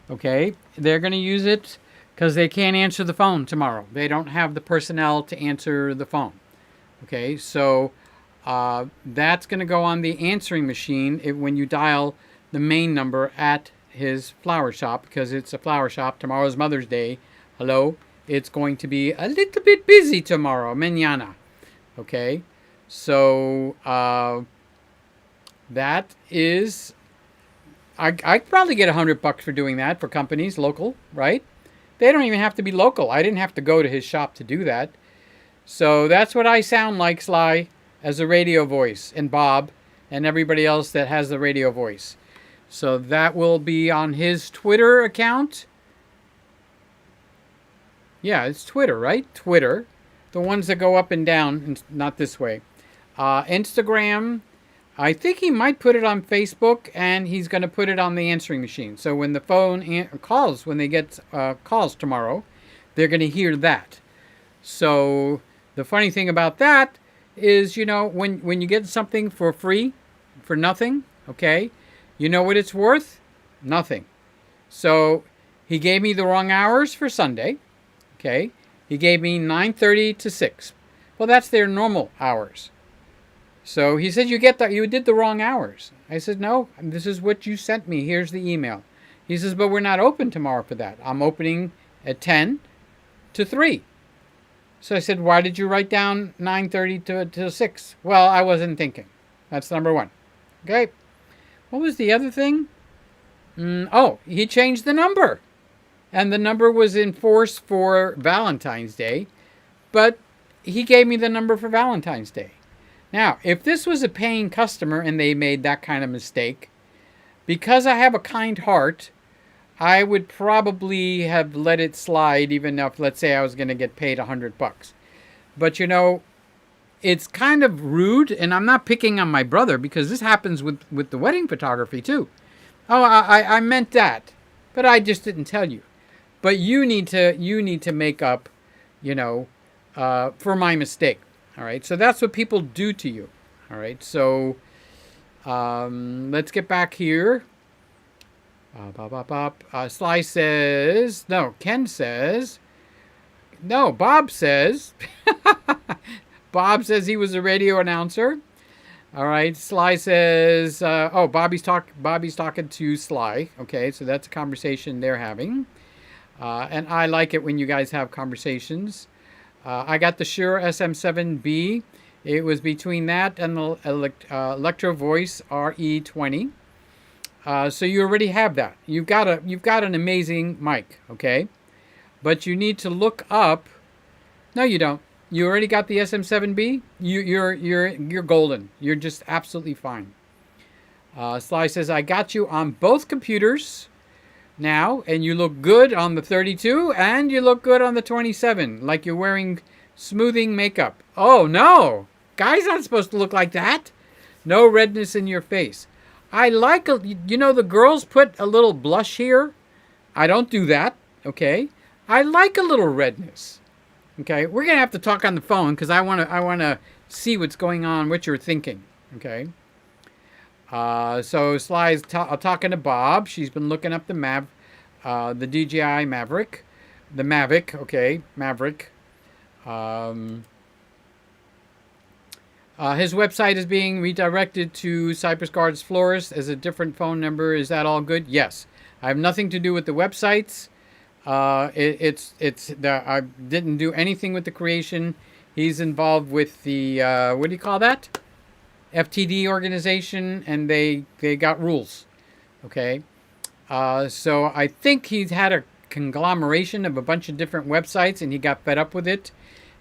Okay, they're going to use it because they can't answer the phone tomorrow. They don't have the personnel to answer the phone. Okay, so that's going to go on the answering machine when you dial the main number at his flower shop, because it's a flower shop. Tomorrow's Mother's Day. Hello? It's going to be a little bit busy tomorrow, mañana. Okay, so that is, I'd probably get $100 for doing that for companies, local, right? They don't even have to be local. I didn't have to go to his shop to do that. So that's what I sound like, Sly, as a radio voice, and Bob, and everybody else that has the radio voice. So that will be on his Twitter account. Yeah, it's Twitter, right? Twitter. The ones that go up and down, and not this way. Instagram. I think he might put it on Facebook, and he's going to put it on the answering machine. So when the phone calls, when they get calls tomorrow, they're going to hear that. So the funny thing about that is, you know, when you get something for free, for nothing, okay, you know what it's worth? Nothing. So he gave me the wrong hours for Sunday, okay. He gave me 9:30 to 6. Well, that's their normal hours. So he said, you did the wrong hours. I said, no, this is what you sent me. Here's the email. He says, but we're not open tomorrow for that. I'm opening at 10 to 3. So I said, why did you write down 9:30 to 6? Well, I wasn't thinking. That's number one. Okay. What was the other thing? Oh, he changed the number. And the number was in force for Valentine's Day. But he gave me the number for Valentine's Day. Now, if this was a paying customer and they made that kind of mistake, because I have a kind heart, I would probably have let it slide, even if, let's say, I was going to get paid $100. But, you know, it's kind of rude, and I'm not picking on my brother, because this happens with the wedding photography, too. Oh, I meant that, but I just didn't tell you. But you need to make up, you know, for my mistake. All right, so that's what people do to you. All right, so let's get back here. Sly says, no, Ken says, no, Bob says, Bob says he was a radio announcer. All right, Sly says, oh, Bobby's talking to Sly. Okay, so that's a conversation they're having. And I like it when you guys have conversations. I got the Shure SM7B. It was between that and the Electro Voice RE20. So you already have that. You've got an amazing mic, okay? But you need to look up. No, you don't. You already got the SM7B. You're golden. You're just absolutely fine. Sly says, I got you on both computers now, and you look good on the 32 and you look good on the 27, like you're wearing smoothing makeup. Oh no, guys aren't supposed to look like that. No redness in your face. I like, you know, the girls put a little blush here. I don't do that, okay? I like a little redness. Okay, we're gonna have to talk on the phone because I wanna see what's going on, what you're thinking. Okay. So Sly's talking to Bob. She's been looking up the DJI Maverick, the Mavic. Okay, Maverick. His website is being redirected to Cypress Gardens Florist as a different phone number. Is that all good? Yes. I have nothing to do with the websites. I didn't do anything with the creation. He's involved with the what do you call that? FTD organization, and they got rules. Okay, so I think he's had a conglomeration of a bunch of different websites, and he got fed up with it,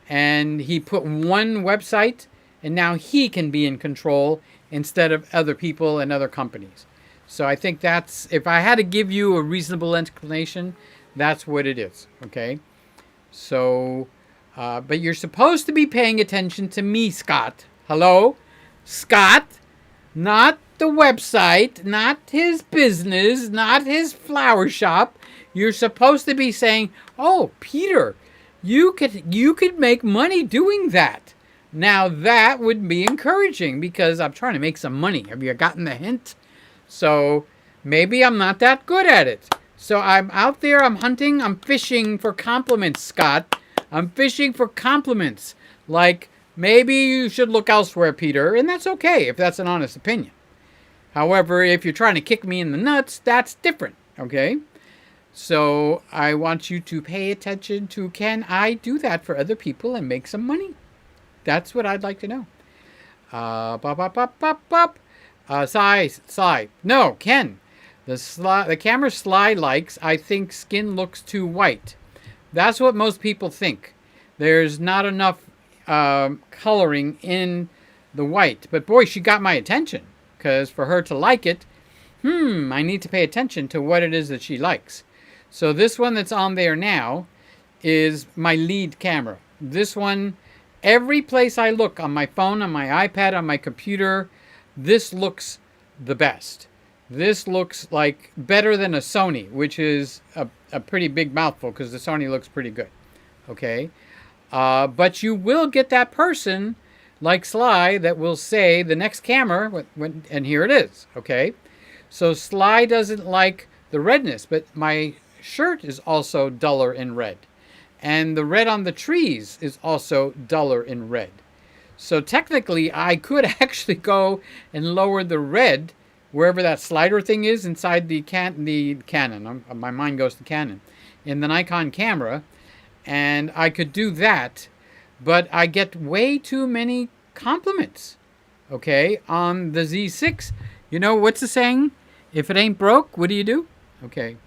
and he put one website, and now he can be in control instead of other people and other companies. So I think that's, if I had to give you a reasonable explanation, that's what it is. Okay, so but you're supposed to be paying attention to me, Scott. Hello, Scott, not the website, not his business, not his flower shop. You're supposed to be saying, "Oh, Peter, you could make money doing that." Now that would be encouraging because I'm trying to make some money. Have you gotten the hint? So maybe I'm not that good at it. So I'm out there, I'm hunting, I'm fishing for compliments, Scott. I'm fishing for compliments. Like, maybe you should look elsewhere, Peter, and that's okay if that's an honest opinion. However, if you're trying to kick me in the nuts, that's different, okay? So I want you to pay attention to, can I do that for other people and make some money? That's what I'd like to know. Sly. No, Ken. The camera Sly likes, I think skin looks too white. That's what most people think. There's not enough coloring in the white. But boy, she got my attention. Because for her to like it, I need to pay attention to what it is that she likes. So this one that's on there now is my lead camera. This one, every place I look, on my phone, on my iPad, on my computer, this looks the best. This looks like better than a Sony, which is a pretty big mouthful because the Sony looks pretty good. Okay? But you will get that person like Sly that will say the next camera, and here it is. Okay? So Sly doesn't like the redness, but my shirt is also duller in red. And the red on the trees is also duller in red. So technically, I could actually go and lower the red wherever that slider thing is inside the Canon. My mind goes to Canon. In the Nikon camera. And I could do that. But I get way too many compliments. Okay? On the Z6. You know, what's the saying? If it ain't broke, what do you do? Okay.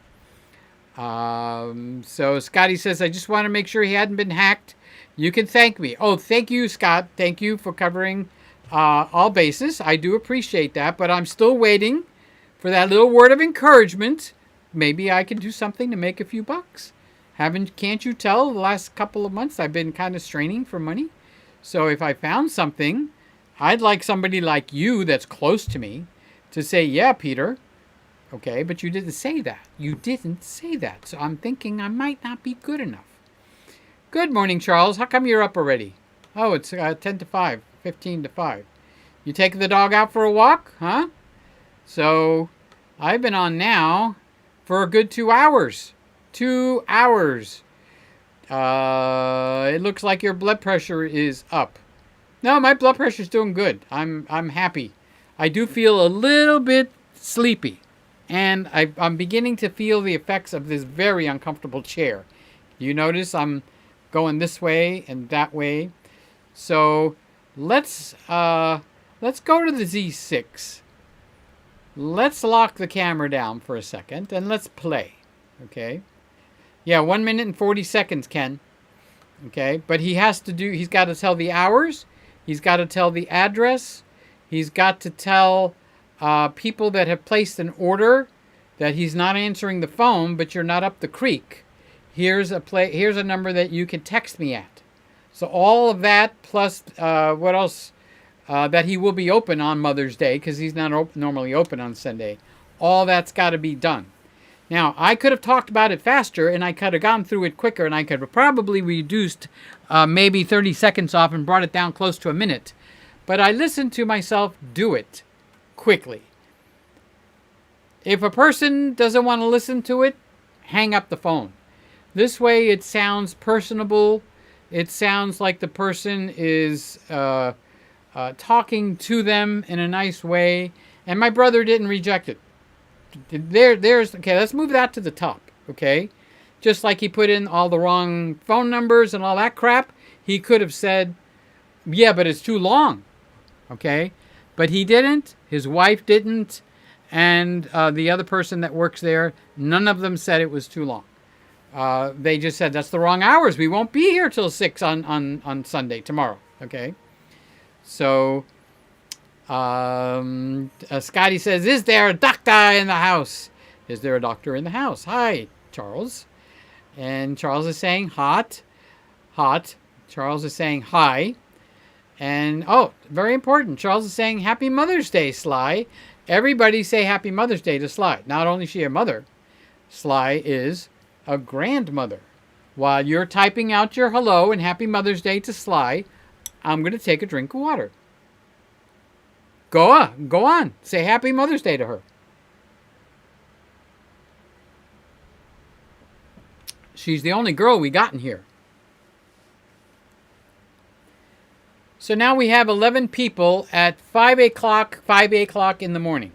So Scotty says, I just want to make sure he hadn't been hacked. You can thank me. Oh, thank you, Scott. Thank you for covering all bases. I do appreciate that, but I'm still waiting for that little word of encouragement. Maybe I can do something to make a few bucks. Can't you tell the last couple of months I've been kind of straining for money? So if I found something, I'd like somebody like you that's close to me to say, yeah, Peter. Okay, but you didn't say that. You didn't say that. So I'm thinking I might not be good enough. Good morning, Charles. How come you're up already? Oh, it's 10 to 5, 15 to 5. You taking the dog out for a walk, huh? So I've been on now for a good 2 hours. 2 hours. It looks like your blood pressure is up. No, my blood pressure is doing good. I'm happy. I do feel a little bit sleepy. And I'm beginning to feel the effects of this very uncomfortable chair. You notice I'm going this way and that way. So let's go to the Z6. Let's lock the camera down for a second and let's play. Okay. Yeah, 1 minute and 40 seconds, Ken. Okay, but he's got to tell the hours. He's got to tell the address. He's got to tell people that have placed an order that he's not answering the phone, but you're not up the creek. Here's a number that you can text me at. So all of that plus what else? That he will be open on Mother's Day because he's not normally open on Sunday. All that's got to be done. Now, I could have talked about it faster and I could have gone through it quicker and I could have probably reduced maybe 30 seconds off and brought it down close to a minute. But I listened to myself do it quickly. If a person doesn't want to listen to it, hang up the phone. This way it sounds personable. It sounds like the person is talking to them in a nice way. And my brother didn't reject it. Okay, let's move that to the top, okay? Just like he put in all the wrong phone numbers and all that crap, he could have said, yeah, but it's too long, okay? But he didn't, his wife didn't, and the other person that works there, none of them said it was too long. They just said, that's the wrong hours. We won't be here till 6 on Sunday, tomorrow, okay? So Scotty says, is there a doctor in the house? Is there a doctor in the house? Hi, Charles. And Charles is saying hot. Charles is saying hi. And, oh, very important. Charles is saying Happy Mother's Day, Sly. Everybody say Happy Mother's Day to Sly. Not only is she a mother, Sly is a grandmother. While you're typing out your hello and Happy Mother's Day to Sly, I'm going to take a drink of water. Go on. Say Happy Mother's Day to her. She's the only girl we got in here. So now we have 11 people at 5 o'clock in the morning.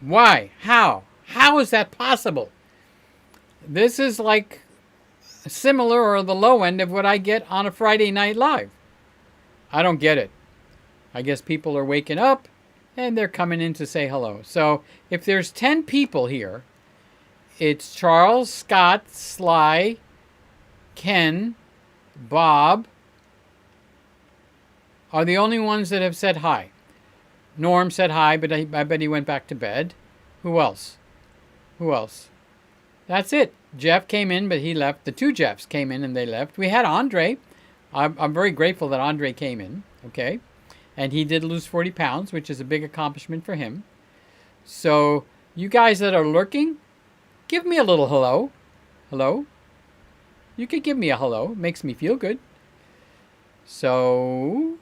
Why? How? How is that possible? This is like similar or the low end of what I get on a Friday Night Live. I don't get it. I guess people are waking up and they're coming in to say hello. So if there's 10 people here, it's Charles, Scott, Sly, Ken, Bob are the only ones that have said hi. Norm said hi, but I bet he went back to bed. Who else? Who else? That's it. Jeff came in, but he left. The two Jeffs came in and they left. We had Andre. I'm very grateful that Andre came in, okay? And he did lose 40 pounds, which is a big accomplishment for him. So you guys that are lurking, give me a little hello. Hello? You could give me a hello. It makes me feel good. So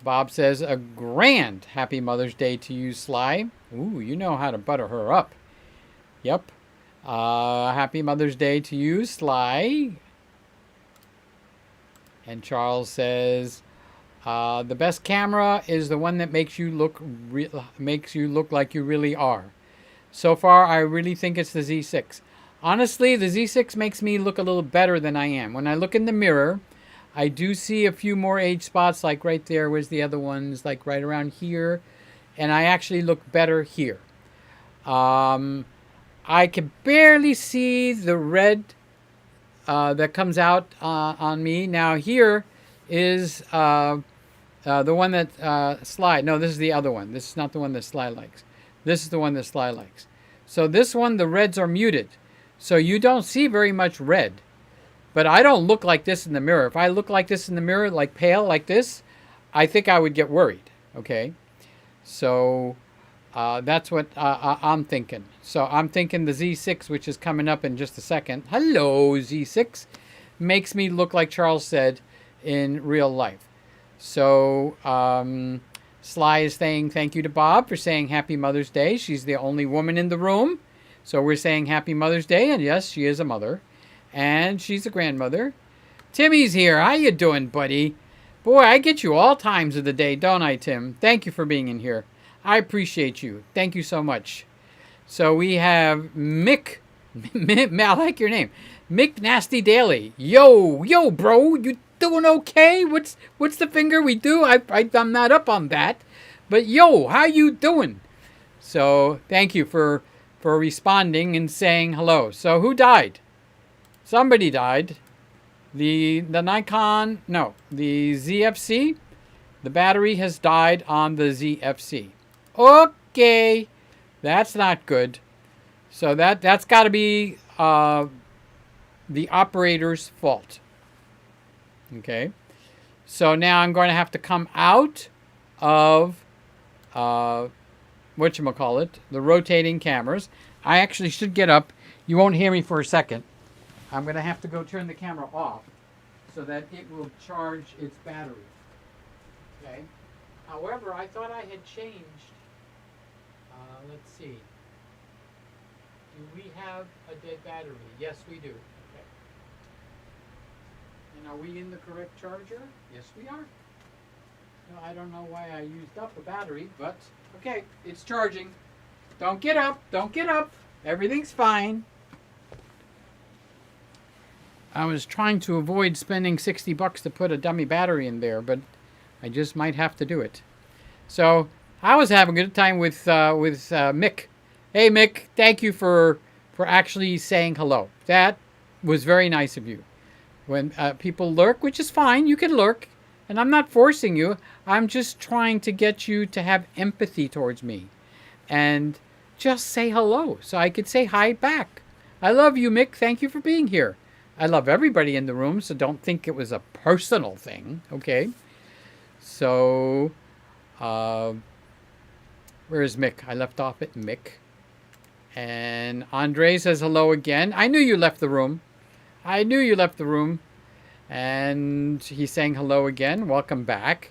Bob says, a grand happy Mother's Day to you, Sly. Ooh, you know how to butter her up. Yep. Happy Mother's Day to you, Sly. And Charles says, the best camera is the one that makes you look like you really are. So far, I really think it's the Z6. Honestly, the Z6 makes me look a little better than I am. When I look in the mirror, I do see a few more age spots, like right there. Where's the other ones? Like right around here. And I actually look better here. I can barely see the red that comes out on me. Now here is the one that Sly... No, this is the other one. This is not the one that Sly likes. This is the one that Sly likes. So this one, the reds are muted. So you don't see very much red. But I don't look like this in the mirror. If I look like this in the mirror, like pale, like this, I think I would get worried. Okay? So that's what I'm thinking. So I'm thinking the Z6, which is coming up in just a second. Hello, Z6. Makes me look like Charles said in real life. So Sly is saying thank you to Bob for saying Happy Mother's Day. She's the only woman in the room. So we're saying Happy Mother's Day. And yes, she is a mother. And she's a grandmother. Timmy's here. How you doing, buddy? Boy, I get you all times of the day, don't I, Tim? Thank you for being in here. I appreciate you. Thank you so much. So we have Mick. I like your name. Mick Nasty Daily. Yo, bro. You doing okay? What's the finger we do? I'm not up on that. But yo, how you doing? So thank you for responding and saying hello. So who died? Somebody died. The Nikon, no, the ZFC. The battery has died on the ZFC. Okay, that's not good. So that's got to be the operator's fault. Okay, so now I'm going to have to come out of whatchamacallit, the rotating cameras. I actually should get up. You won't hear me for a second. I'm going to have to go turn the camera off so that it will charge its battery. Okay. However, I thought I had changed. Let's see. Do we have a dead battery? Yes, we do. Okay. And are we in the correct charger? Yes, we are. Well, I don't know why I used up a battery, but okay, it's charging. Don't get up. Don't get up. Everything's fine. I was trying to avoid spending $60 to put a dummy battery in there, but I just might have to do it. So I was having a good time with Mick. Hey, Mick, thank you for actually saying hello. That was very nice of you. When people lurk, which is fine, you can lurk, and I'm not forcing you. I'm just trying to get you to have empathy towards me and just say hello so I could say hi back. I love you, Mick. Thank you for being here. I love everybody in the room, so don't think it was a personal thing, okay? So, where is Mick? I left off at Mick. And Andre says hello again. I knew you left the room. I knew you left the room. And he's saying hello again. Welcome back.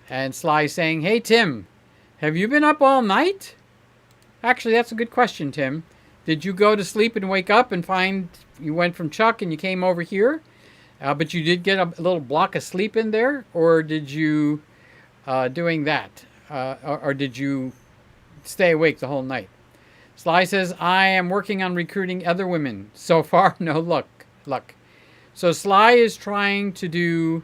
And Sly saying, hey, Tim, have you been up all night? Actually, that's a good question, Tim. Did you go to sleep and wake up and find you went from Chuck and you came over here? But you did get a little block of sleep in there? Or did you doing that? Or did you stay awake the whole night? Sly says, I am working on recruiting other women. So far, no luck. So Sly is trying to do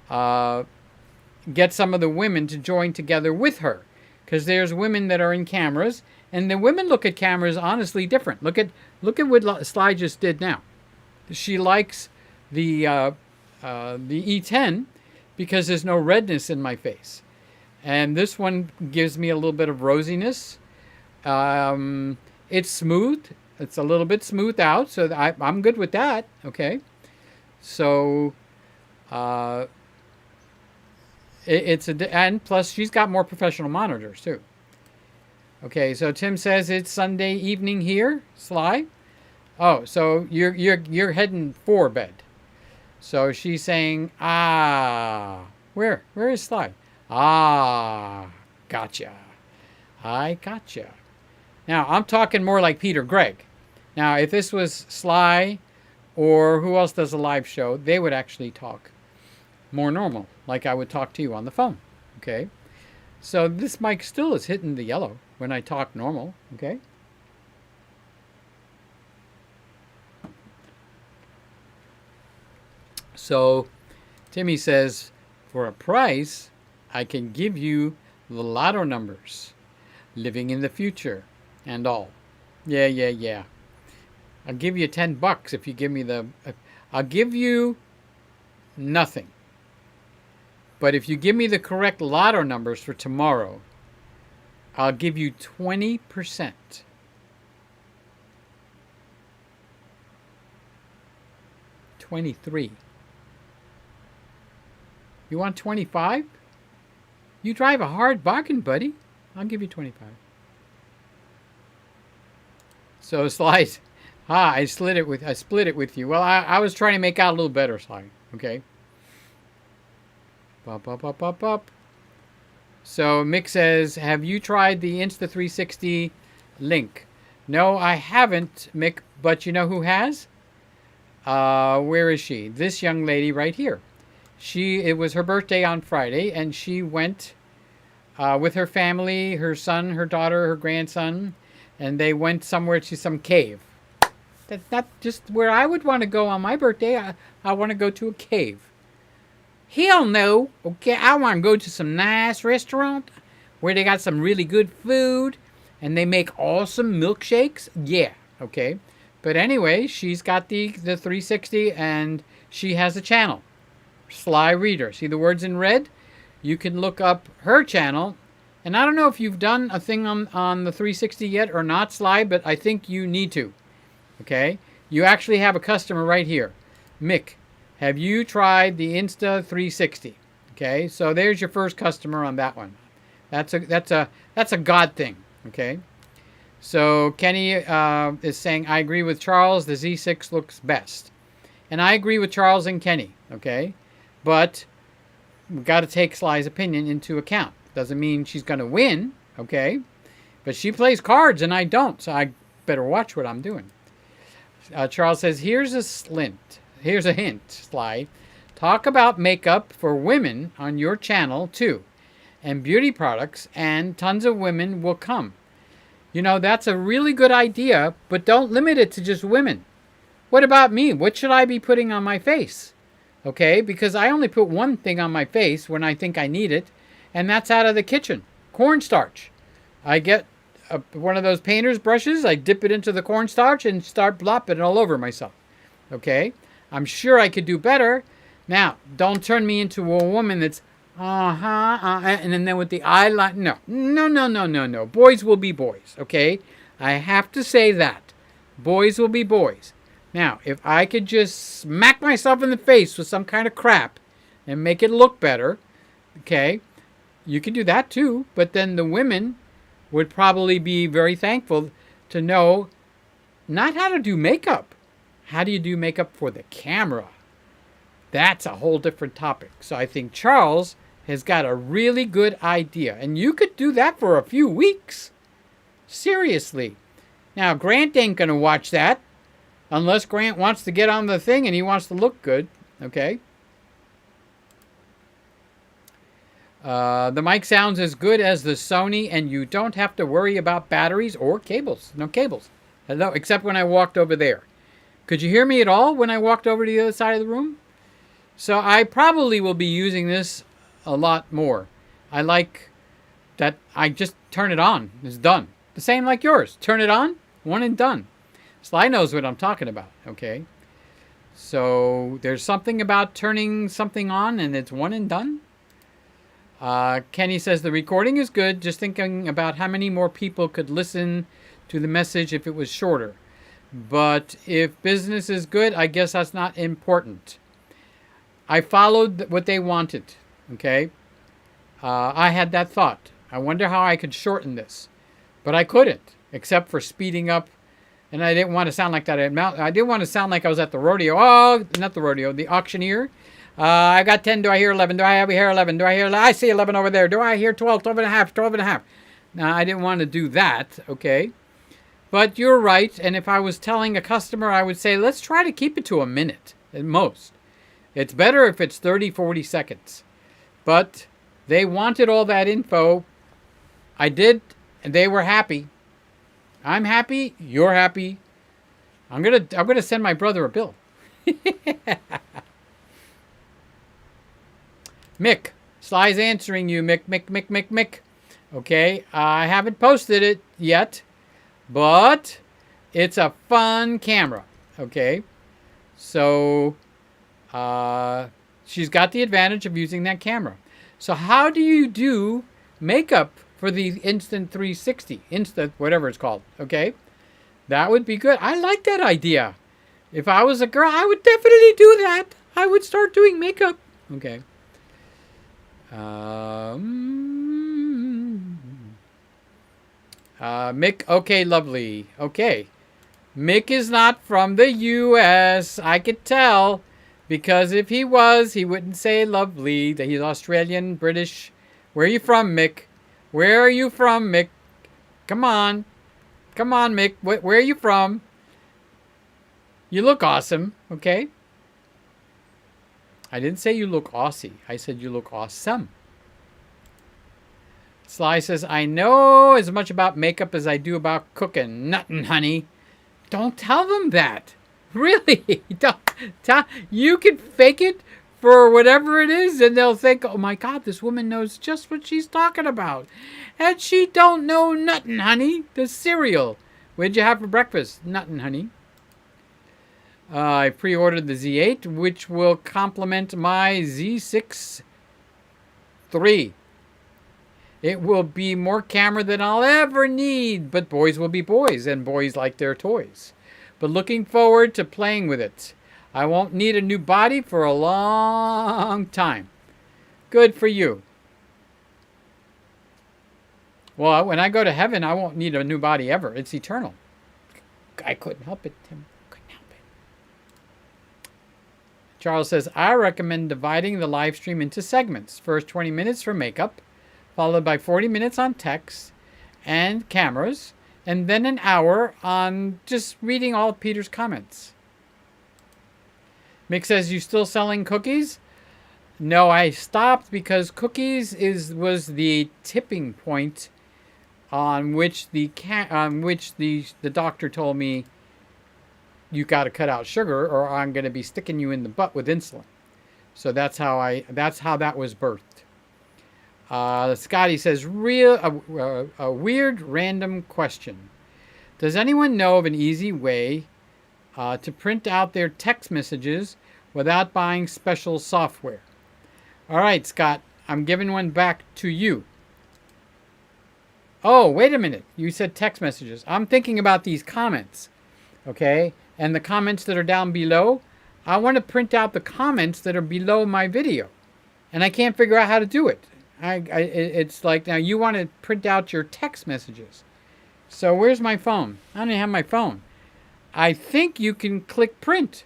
get some of the women to join together with her. Because there's women that are in cameras. And the women look at cameras honestly different. Look at what Sly just did now. she likes the E10 because there's no redness in my face. And this one gives me a little bit of rosiness. It's smooth. It's a little bit smoothed out, so I'm good with that. Okay. So and plus she's got more professional monitors too. Okay, so Tim says it's Sunday evening here, Sly. Oh, so you're heading for bed. So she's saying, where is Sly? Gotcha. I gotcha. Now I'm talking more like Peter Gregg. Now if this was Sly or who else does a live show, they would actually talk more normal, like I would talk to you on the phone. Okay, so this mic still is hitting the yellow when I talk normal. Okay. So Timmy says, for a price, I can give you the lotto numbers, living in the future, and all. Yeah. I'll give you $10 if you give me I'll give you nothing. But if you give me the correct lotto numbers for tomorrow, I'll give you 20%. 23. You want 25? You drive a hard bargain, buddy. I'll give you 25. So Slice, I split it with you. Well, I was trying to make out a little better, Sly. Okay. Up. So Mick says, have you tried the Insta360 link? No, I haven't, Mick, but you know who has? Where is she? This young lady right here. It was her birthday on Friday, and she went with her family, her son, her daughter, her grandson, and they went somewhere to some cave. That's not just where I would want to go on my birthday. I want to go to a cave. Hell no. Okay, I want to go to some nice restaurant where they got some really good food and they make awesome milkshakes. Yeah, okay. But anyway, she's got the 360 and she has a channel. Sly Reader. See the words in red? You can look up her channel. And I don't know if you've done a thing on the 360 yet or not, Sly, but I think you need to. Okay? You actually have a customer right here. Mick, have you tried the Insta360? Okay? So there's your first customer on that one. That's a God thing. Okay? So Kenny is saying, I agree with Charles. The Z6 looks best. And I agree with Charles and Kenny. Okay? But we've got to take Sly's opinion into account. Doesn't mean she's going to win, okay? But she plays cards and I don't, so I better watch what I'm doing. Charles says, here's a hint, Sly. Talk about makeup for women on your channel too, and beauty products, and tons of women will come. You know, that's a really good idea, but don't limit it to just women. What about me? What should I be putting on my face? Okay, because I only put one thing on my face when I think I need it, and that's out of the kitchen. Cornstarch. I get one of those painter's brushes, I dip it into the cornstarch and start blopping it all over myself. Okay? I'm sure I could do better. Now, don't turn me into a woman that's, and then with the eyeliner. No. Boys will be boys, okay? I have to say that. Boys will be boys. Now, if I could just smack myself in the face with some kind of crap and make it look better, okay, you can do that too, but then the women would probably be very thankful to know not how to do makeup. How do you do makeup for the camera? That's a whole different topic. So I think Charles has got a really good idea. And you could do that for a few weeks. Seriously. Now, Grant ain't going to watch that unless Grant wants to get on the thing and he wants to look good. Okay? The mic sounds as good as the Sony, and you don't have to worry about batteries or cables. No cables. Hello, except when I walked over there. Could you hear me at all when I walked over to the other side of the room? So I probably will be using this a lot more. I like that I just turn it on. It's done. The same like yours. Turn it on, one and done. Sly knows what I'm talking about, okay? So there's something about turning something on and it's one and done. Kenny says the recording is good. Just thinking about how many more people could listen to the message if it was shorter. But if business is good, I guess that's not important. I followed what they wanted. Okay. I had that thought. I wonder how I could shorten this. But I couldn't, except for speeding up. And I didn't want to sound like that. I didn't want to sound like I was at the rodeo. Oh, not the rodeo, the auctioneer. I got 10. Do I hear 11? Do I hear 11? Do I hear 11? I see 11 over there. Do I hear 12? 12 and a half, 12 and a half. Now, I didn't want to do that, okay? But you're right. And if I was telling a customer, I would say, let's try to keep it to a minute at most. It's better if it's 30, 40 seconds. But they wanted all that info. I did, and they were happy. I'm happy. You're happy. I'm gonna send my brother a bill. Mick, Sly's answering you. Mick. Okay, I haven't posted it yet, but it's a fun camera. Okay, so she's got the advantage of using that camera. So how do you do makeup for the Instant 360, Instant whatever it's called, okay? That would be good. I like that idea. If I was a girl, I would definitely do that. I would start doing makeup. Okay. Mick, okay, lovely. Okay. Mick is not from the U.S. I could tell, because if he was, he wouldn't say lovely. That he's Australian, British. Where are you from, Mick? Where are you from, Mick? Come on. Come on, Mick. Where are you from? You look awesome, okay? I didn't say you look Aussie. I said you look awesome. Sly says, I know as much about makeup as I do about cooking. Nothing, honey. Don't tell them that. Really. Don't tell. You can fake it for whatever it is, and they'll think, oh my God, this woman knows just what she's talking about. And she don't know nothing, honey. The cereal. What'd you have for breakfast? Nothing, honey. I pre-ordered the Z8, which will complement my Z6 III. It will be more camera than I'll ever need, but boys will be boys, and boys like their toys. But looking forward to playing with it. I won't need a new body for a long time. Good for you. Well, when I go to heaven, I won't need a new body ever. It's eternal. I couldn't help it, Tim. Couldn't help it. Charles says, I recommend dividing the live stream into segments. First 20 minutes for makeup, followed by 40 minutes on text and cameras, and then an hour on just reading all of Peter's comments. Mick says, you still selling cookies? No, I stopped because cookies was the tipping point on which the doctor told me you got to cut out sugar or I'm going to be sticking you in the butt with insulin. So that's how that was birthed. Scotty says, a weird random question. Does anyone know of an easy way to print out their text messages without buying special software? All right, Scott, I'm giving one back to you. Oh, wait a minute. You said text messages. I'm thinking about these comments, okay? And the comments that are down below. I want to print out the comments that are below my video, and I can't figure out how to do it. It's like, now you want to print out your text messages. So where's my phone? I don't even have my phone. I think you can click print,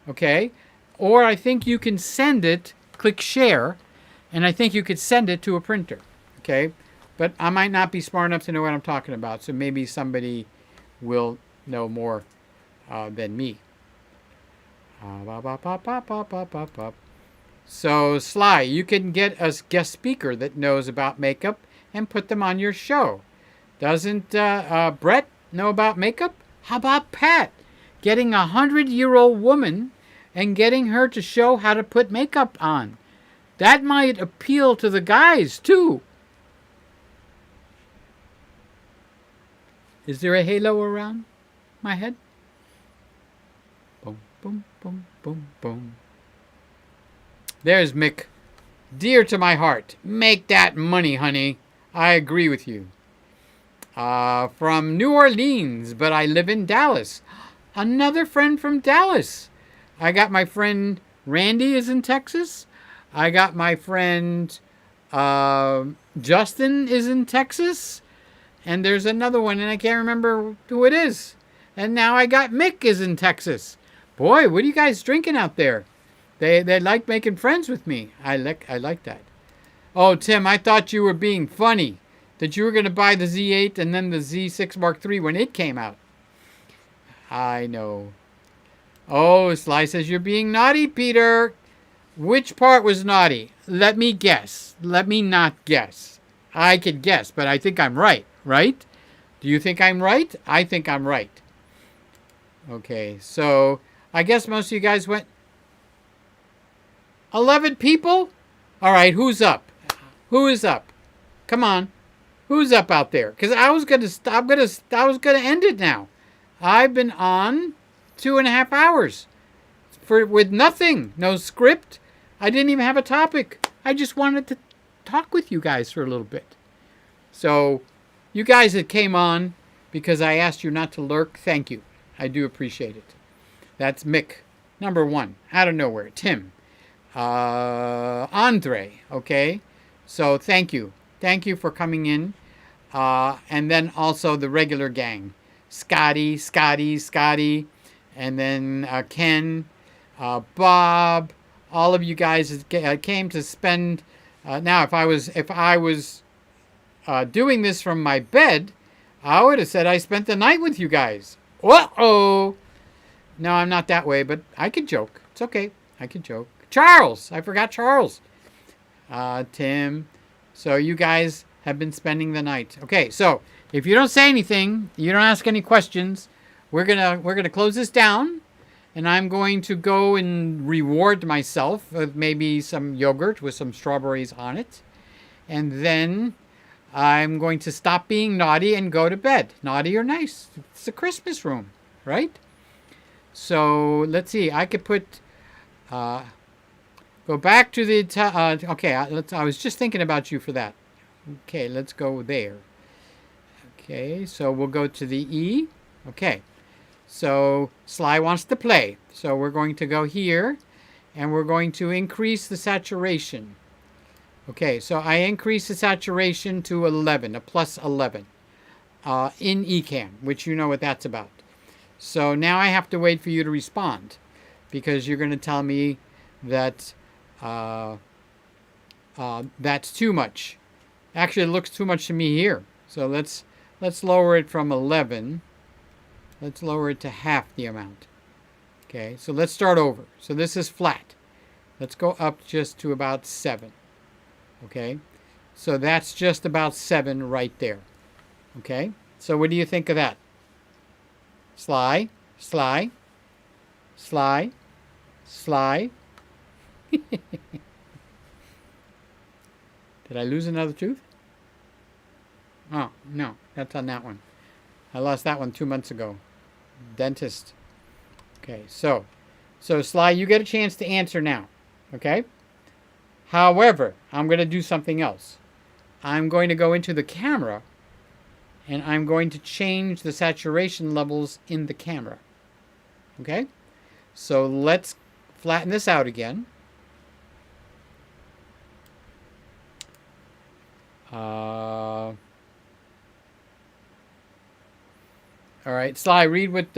okay? Or I think you can send it, click share, and I think you could send it to a printer, okay? But I might not be smart enough to know what I'm talking about, so maybe somebody will know more than me. So, Sly, you can get a guest speaker that knows about makeup and put them on your show. Doesn't Brett know about makeup? How about Pat? Getting a 100-year-old woman and getting her to show how to put makeup on. That might appeal to the guys, too. Is there a halo around my head? Boom, boom, boom. Boom, boom. There's Mick. Dear to my heart. Make that money, honey. I agree with you. From New Orleans, but I live in Dallas. Another friend from Dallas. I got my friend Randy is in Texas. I got my friend Justin is in Texas. And there's another one, and I can't remember who it is. And now I got Mick is in Texas. Boy, what are you guys drinking out there? They like making friends with me. I like that. Oh, Tim, I thought you were being funny. That you were going to buy the Z8 and then the Z6 Mark III when it came out. I know. Oh, Sly says you're being naughty, Peter. Which part was naughty? Let me guess. Let me not guess. I could guess, but I think I'm right, right? Do you think I'm right? I think I'm right. Okay, so I guess most of you guys went... 11 people? All right, who's up? Who is up? Come on. Who's up out there? Because I was gonna end it now. I've been on 2.5 hours with nothing, no script. I didn't even have a topic. I just wanted to talk with you guys for a little bit. So, you guys that came on because I asked you not to lurk, thank you. I do appreciate it. That's Mick, number 1, out of nowhere. Tim, Andre. Okay, so thank you. Thank you for coming in. And then also the regular gang. Scotty, and then Ken, Bob, all of you guys came to spend. Now, if I was doing this from my bed, I would have said I spent the night with you guys. Uh-oh. No, I'm not that way, but I can joke. It's okay. I can joke. Charles, I forgot Charles. Tim. So you guys have been spending the night. Okay, so if you don't say anything, you don't ask any questions, we're gonna close this down, and I'm going to go and reward myself with maybe some yogurt with some strawberries on it, and then I'm going to stop being naughty and go to bed. Naughty or nice? It's a Christmas room, right? So let's see. I could put. Go back to the. Okay, I was just thinking about you for that. Okay, let's go there. Okay, so we'll go to the E. Okay, so Sly wants to play. So we're going to go here, and we're going to increase the saturation. Okay, so I increase the saturation to 11, a plus 11, in Ecamm, which you know what that's about. So now I have to wait for you to respond, because you're going to tell me that that's too much. Actually, it looks too much to me here. So let's lower it from 11. Let's lower it to half the amount. Okay, so let's start over. So this is flat. Let's go up just to about 7. Okay, so that's just about 7 right there. Okay, so what do you think of that? Sly. Did I lose another tooth? Oh, no, that's on that one. I lost that one 2 months ago. Dentist. Okay, so Sly, you get a chance to answer now. Okay? However, I'm going to do something else. I'm going to go into the camera, and I'm going to change the saturation levels in the camera. Okay? So let's flatten this out again. All right, Sly, read what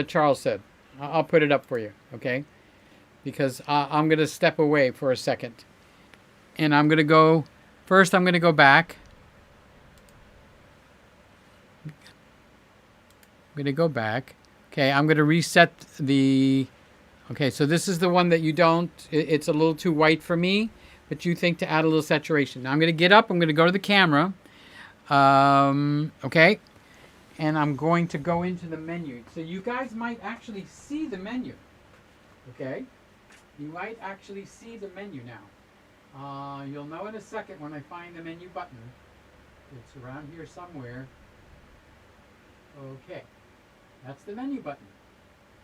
Charles said. I'll put it up for you, okay? Because I'm going to step away for a second. And I'm going to go, first I'm going to go back. I'm going to go back. Okay, I'm going to reset the, okay, so this is the one that you don't, it's a little too white for me, but you think to add a little saturation. Now I'm going to get up, I'm going to go to the camera. Okay, and I'm going to go into the menu. So you guys might actually see the menu. Okay, you might actually see the menu now. You'll know in a second when I find the menu button. It's around here somewhere. Okay, that's the menu button.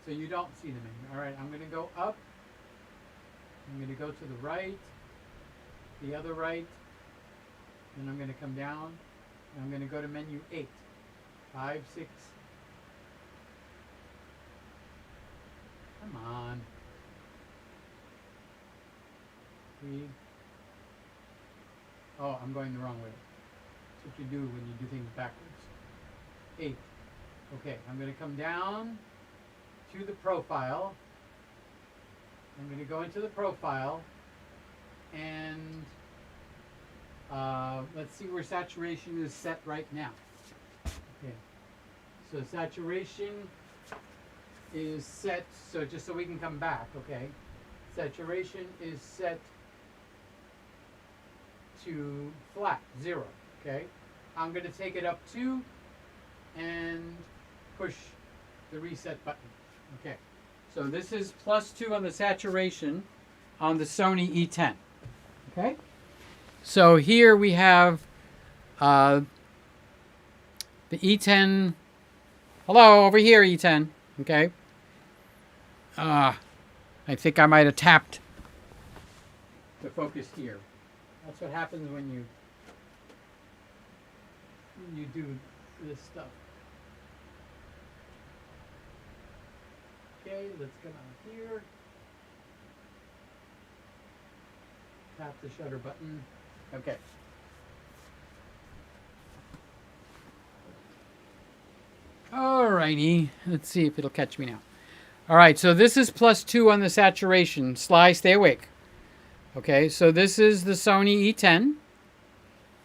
so you don't see them anymore. All right, I'm going to go up. I'm going to go to the right, the other right, and I'm going to come down. And I'm going to go to menu 8, 5, 6. Come on. 3. Oh, I'm going the wrong way. That's what you do when you do things backwards. 8. Okay, I'm going to come down to the profile. I'm going to go into the profile and let's see where saturation is set right now. Okay, so saturation is set, so just so we can come back, okay? Saturation is set to flat, 0, okay? I'm going to take it up 2 and push the reset button, okay? So this is +2 on the saturation on the Sony E10, okay? So here we have the E10. Hello, over here, E10, okay? I think I might have tapped the focus here. That's what happens when you do this stuff. Okay, let's come out here. Tap the shutter button. Okay. Alrighty, let's see if it'll catch me now. Alright, so this is +2 on the saturation. Sly, stay awake. Okay, so this is the Sony E10.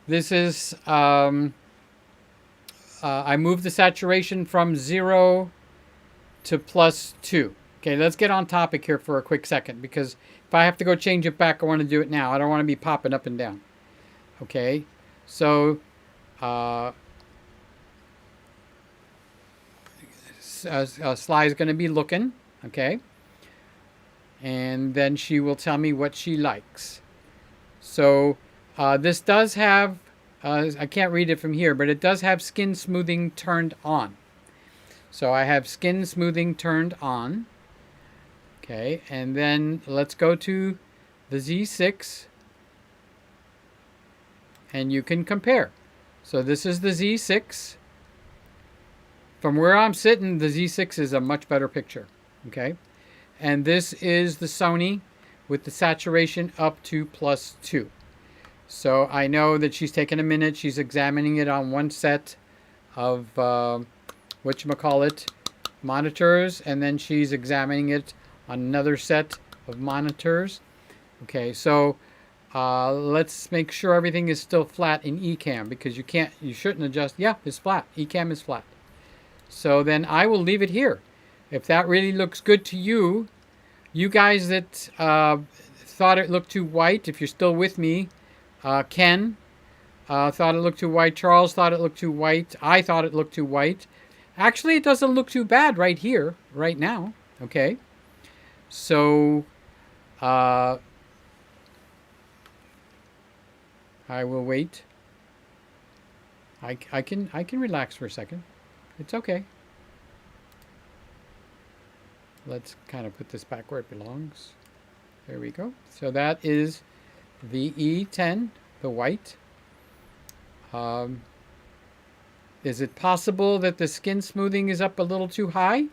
This is, I moved the saturation from 0 to +2. Okay, let's get on topic here for a quick second, because if I have to go change it back, I want to do it now. I don't want to be popping up and down. Okay, so Sly is going to be looking, okay, and then she will tell me what she likes. So this does have, I can't read it from here, but it does have skin smoothing turned on. So I have skin smoothing turned on. Okay, and then let's go to the Z6 and you can compare. So this is the Z6. From where I'm sitting, the Z6 is a much better picture. Okay, and this is the Sony with the saturation up to +2. So I know that she's taken a minute. She's examining it on one set of whatchamacallit monitors, and then she's examining it on another set of monitors. Okay, so let's make sure everything is still flat in Ecamm, because you shouldn't adjust. Yeah, it's flat. Ecamm is flat. So then I will leave it here. If that really looks good to you, you guys that thought it looked too white, if you're still with me, Ken thought it looked too white. Charles thought it looked too white. I thought it looked too white. Actually, it doesn't look too bad right here, right now. Okay. So I will wait. I can relax for a second. It's okay. Let's kind of put this back where it belongs. There we go. So that is the E10, the white. Is it possible that the skin smoothing is up a little too high?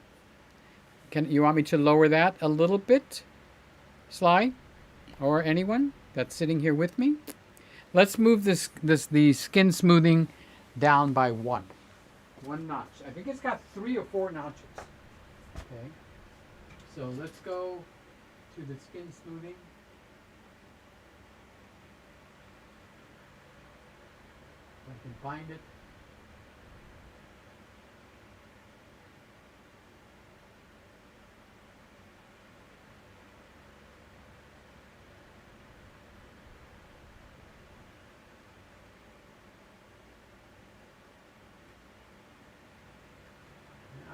You want me to lower that a little bit, Sly, or anyone that's sitting here with me? Let's move the skin smoothing down by one notch. I think it's got 3 or 4 notches. Okay, so let's go to the skin smoothing. If I can find it.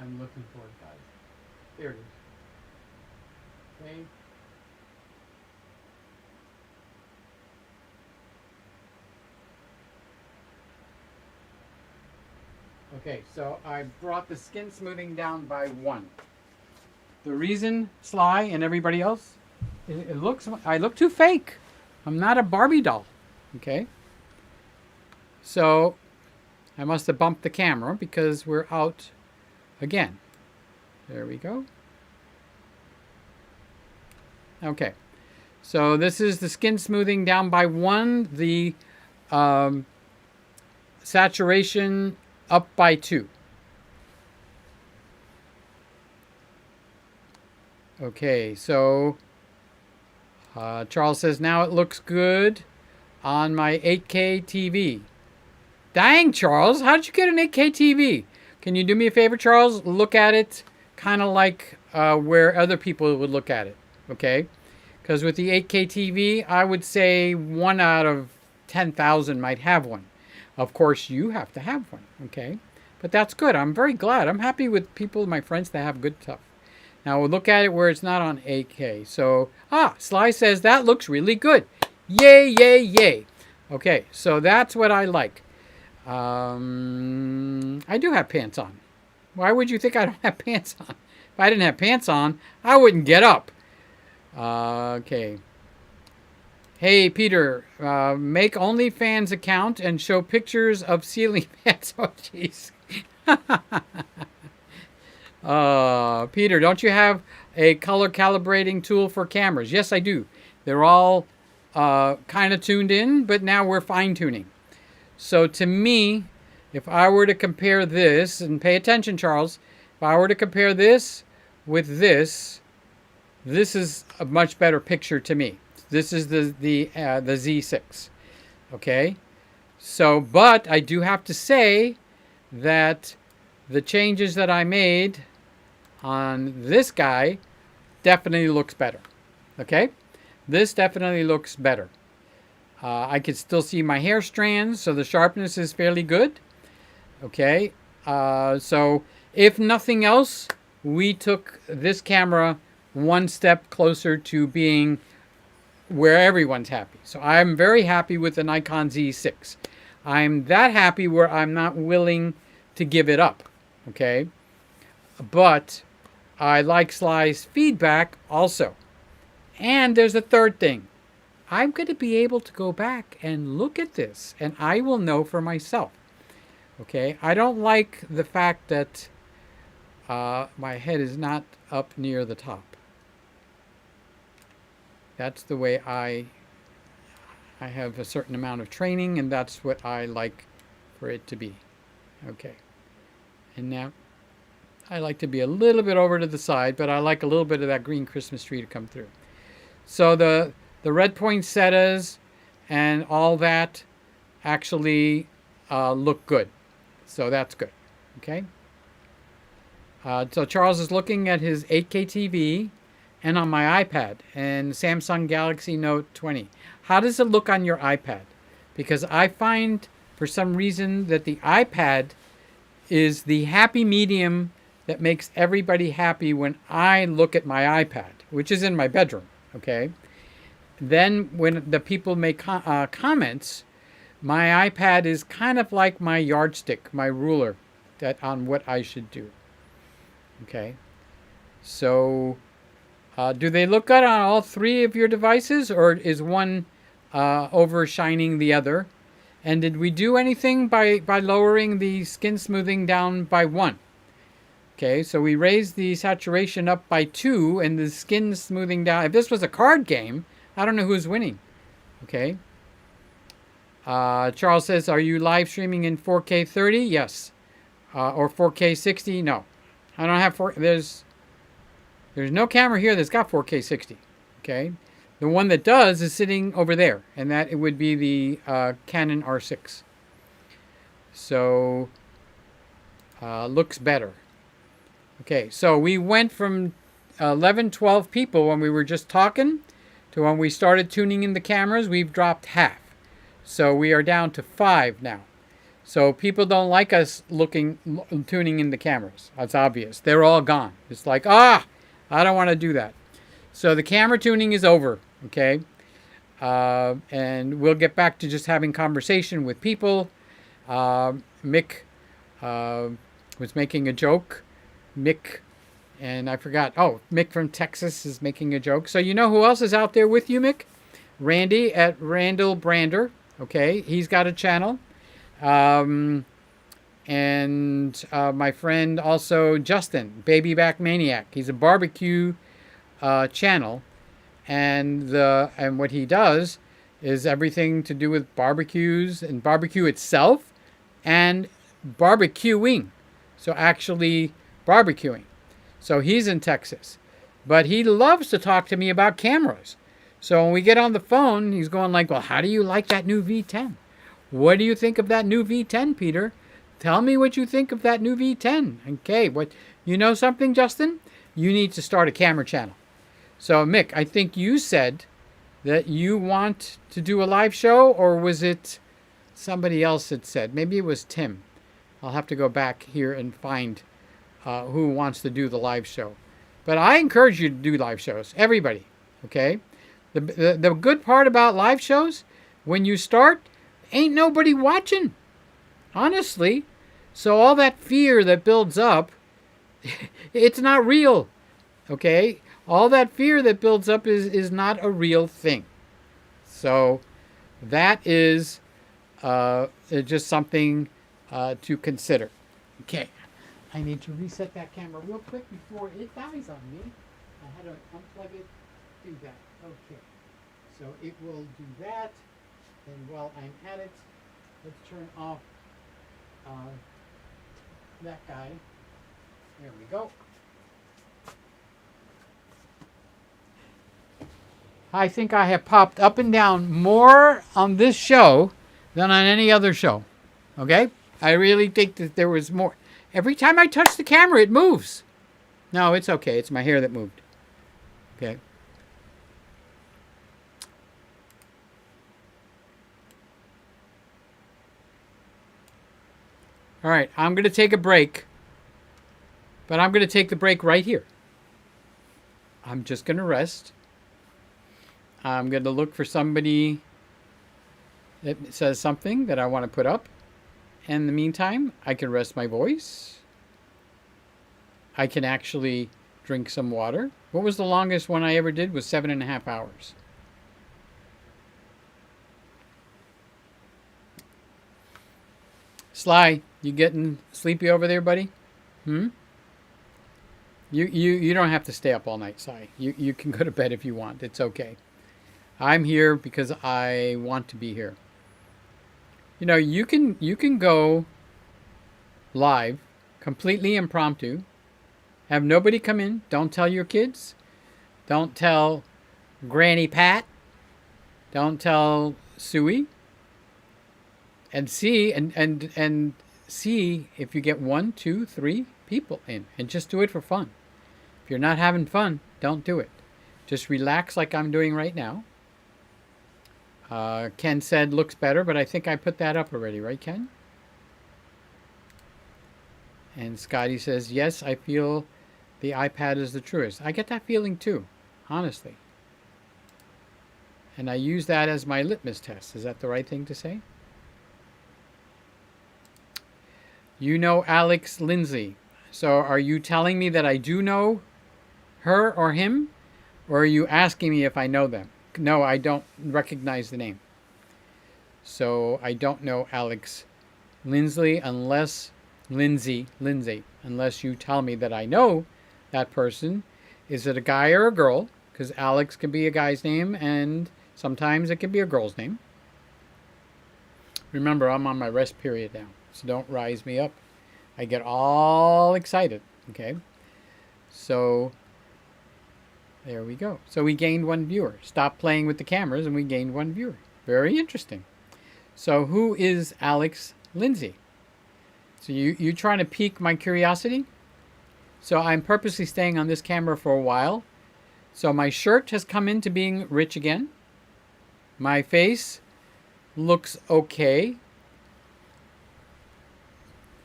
I'm looking for it, guys. There it is. Okay. Okay, so I brought the skin smoothing down by 1. The reason, Sly and everybody else, I look too fake. I'm not a Barbie doll. Okay. So I must have bumped the camera because we're out again. There we go. Okay. So this is the skin smoothing down by 1, the saturation up by 2. Okay, so Charles says now it looks good on my 8K TV. Dang, Charles, how did you get an 8K TV? Can you do me a favor, Charles? Look at it kind of like where other people would look at it, okay? Because with the 8K TV, I would say 1 out of 10,000 might have one. Of course, you have to have one, okay? But that's good. I'm very glad. I'm happy with people, my friends, that have good stuff. Now we'll look at it where it's not on 8K. So, Sly says that looks really good. Yay, yay, yay. Okay, so that's what I like. I do have pants on. Why would you think I don't have pants on? If I didn't have pants on, I wouldn't get up. Okay. Hey, Peter, make OnlyFans account and show pictures of ceiling fans. Oh, jeez. Peter, don't you have a color calibrating tool for cameras? Yes, I do. They're all kind of tuned in, but now we're fine-tuning. So to me, if I were to compare this, and pay attention, Charles, if I were to compare this with this is a much better picture to me. This is the Z6. Okay? So, but I do have to say that the changes that I made on this guy definitely looks better. Okay? This definitely looks better. I can still see my hair strands, so the sharpness is fairly good. Okay? So, if nothing else, we took this camera one step closer to being where everyone's happy. So I'm very happy with the Nikon Z6. I'm that happy where I'm not willing to give it up. Okay? But I like Sly's feedback also. And there's a third thing. I'm going to be able to go back and look at this, and I will know for myself. Okay? I don't like the fact that my head is not up near the top. That's the way I have a certain amount of training, and that's what I like for it to be. Okay. And now I like to be a little bit over to the side, but I like a little bit of that green Christmas tree to come through. So the red poinsettias and all that actually look good. So that's good. Okay. So Charles is looking at his 8K TV and on my iPad and Samsung Galaxy Note 20. How does it look on your iPad? Because I find for some reason that the iPad is the happy medium that makes everybody happy when I look at my iPad, which is in my bedroom, okay? Then when the people make comments, my iPad is kind of like my yardstick, my ruler on what I should do, okay? So do they look good on all three of your devices, or is one overshining the other? And did we do anything by lowering the skin smoothing down by 1? Okay, so we raised the saturation up by 2 and the skin smoothing down. If this was a card game, I don't know who's winning. Okay. Charles says, are you live streaming in 4K 30? Yes. Or 4K 60? No. I don't have 4. There's no camera here that's got 4K 60. Okay. The one that does is sitting over there, and that it would be the Canon R6. So, looks better. Okay, so we went from 11, 12 people when we were just talking to when we started tuning in the cameras. We've dropped half. So we are down to 5 now. So people don't like us tuning in the cameras. That's obvious. They're all gone. It's like, I don't want to do that. So the camera tuning is over. Okay, and we'll get back to just having conversation with people. Mick was making a joke. Mick And I forgot. Oh, Mick from Texas is making a joke. So you know who else is out there with you, Mick? Randy at Randall Brander. Okay, he's got a channel. And my friend also Justin, Baby Back Maniac. He's a barbecue channel, and what he does is everything to do with barbecues and barbecue itself and barbecuing. So actually barbecuing. So he's in Texas, but he loves to talk to me about cameras. So when we get on the phone, he's going like, well, how do you like that new V10? What do you think of that new V10, Peter? Tell me what you think of that new V10. Okay, you know something, Justin? You need to start a camera channel. So Mick, I think you said that you want to do a live show, or was it somebody else that said? Maybe it was Tim. I'll have to go back here and find who wants to do the live show. But I encourage you to do live shows. Everybody, okay? The good part about live shows, when you start, ain't nobody watching. Honestly. So all that fear that builds up, it's not real. Okay? All that fear that builds up is not a real thing. So that is just something to consider. Okay. I need to reset that camera real quick before it dies on me. I had to unplug it, do that. Okay. So it will do that. And while I'm at it, let's turn off that guy. There we go. I think I have popped up and down more on this show than on any other show. Okay? I really think that there was more. Every time I touch the camera, it moves. No, it's okay. It's my hair that moved. Okay. All right, I'm going to take a break, but I'm going to take the break right here. I'm just going to rest. I'm going to look for somebody that says something that I want to put up. In the meantime, I can rest my voice. I can actually drink some water. What was the longest one I ever did? Was 7.5 hours. Sly, you getting sleepy over there, buddy? You don't have to stay up all night, Sly. You can go to bed if you want. It's okay. I'm here because I want to be here. You know, you can go live, completely impromptu, have nobody come in. Don't tell your kids. Don't tell Granny Pat. Don't tell Suey. And see and see if you get 1, 2, 3 people in, and just do it for fun. If you're not having fun, don't do it. Just relax like I'm doing right now. Ken said looks better, but I think I put that up already, right, Ken? And Scotty says, yes, I feel the iPad is the truest. I get that feeling too, honestly. And I use that as my litmus test. Is that the right thing to say? You know Alex Lindsay. So are you telling me that I do know her or him? Or are you asking me if I know them? No, I don't recognize the name. So I don't know Alex Lindsay unless Lindsay, unless you tell me that I know that person. Is it a guy or a girl? Because Alex can be a guy's name and sometimes it can be a girl's name. Remember, I'm on my rest period now, so don't rise me up. I get all excited, okay? So there we go. So we gained 1 viewer. Stop playing with the cameras and we gained 1 viewer. Very interesting. So who is Alex Lindsay? So you trying to pique my curiosity? So I'm purposely staying on this camera for a while. So my shirt has come into being rich again. My face looks okay.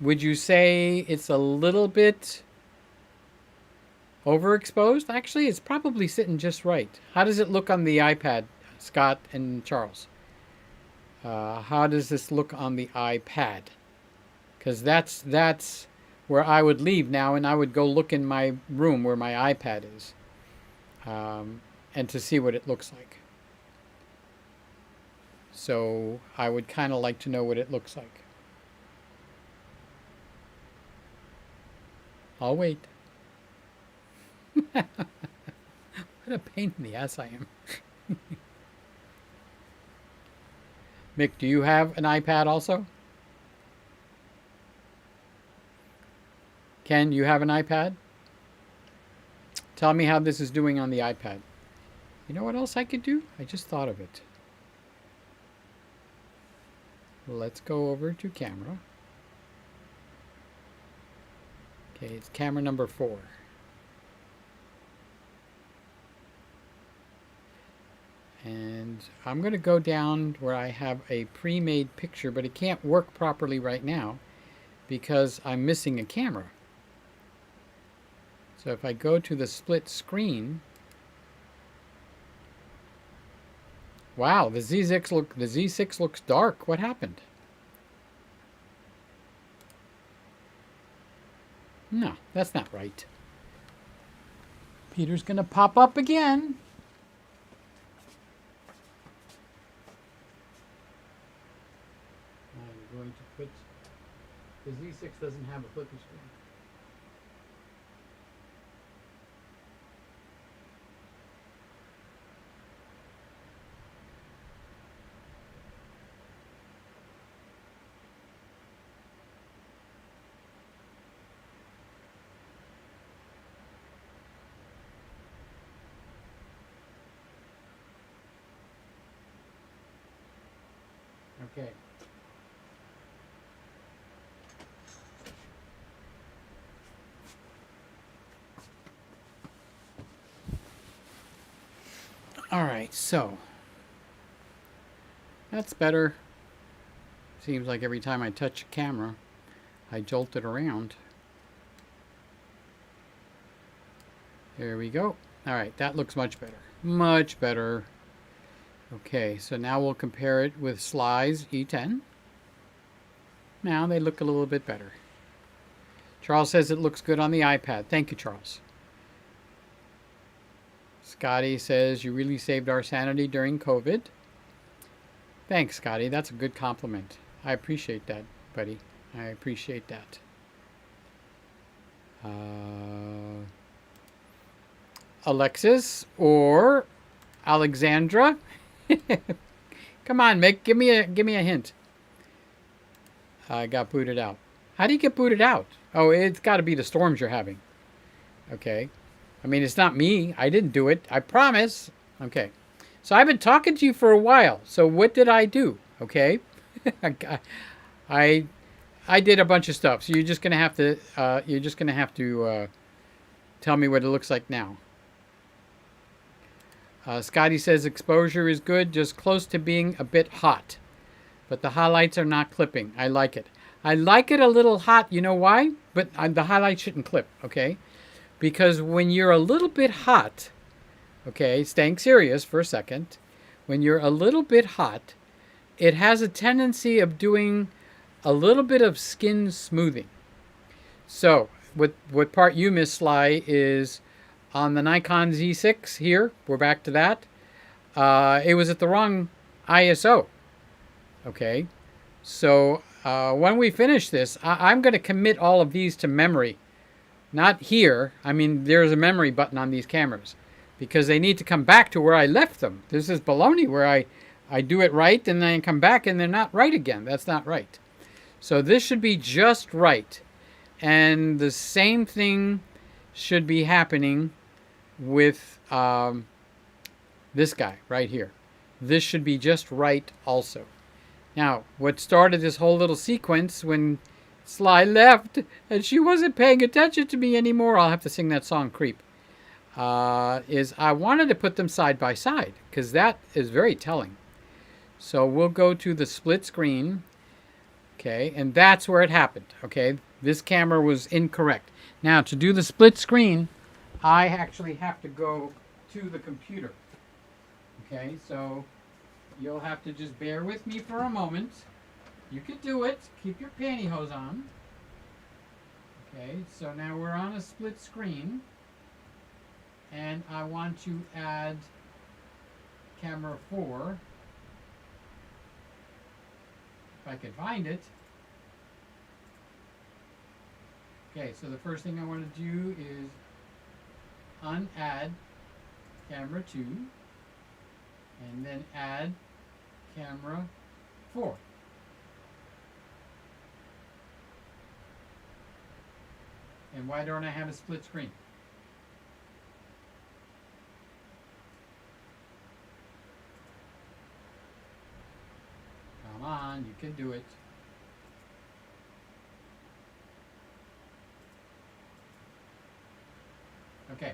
Would you say it's a little bit overexposed? Actually, it's probably sitting just right. How does it look on the iPad, Scott and Charles? How does this look on the iPad? Because that's where I would leave now and I would go look in my room where my iPad is, and to see what it looks like. So I would kind of like to know what it looks like. I'll wait. What a pain in the ass I am. Mick, do you have an iPad also? Ken, you have an iPad? Tell me how this is doing on the iPad. You know what else I could do? I just thought of it. Let's go over to camera. Okay, it's camera number 4. And I'm going to go down where I have a pre-made picture, but it can't work properly right now because I'm missing a camera. So if I go to the split screen, wow, the Z6 looks dark. What happened? No, that's not right. Peter's going to pop up again. I'm going to put, the Z6 doesn't have a flippy screen. Okay. All right, so that's better. Seems like every time I touch a camera, I jolt it around. There we go. All right, that looks much better. Much better. Okay, so now we'll compare it with Sly's E10. Now they look a little bit better. Charles says it looks good on the iPad. Thank you, Charles. Scotty says you really saved our sanity during COVID. Thanks, Scotty. That's a good compliment. I appreciate that, buddy. I appreciate that. Alexis or Alexandra? Come on, Mick. Give me a hint. I got booted out. How do you get booted out? Oh, it's got to be the storms you're having. Okay. I mean, it's not me. I didn't do it. I promise. Okay. So I've been talking to you for a while. So what did I do? Okay. I did a bunch of stuff. So you're just gonna have to tell me what it looks like now. Scotty says exposure is good, just close to being a bit hot. But the highlights are not clipping. I like it. I like it a little hot. You know why? But the highlights shouldn't clip, okay? Because when you're a little bit hot, okay, staying serious for a second, when you're a little bit hot, it has a tendency of doing a little bit of skin smoothing. So what part you miss, Sly, is on the Nikon Z6 here. We're back to that. It was at the wrong ISO. Okay. So when we finish this, I'm going to commit all of these to memory. Not here. I mean, there's a memory button on these cameras because they need to come back to where I left them. This is baloney where I do it right and then come back and they're not right again. That's not right. So this should be just right. And the same thing should be happening with this guy right here. This should be just right also. Now, what started this whole little sequence when Sly left and she wasn't paying attention to me anymore, I'll have to sing that song, Creep, is I wanted to put them side by side because that is very telling. So we'll go to the split screen, okay, and that's where it happened, okay? This camera was incorrect. Now, to do the split screen, I actually have to go to the computer, okay? So you'll have to just bear with me for a moment. You can do it. Keep your pantyhose on. Okay, so now we're on a split screen, and I want to add camera 4, if I could find it. Okay, so the first thing I want to do is unadd camera 2, and then add camera 4. And why don't I have a split screen? Come on, you can do it. Okay.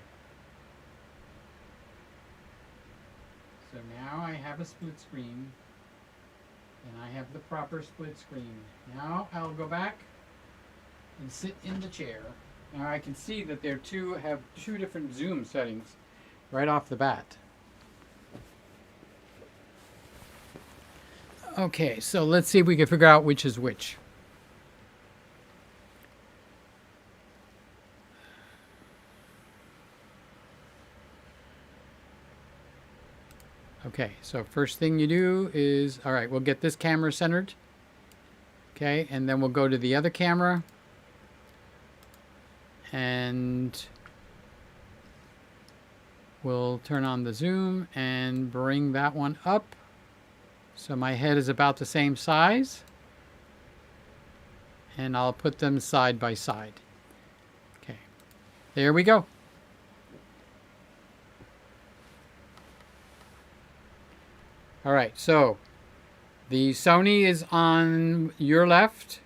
So now I have a split screen, and I have the proper split screen. Now I'll go back and sit in the chair. Now I can see that there have two different zoom settings right off the bat. Okay, so let's see if we can figure out which is which. Okay, so first thing you do is, all right, we'll get this camera centered. Okay, and then we'll go to the other camera. And we'll turn on the zoom and bring that one up. So my head is about the same size. And I'll put them side by side. Okay, there we go. All right, so the Sony is on your left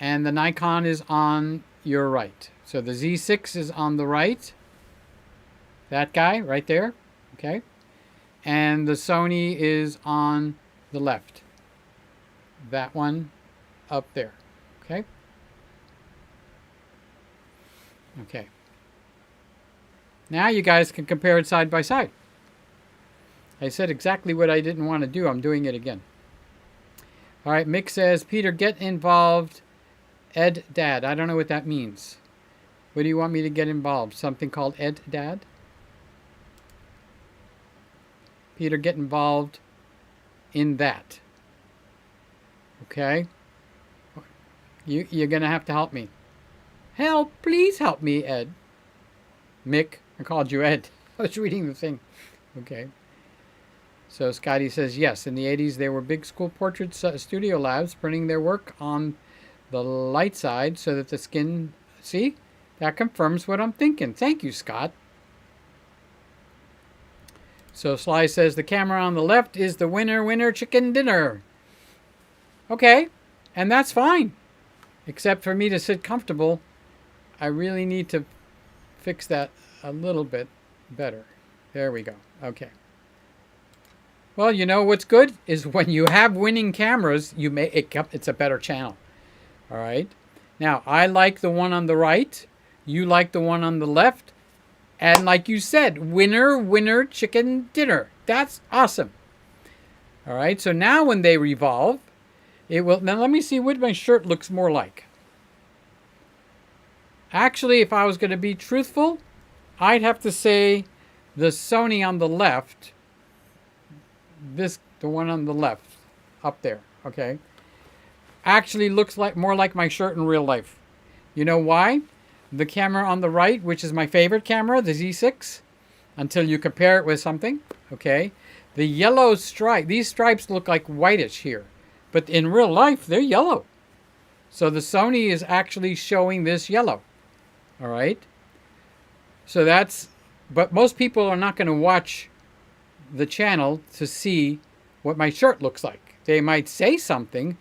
and the Nikon is on your right. So the Z6 is on the right. That guy right there, okay? And the Sony is on the left. That one up there, okay? Okay. Now you guys can compare it side by side. I said exactly what I didn't want to do. I'm doing it again. All right, Mick says, Peter, get involved. Ed Dad. I don't know what that means. What do you want me to get involved? Something called Ed Dad? Peter, get involved in that. Okay? You're going to have to help me. Help, please help me, Ed. Mick, I called you Ed. I was reading the thing. Okay. So Scotty says, yes, in the 80s there were big school portrait studio labs printing their work on the light side so that the skin, see, that confirms what I'm thinking. Thank you, Scott. So Sly says the camera on the left is the winner chicken dinner. Okay, and that's fine. Except for me to sit comfortable, I really need to fix that a little bit better. There we go. Okay. Well, you know what's good is when you have winning cameras, it's a better channel. All right. Now, I like the one on the right. You like the one on the left. And like you said, winner chicken dinner. That's awesome. All right. So now when they revolve, it will. Now let me see what my shirt looks more like. Actually, if I was going to be truthful, I'd have to say the Sony on the left. The one on the left, up there, okay, actually looks like more like my shirt in real life. You know why? The camera on the right, which is my favorite camera, the Z6, until you compare it with something, okay, the yellow stripe, these stripes look like whitish here, but in real life, they're yellow. So the Sony is actually showing this yellow, all right? So that's, but most people are not going to watch the channel to see what my shirt looks like. They might say something,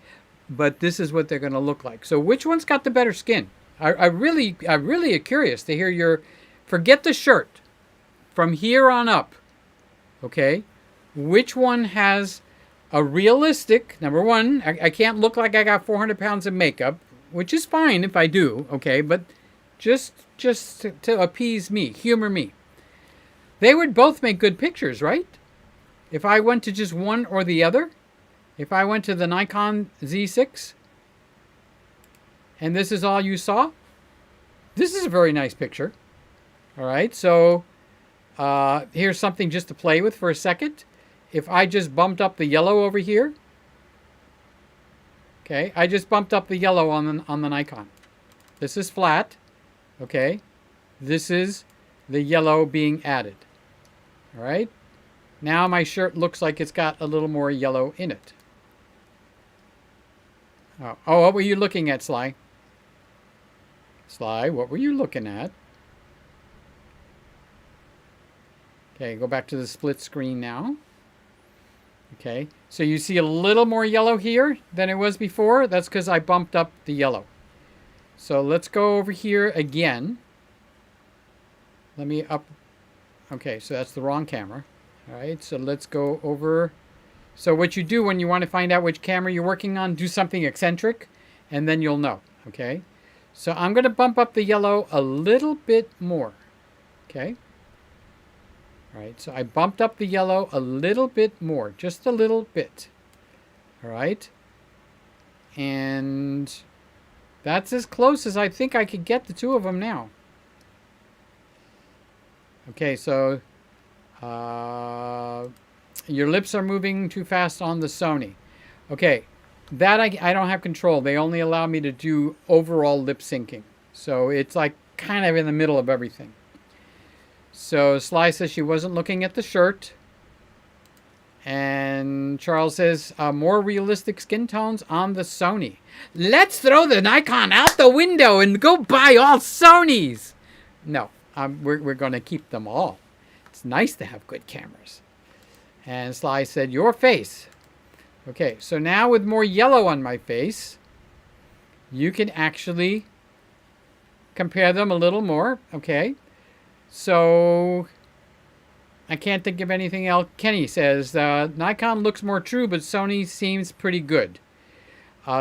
but this is what they're going to look like. So which one's got the better skin? I really am curious to hear your, forget the shirt, from here on up, okay, which one has a realistic, number one, I can't look like I got 400 pounds of makeup, which is fine if I do, okay, but just to appease me, humor me. They would both make good pictures, right? If I went to just one or the other, if I went to the Nikon Z6, and this is all you saw, This is a very nice picture. All right, so here's something just to play with for a second. If I just bumped up the yellow over here, okay, I just bumped up the yellow on the Nikon. This is flat, okay. This is the yellow being added. All right. Now my shirt looks like it's got a little more yellow in it. Oh, what were you looking at, Sly? Sly, what were you looking at? Okay, go back to the split screen now. Okay, so you see a little more yellow here than it was before. That's because I bumped up the yellow. So let's go over here again. Let me up. Okay, so that's the wrong camera. All right, so let's go over. So what you do when you want to find out which camera you're working on, do something eccentric, and then you'll know, okay? So I'm going to bump up the yellow a little bit more, okay? All right, so I bumped up the yellow a little bit more, just a little bit, all right? And that's as close as I think I could get the two of them now. Okay, so your lips are moving too fast on the Sony. Okay, that I don't have control. They only allow me to do overall lip syncing. So it's like kind of in the middle of everything. So Sly says she wasn't looking at the shirt. And Charles says more realistic skin tones on the Sony. Let's throw the Nikon out the window and go buy all Sonys. No, we're going to keep them all. It's nice to have good cameras. And Sly said, your face. Okay, so now with more yellow on my face, you can actually compare them a little more. Okay, so I can't think of anything else. Kenny says, Nikon looks more true, but Sony seems pretty good.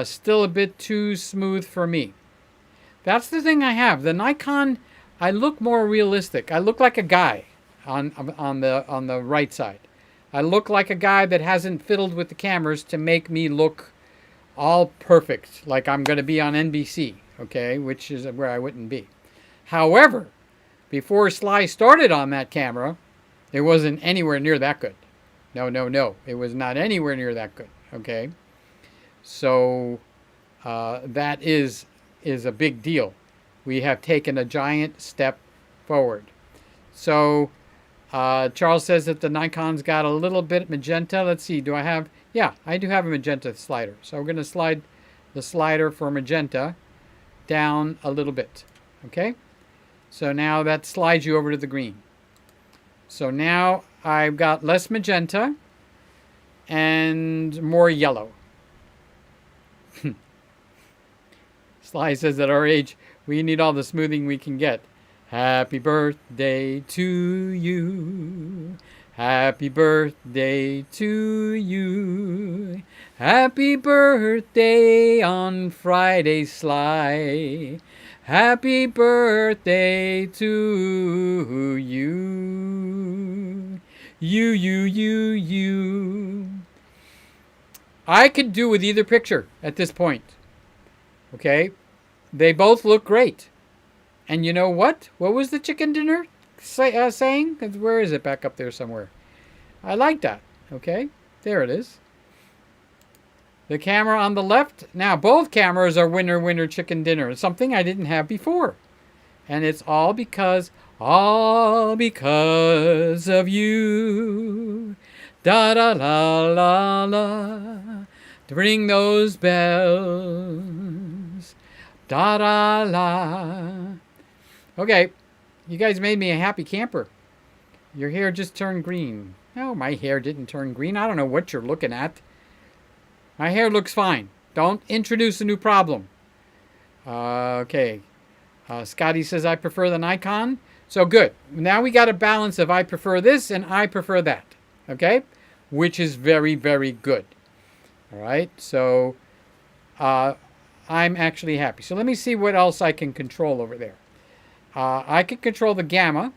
Still a bit too smooth for me. That's the thing I have. The Nikon, I look more realistic. I look like a guy on the right side. I look like a guy that hasn't fiddled with the cameras to make me look all perfect, like I'm going to be on NBC, okay, which is where I wouldn't be. However, before Sly started on that camera, it wasn't anywhere near that good. No. It was not anywhere near that good, okay? So that is a big deal. We have taken a giant step forward. So Charles says that the Nikon's got a little bit magenta. Let's see, do I have? Yeah, I do have a magenta slider. So we're going to slide the slider for magenta down a little bit. Okay? So now that slides you over to the green. So now I've got less magenta and more yellow. Sly says at our age, we need all the smoothing we can get. Happy birthday to you. Happy birthday to you. Happy birthday on Friday, Sly. Happy birthday to you. You. I could do with either picture at this point. Okay? They both look great. And you know what? What was the chicken dinner saying? Where is it? Back up there somewhere. I like that. Okay? There it is. The camera on the left. Now, both cameras are winner chicken dinner. It's something I didn't have before. And it's all because of you. Da da la la la. To ring those bells. Da da la. Okay, you guys made me a happy camper. Your hair just turned green. No, my hair didn't turn green. I don't know what you're looking at. My hair looks fine. Don't introduce a new problem. Okay. Scotty says, I prefer the Nikon. So good. Now we got a balance of I prefer this and I prefer that. Okay? Which is very, very good. All right? So I'm actually happy. So let me see what else I can control over there. I can control the gamma.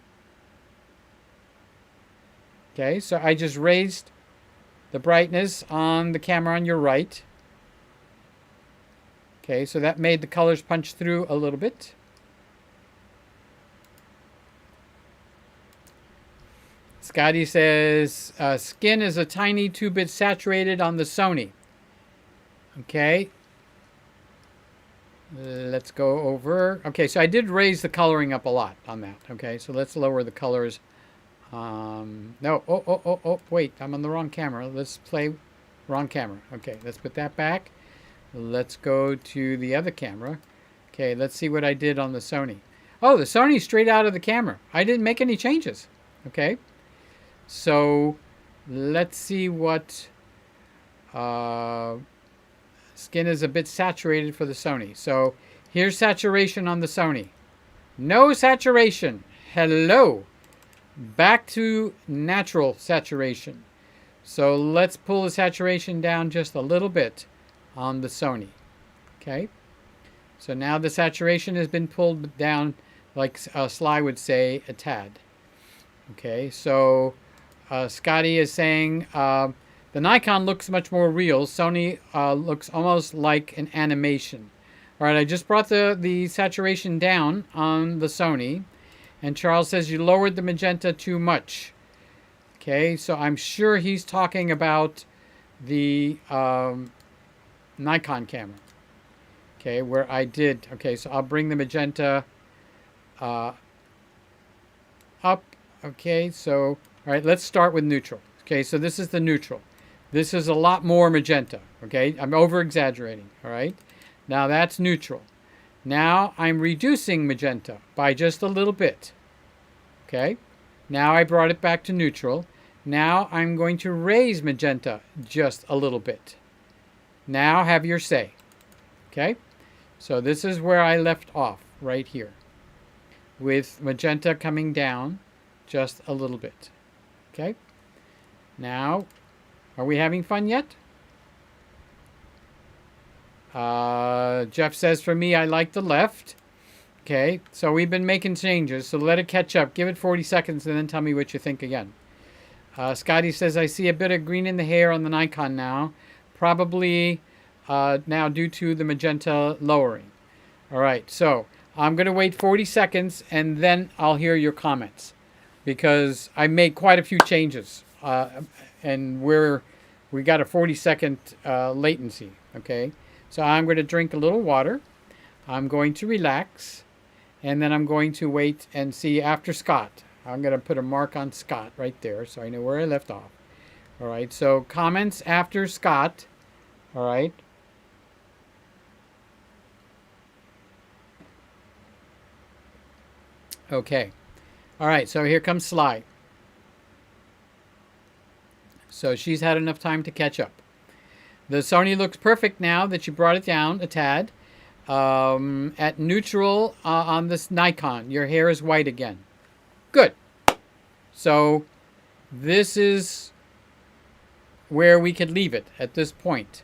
Okay, so I just raised the brightness on the camera on your right. Okay, so that made the colors punch through a little bit. Scotty says, skin is a tiny 2-bit saturated on the Sony. Okay. Let's go over. Okay, so I did raise the coloring up a lot on that. Okay, so let's lower the colors. No, wait, I'm on the wrong camera. Let's play wrong camera. Okay, let's put that back. Let's go to the other camera. Okay, let's see what I did on the Sony. Oh, the Sony's straight out of the camera. I didn't make any changes. Okay, so let's see what skin is a bit saturated for the Sony. So here's saturation on the Sony. No saturation. Hello. Back to natural saturation. So let's pull the saturation down just a little bit on the Sony. Okay. So now the saturation has been pulled down, like Sly would say, a tad. Okay. So Scotty is saying the Nikon looks much more real. Sony looks almost like an animation. All right. I just brought the saturation down on the Sony. And Charles says you lowered the magenta too much. Okay, so I'm sure he's talking about the Nikon camera. Okay, where I did. Okay, so I'll bring the magenta up. Okay, so, all right, let's start with neutral. Okay, so this is the neutral. This is a lot more magenta. Okay, I'm over-exaggerating. All right, now that's neutral. Now I'm reducing magenta by just a little bit. Okay, now I brought it back to neutral. Now I'm going to raise magenta just a little bit. Now have your say. Okay, so this is where I left off, right here, with magenta coming down just a little bit. Okay, now are we having fun yet? Jeff says, for me, I like the left. Okay, so we've been making changes, so let it catch up. Give it 40 seconds and then tell me what you think again. Scotty says, I see a bit of green in the hair on the Nikon now. Probably now due to the magenta lowering. All right, so I'm going to wait 40 seconds and then I'll hear your comments. Because I made quite a few changes. And we got a 40-second latency, okay? So I'm going to drink a little water. I'm going to relax. And then I'm going to wait and see after Scott. I'm going to put a mark on Scott right there so I know where I left off. All right, so comments after Scott. All right. Okay. All right, so here comes Sly. So she's had enough time to catch up. The Sony looks perfect now that you brought it down a tad. At neutral on this Nikon, your hair is white again. Good. So this is where we could leave it at this point.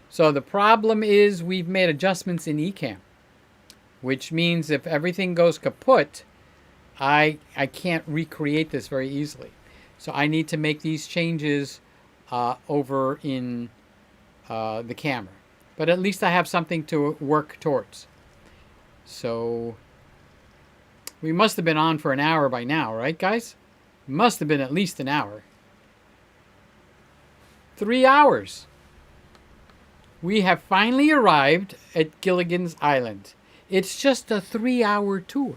So the problem is we've made adjustments in Ecamm, which means if everything goes kaput, I can't recreate this very easily. So I need to make these changes over in the camera. But at least I have something to work towards. So we must have been on for an hour by now, right, guys? Must have been at least an hour. 3 hours. We have finally arrived at Gilligan's Island. It's just a 3-hour tour.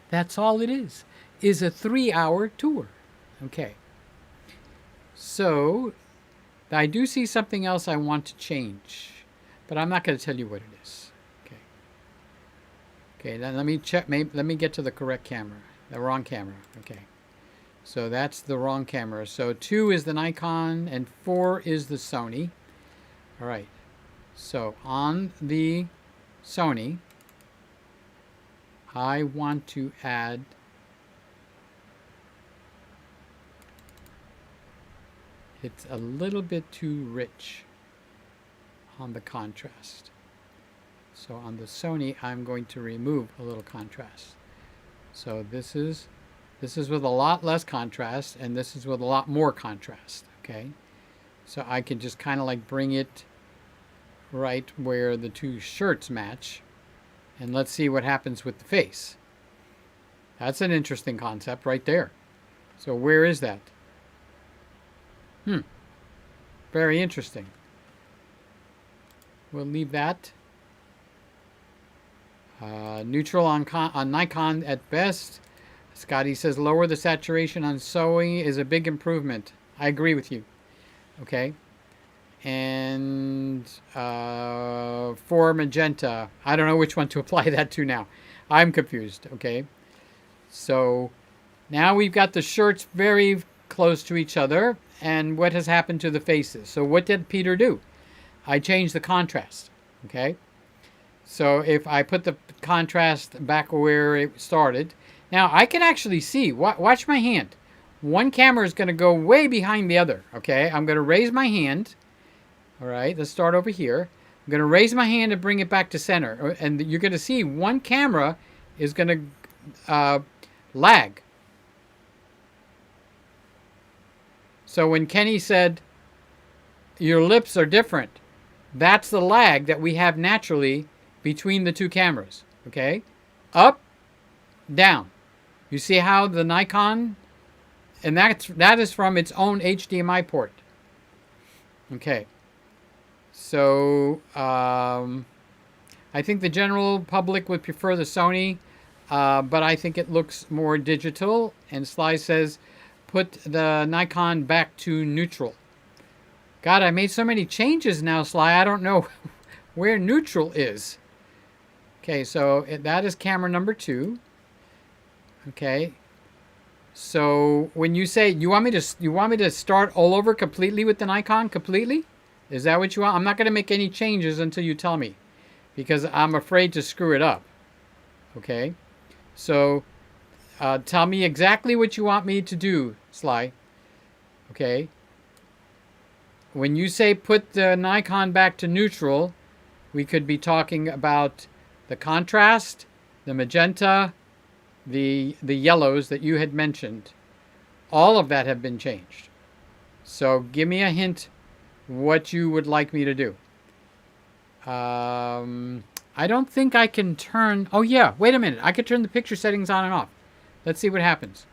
That's all it is a 3-hour tour. Okay. So I do see something else I want to change, but I'm not going to tell you what it is. Okay. Okay, then let me check. Let me get to the correct camera. The wrong camera. Okay. So that's the wrong camera. So 2 is the Nikon and 4 is the Sony. All right. So on the Sony, I want to add it's a little bit too rich on the contrast. So on the Sony, I'm going to remove a little contrast. So this is with a lot less contrast, and this is with a lot more contrast, okay? So I can just kind of like bring it right where the two shirts match, and let's see what happens with the face. That's an interesting concept right there. So where is that? Very interesting. We'll leave that. Neutral on Nikon at best. Scotty says lower the saturation on Sony is a big improvement. I agree with you. Okay. And for magenta, I don't know which one to apply that to now. I'm confused. Okay. So now we've got the shirts very close to each other. And what has happened to the faces? So what did Peter do? I changed the contrast. Okay. So if I put the contrast back where it started, now I can actually see. Watch my hand. One camera is going to go way behind the other. Okay. I'm going to raise my hand. All right. Let's start over here. I'm going to raise my hand and bring it back to center. And you're going to see one camera is going to lag. So when Kenny said, your lips are different, that's the lag that we have naturally between the two cameras. Okay? Up, down. You see how the Nikon, and that is from its own HDMI port. Okay. So, I think the general public would prefer the Sony, but I think it looks more digital. And Sly says, put the Nikon back to neutral. God, I made so many changes now, Sly. I don't know where neutral is. Okay, so that is camera number 2. Okay. So when you say you want me to start all over completely with the Nikon completely? Is that what you want? I'm not going to make any changes until you tell me, because I'm afraid to screw it up. Okay. So tell me exactly what you want me to do, Sly. Okay. When you say put the Nikon back to neutral, we could be talking about the contrast, the magenta, the yellows that you had mentioned. All of that have been changed. So give me a hint what you would like me to do. I don't think I can turn... Oh yeah, wait a minute. I could turn the picture settings on and off. Let's see what happens.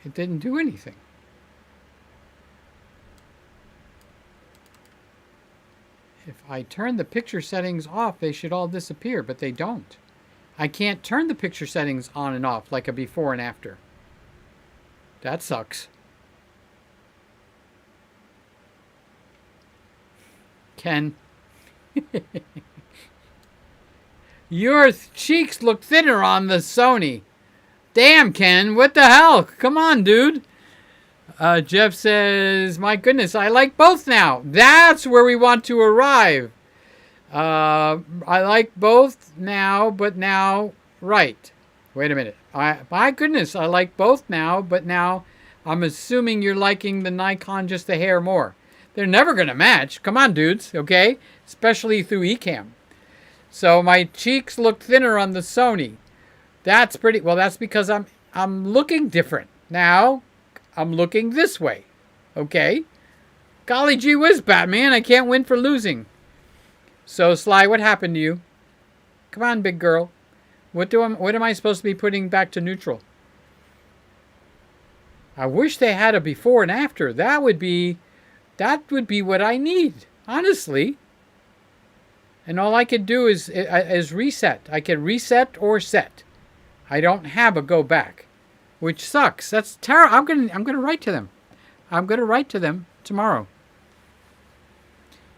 It didn't do anything. If I turn the picture settings off, they should all disappear, but they don't. I can't turn the picture settings on and off like a before and after. That sucks. Ken. Your cheeks look thinner on the Sony. Damn, Ken, what the hell? Come on, dude. Jeff says, my goodness, I like both now. That's where we want to arrive. I like both now, but now, right. Wait a minute. My goodness, I like both now, but now I'm assuming you're liking the Nikon just a hair more. They're never going to match. Come on, dudes, okay? Especially through Ecamm. So my cheeks look thinner on the Sony. That's pretty... Well, that's because I'm looking different. Now, I'm looking this way. Okay? Golly gee whiz, Batman. I can't win for losing. So, Sly, what happened to you? Come on, big girl. What am I supposed to be putting back to neutral? I wish they had a before and after. That would be what I need, honestly. And all I could do is reset. I can reset or set. I don't have a go back, which sucks. That's terrible. I'm gonna write to them. I'm gonna write to them tomorrow.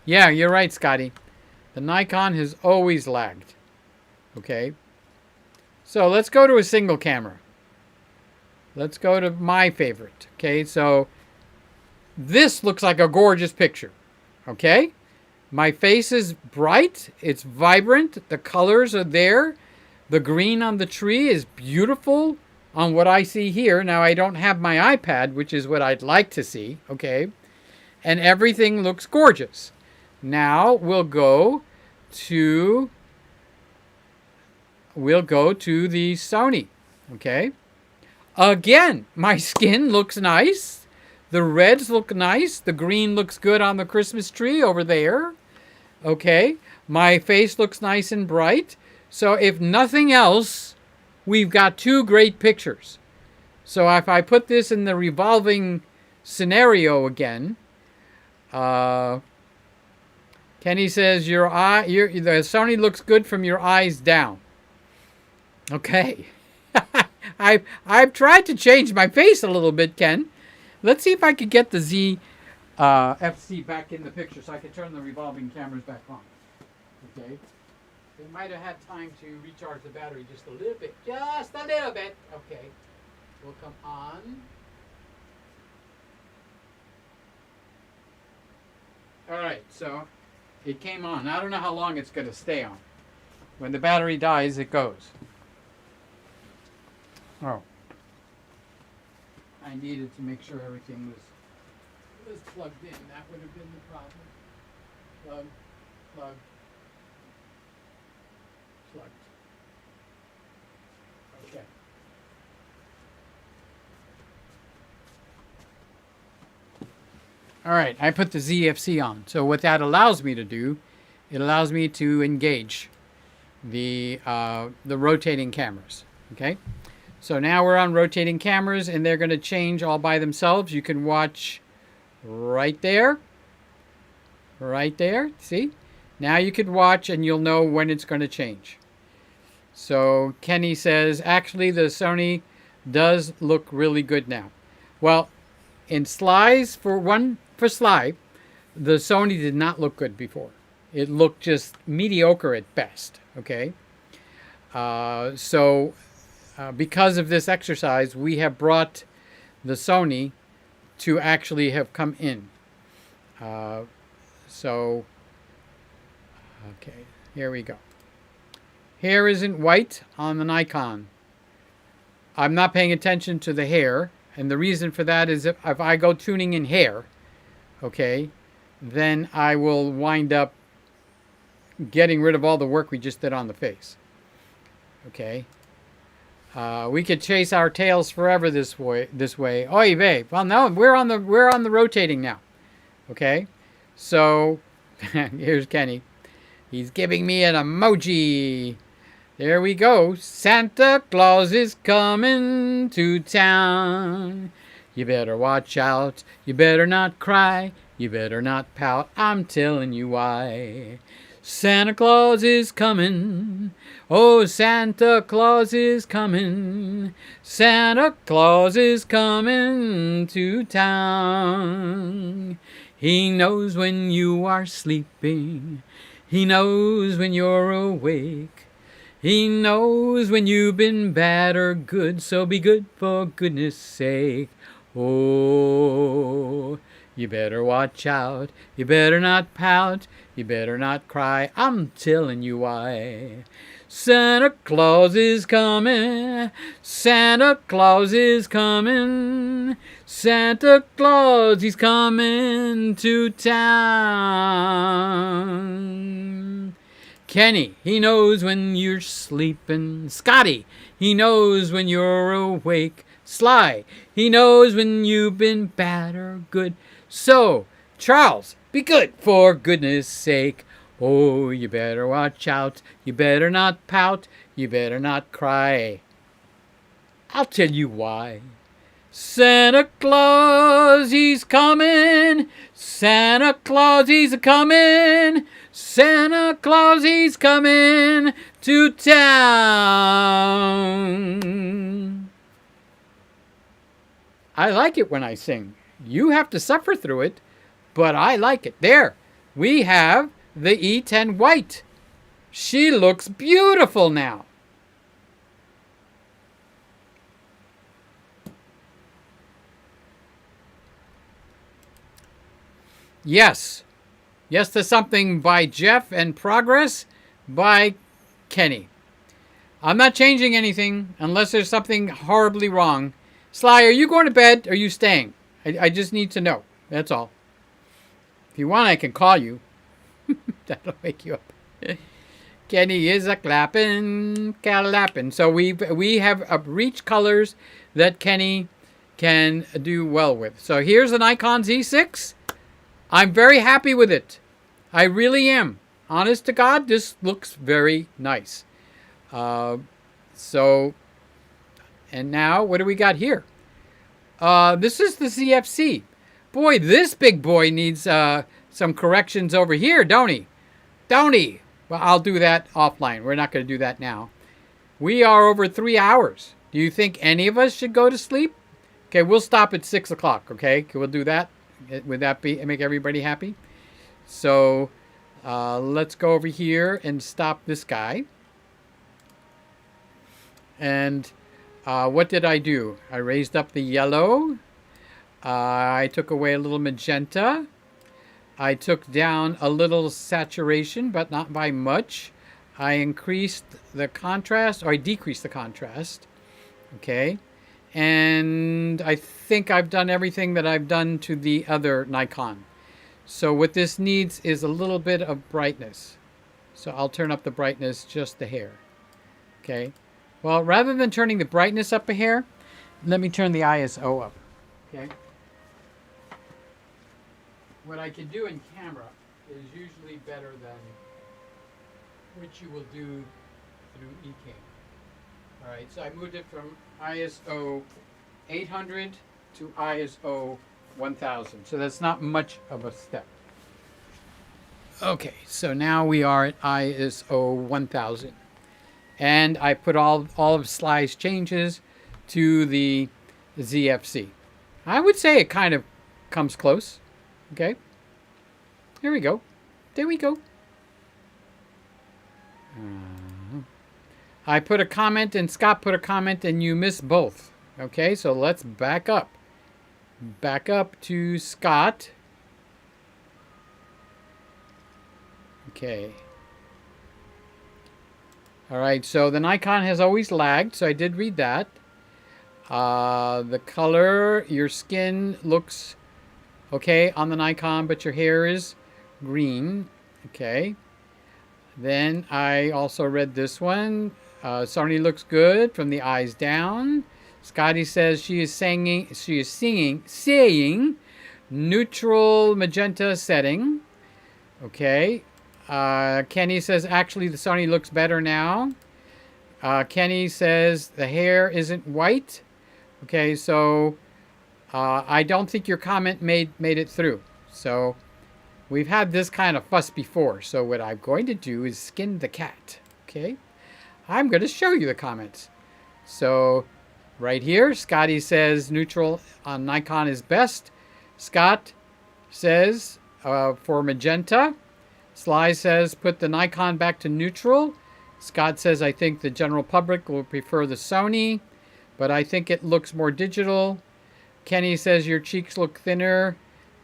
Yeah, you're right, Scotty. The Nikon has always lagged. Okay. So let's go to a single camera. Let's go to my favorite. Okay, so this looks like a gorgeous picture. Okay? My face is bright. It's vibrant. The colors are there. The green on the tree is beautiful on what I see here. Now, I don't have my iPad, which is what I'd like to see. Okay? And everything looks gorgeous. Now, we'll go to the Sony. Okay? Again, my skin looks nice. The reds look nice. The green looks good on the Christmas tree over there. Okay? My face looks nice and bright. So if nothing else, we've got two great pictures. So if I put this in the revolving scenario again, Kenny says the Sony looks good from your eyes down. Okay. I've tried to change my face a little bit, Ken. Let's see if I could get the Z FC back in the picture so I can turn the revolving cameras back on. Okay. They might have had time to recharge the battery just a little bit. Just a little bit. Okay. We'll come on. Alright, so it came on. I don't know how long it's going to stay on. When the battery dies, it goes. Oh. I needed to make sure everything was plugged in. That would have been the problem. Plug, plug, plugged. Okay. All right, I put the ZFC on. So what that allows me to do, it allows me to engage the rotating cameras. Okay. So now we're on rotating cameras, and they're going to change all by themselves. You can watch right there. Right there. See? Now you can watch, and you'll know when it's going to change. So Kenny says, actually, the Sony does look really good now. Well, in slides, for slide, the Sony did not look good before. It looked just mediocre at best. Okay? Because of this exercise, we have brought the Sony to actually have come in. Okay, here we go. Hair isn't white on the Nikon. I'm not paying attention to the hair, and the reason for that is if I go tuning in hair, okay, then I will wind up getting rid of all the work we just did on the face. Okay. We could chase our tails forever this way. Oy vey. Well, no, we're on the rotating now. Okay, so here's Kenny. He's giving me an emoji. There we go. Santa Claus is coming to town. You better watch out. You better not cry. You better not pout. I'm telling you why. Santa Claus is coming. Oh, Santa Claus is coming. Santa Claus is coming to town. He knows when you are sleeping. He knows when you're awake. He knows when you've been bad or good. So be good for goodness sake. Oh, you better watch out. You better not pout. You better not cry. I'm telling you why. Santa Claus is coming. Santa Claus is coming. Santa Claus, he's coming to town. Kenny, he knows when you're sleeping. Scotty, he knows when you're awake. Sly, he knows when you've been bad or good. So, Charles, be good for goodness sake. Oh, you better watch out. You better not pout. You better not cry. I'll tell you why. Santa Claus, he's coming. Santa Claus, he's a-coming. Santa Claus, he's coming to town. I like it when I sing. You have to suffer through it, but I like it. There, we have the E10 White. She looks beautiful now. Yes. Yes to something by Jeff and progress by Kenny. I'm not changing anything unless there's something horribly wrong. Sly, are you going to bed or are you staying? I just need to know. That's all. If you want, I can call you. That'll wake you up. Kenny is a clapping. So we have reached colors that Kenny can do well with. So here's the Nikon Z6. I'm very happy with it. I really am. Honest to God, this looks very nice. So And now, what do we got here? This is the CFC. Boy, this big boy needs some corrections over here, don't he? Don't he? Well, I'll do that offline. We're not going to do that now. We are over 3 hours. Do you think any of us should go to sleep? Okay, we'll stop at 6 o'clock, okay? We'll do that. Would that make everybody happy? So let's go over here and stop this guy. And what did I do? I raised up the yellow. I took away a little magenta. I took down a little saturation, but not by much. I increased the contrast, or I decreased the contrast. Okay. And I think I've done everything that I've done to the other Nikon. So what this needs is a little bit of brightness. So I'll turn up the brightness just a hair. Okay. Well, rather than turning the brightness up a hair, let me turn the ISO up. Okay. What I can do in camera is usually better than what you will do through Ecamm. All right, so I moved it from ISO 800 to ISO 1000. So that's not much of a step. Okay, so now we are at ISO 1000. And I put all of Sly's changes to the ZFC. I would say it kind of comes close. Okay. Here we go. There we go. I put a comment and Scott put a comment and you missed both. Okay, so let's back up. Back up to Scott. Okay. All right, so the Nikon has always lagged, so I did read that. The color, your skin looks okay on the Nikon, but your hair is green. Okay. Then I also read this one. Sonny looks good from the eyes down. Scotty says she is saying neutral magenta setting. Okay. Kenny says actually the Sonny looks better now. Kenny says the hair isn't white. Okay, so I don't think your comment made it through. So we've had this kind of fuss before. So what I'm going to do is skin the cat. Okay, I'm going to show you the comments. So right here, Scotty says neutral on Nikon is best. Scott says for magenta. Sly says put the Nikon back to neutral. Scott says I think the general public will prefer the Sony, but I think it looks more digital. Kenny says your cheeks look thinner.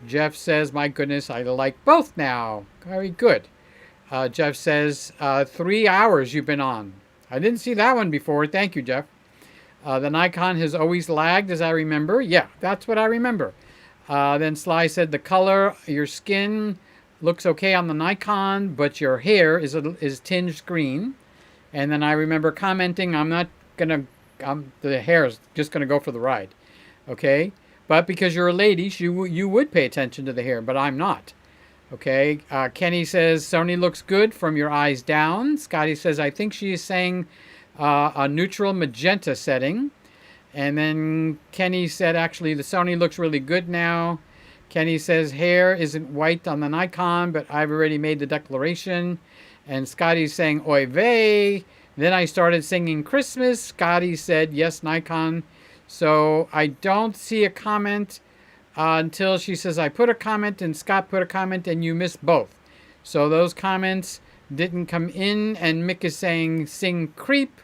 Jeff says, my goodness, I like both now. Very good. Jeff says, 3 hours you've been on. I didn't see that one before. Thank you, Jeff. The Nikon has always lagged, as I remember. Yeah, that's what I remember. Then Sly said, the color, your skin looks okay on the Nikon, but your hair is tinged green. And then I remember commenting, the hair is just going to go for the ride. Okay? But because you're a lady, you would pay attention to the hair, but I'm not. Okay? Kenny says, Sony looks good from your eyes down. Scotty says, I think she is saying a neutral magenta setting. And then Kenny said, actually, the Sony looks really good now. Kenny says, hair isn't white on the Nikon, but I've already made the declaration. And Scotty's saying, oy vey. Then I started singing Christmas. Scotty said, yes, Nikon. So I don't see a comment until she says, I put a comment and Scott put a comment and you missed both. So those comments didn't come in, and Mick is saying, sing creep.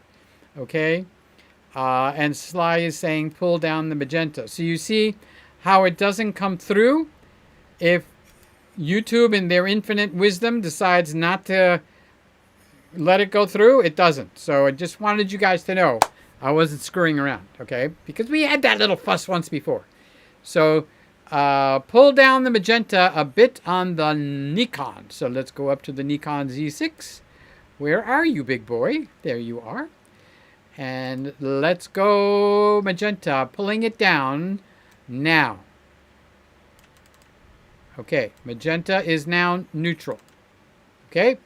Okay. And Sly is saying, pull down the magenta. So you see how it doesn't come through if YouTube in their infinite wisdom decides not to let it go through. It doesn't. So I just wanted you guys to know I wasn't screwing around, okay? Because we had that little fuss once before. So pull down the magenta a bit on the Nikon. So let's go up to the Nikon Z6. Where are you, big boy? There you are. And let's go magenta, pulling it down now. Okay, magenta is now neutral. Okay,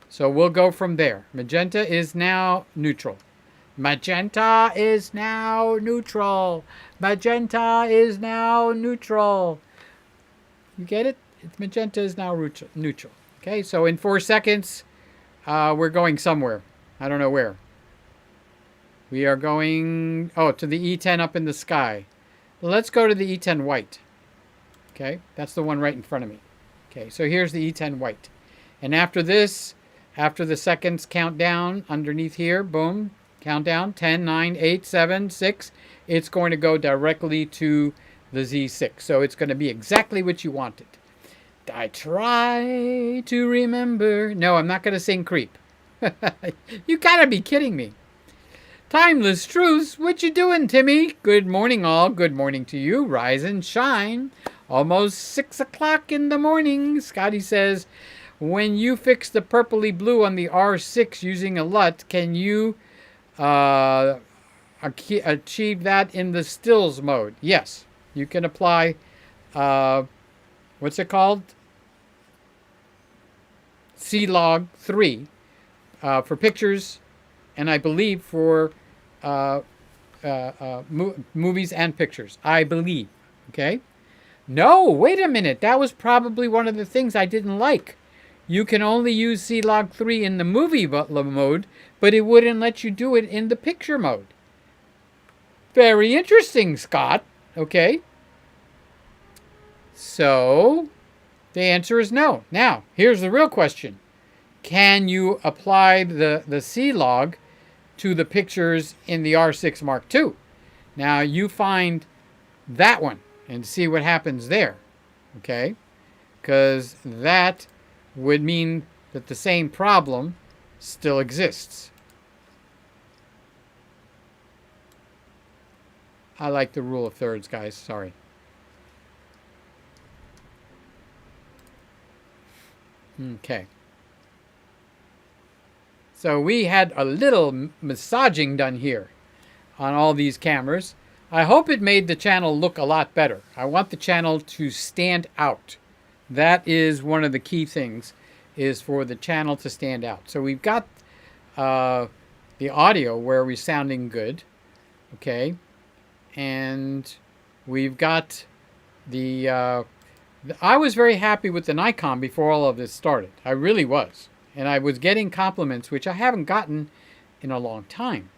so we'll go from there. Magenta is now neutral. Magenta is now neutral. Magenta is now neutral. You get it? Magenta is now neutral. Okay, so in 4 seconds, we're going somewhere. I don't know where. We are going, to the E10 up in the sky. Let's go to the E10 white. Okay, that's the one right in front of me. Okay, so here's the E10 white. And after this, after the seconds count down underneath here, boom, countdown, 10, 9, 8, 7, 6, it's going to go directly to the Z6. So it's going to be exactly what you wanted. I try to remember. No, I'm not going to sing Creep. You gotta be kidding me. Timeless truths. What you doing, Timmy? Good morning, all. Good morning to you. Rise and shine. Almost 6 o'clock in the morning. Scotty says, when you fix the purpley blue on the R6 using a LUT, can you achieve that in the stills mode? Yes. You can apply, what's it called? C-Log 3 for pictures, and I believe for movies and pictures. I believe. Okay? No, wait a minute. That was probably one of the things I didn't like. You can only use C-Log 3 in the movie mode, but it wouldn't let you do it in the picture mode. Very interesting, Scott. Okay? So, the answer is no. Now, here's the real question. Can you apply the C-Log to the pictures in the R6 Mark II? Now, you find that one and see what happens there. Okay? Because that would mean that the same problem still exists. I like the rule of thirds, guys. Sorry. Okay. So we had a little massaging done here on all these cameras. I hope it made the channel look a lot better. I want the channel to stand out. That is one of the key things, is for the channel to stand out. So we've got the audio where we're sounding good. Okay. And we've got the... I was very happy with the Nikon before all of this started. I really was. And I was getting compliments, which I haven't gotten in a long time.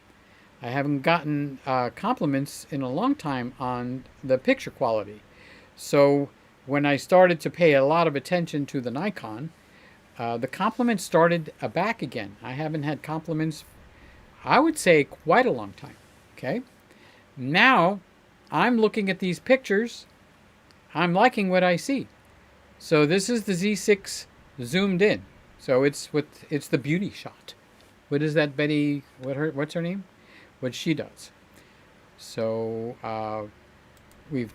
I haven't gotten compliments in a long time on the picture quality. So when I started to pay a lot of attention to the Nikon, the compliments started back again. I haven't had compliments, I would say, quite a long time. Okay? Now, I'm looking at these pictures. I'm liking what I see. So this is the Z6 zoomed in. So it's the beauty shot. What is that, Betty? What's her name? What she does. So we've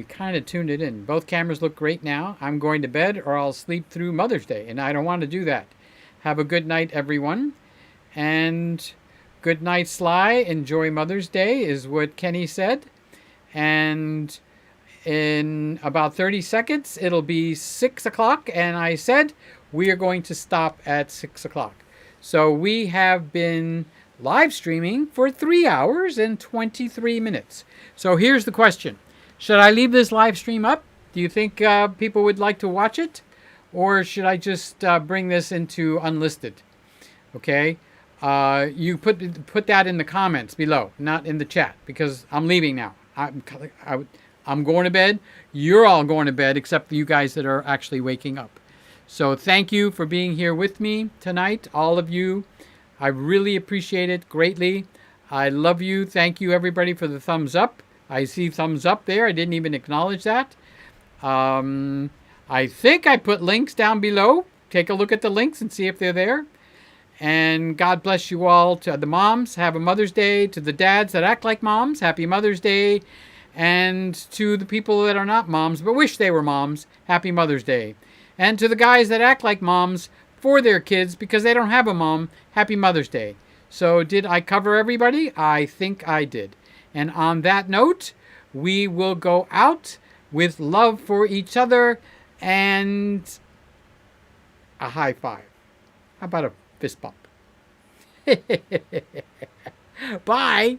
kind of tuned it in. Both cameras look great now. I'm going to bed or I'll sleep through Mother's Day, and I don't want to do that. Have a good night, everyone, and good night, Sly. Enjoy Mother's Day is what Kenny said, and in about 30 seconds, it'll be 6 o'clock, and I said we are going to stop at 6 o'clock. So we have been live streaming for 3 hours and 23 minutes. So here's the question. Should I leave this live stream up? Do you think people would like to watch it? Or should I just bring this into unlisted? Okay. You put that in the comments below, not in the chat, because I'm leaving now. I'm going to bed. You're all going to bed, except for you guys that are actually waking up. So thank you for being here with me tonight, all of you. I really appreciate it greatly. I love you. Thank you, everybody, for the thumbs up. I see thumbs up there. I didn't even acknowledge that. I think I put links down below. Take a look at the links and see if they're there. And God bless you all. To the moms, have a Mother's Day. To the dads that act like moms, happy Mother's Day. And to the people that are not moms but wish they were moms, happy Mother's Day. And to the guys that act like moms for their kids because they don't have a mom, happy Mother's Day. So did I cover everybody? I think I did. And on that note, we will go out with love for each other and a high five. How about a fist bump? Bye.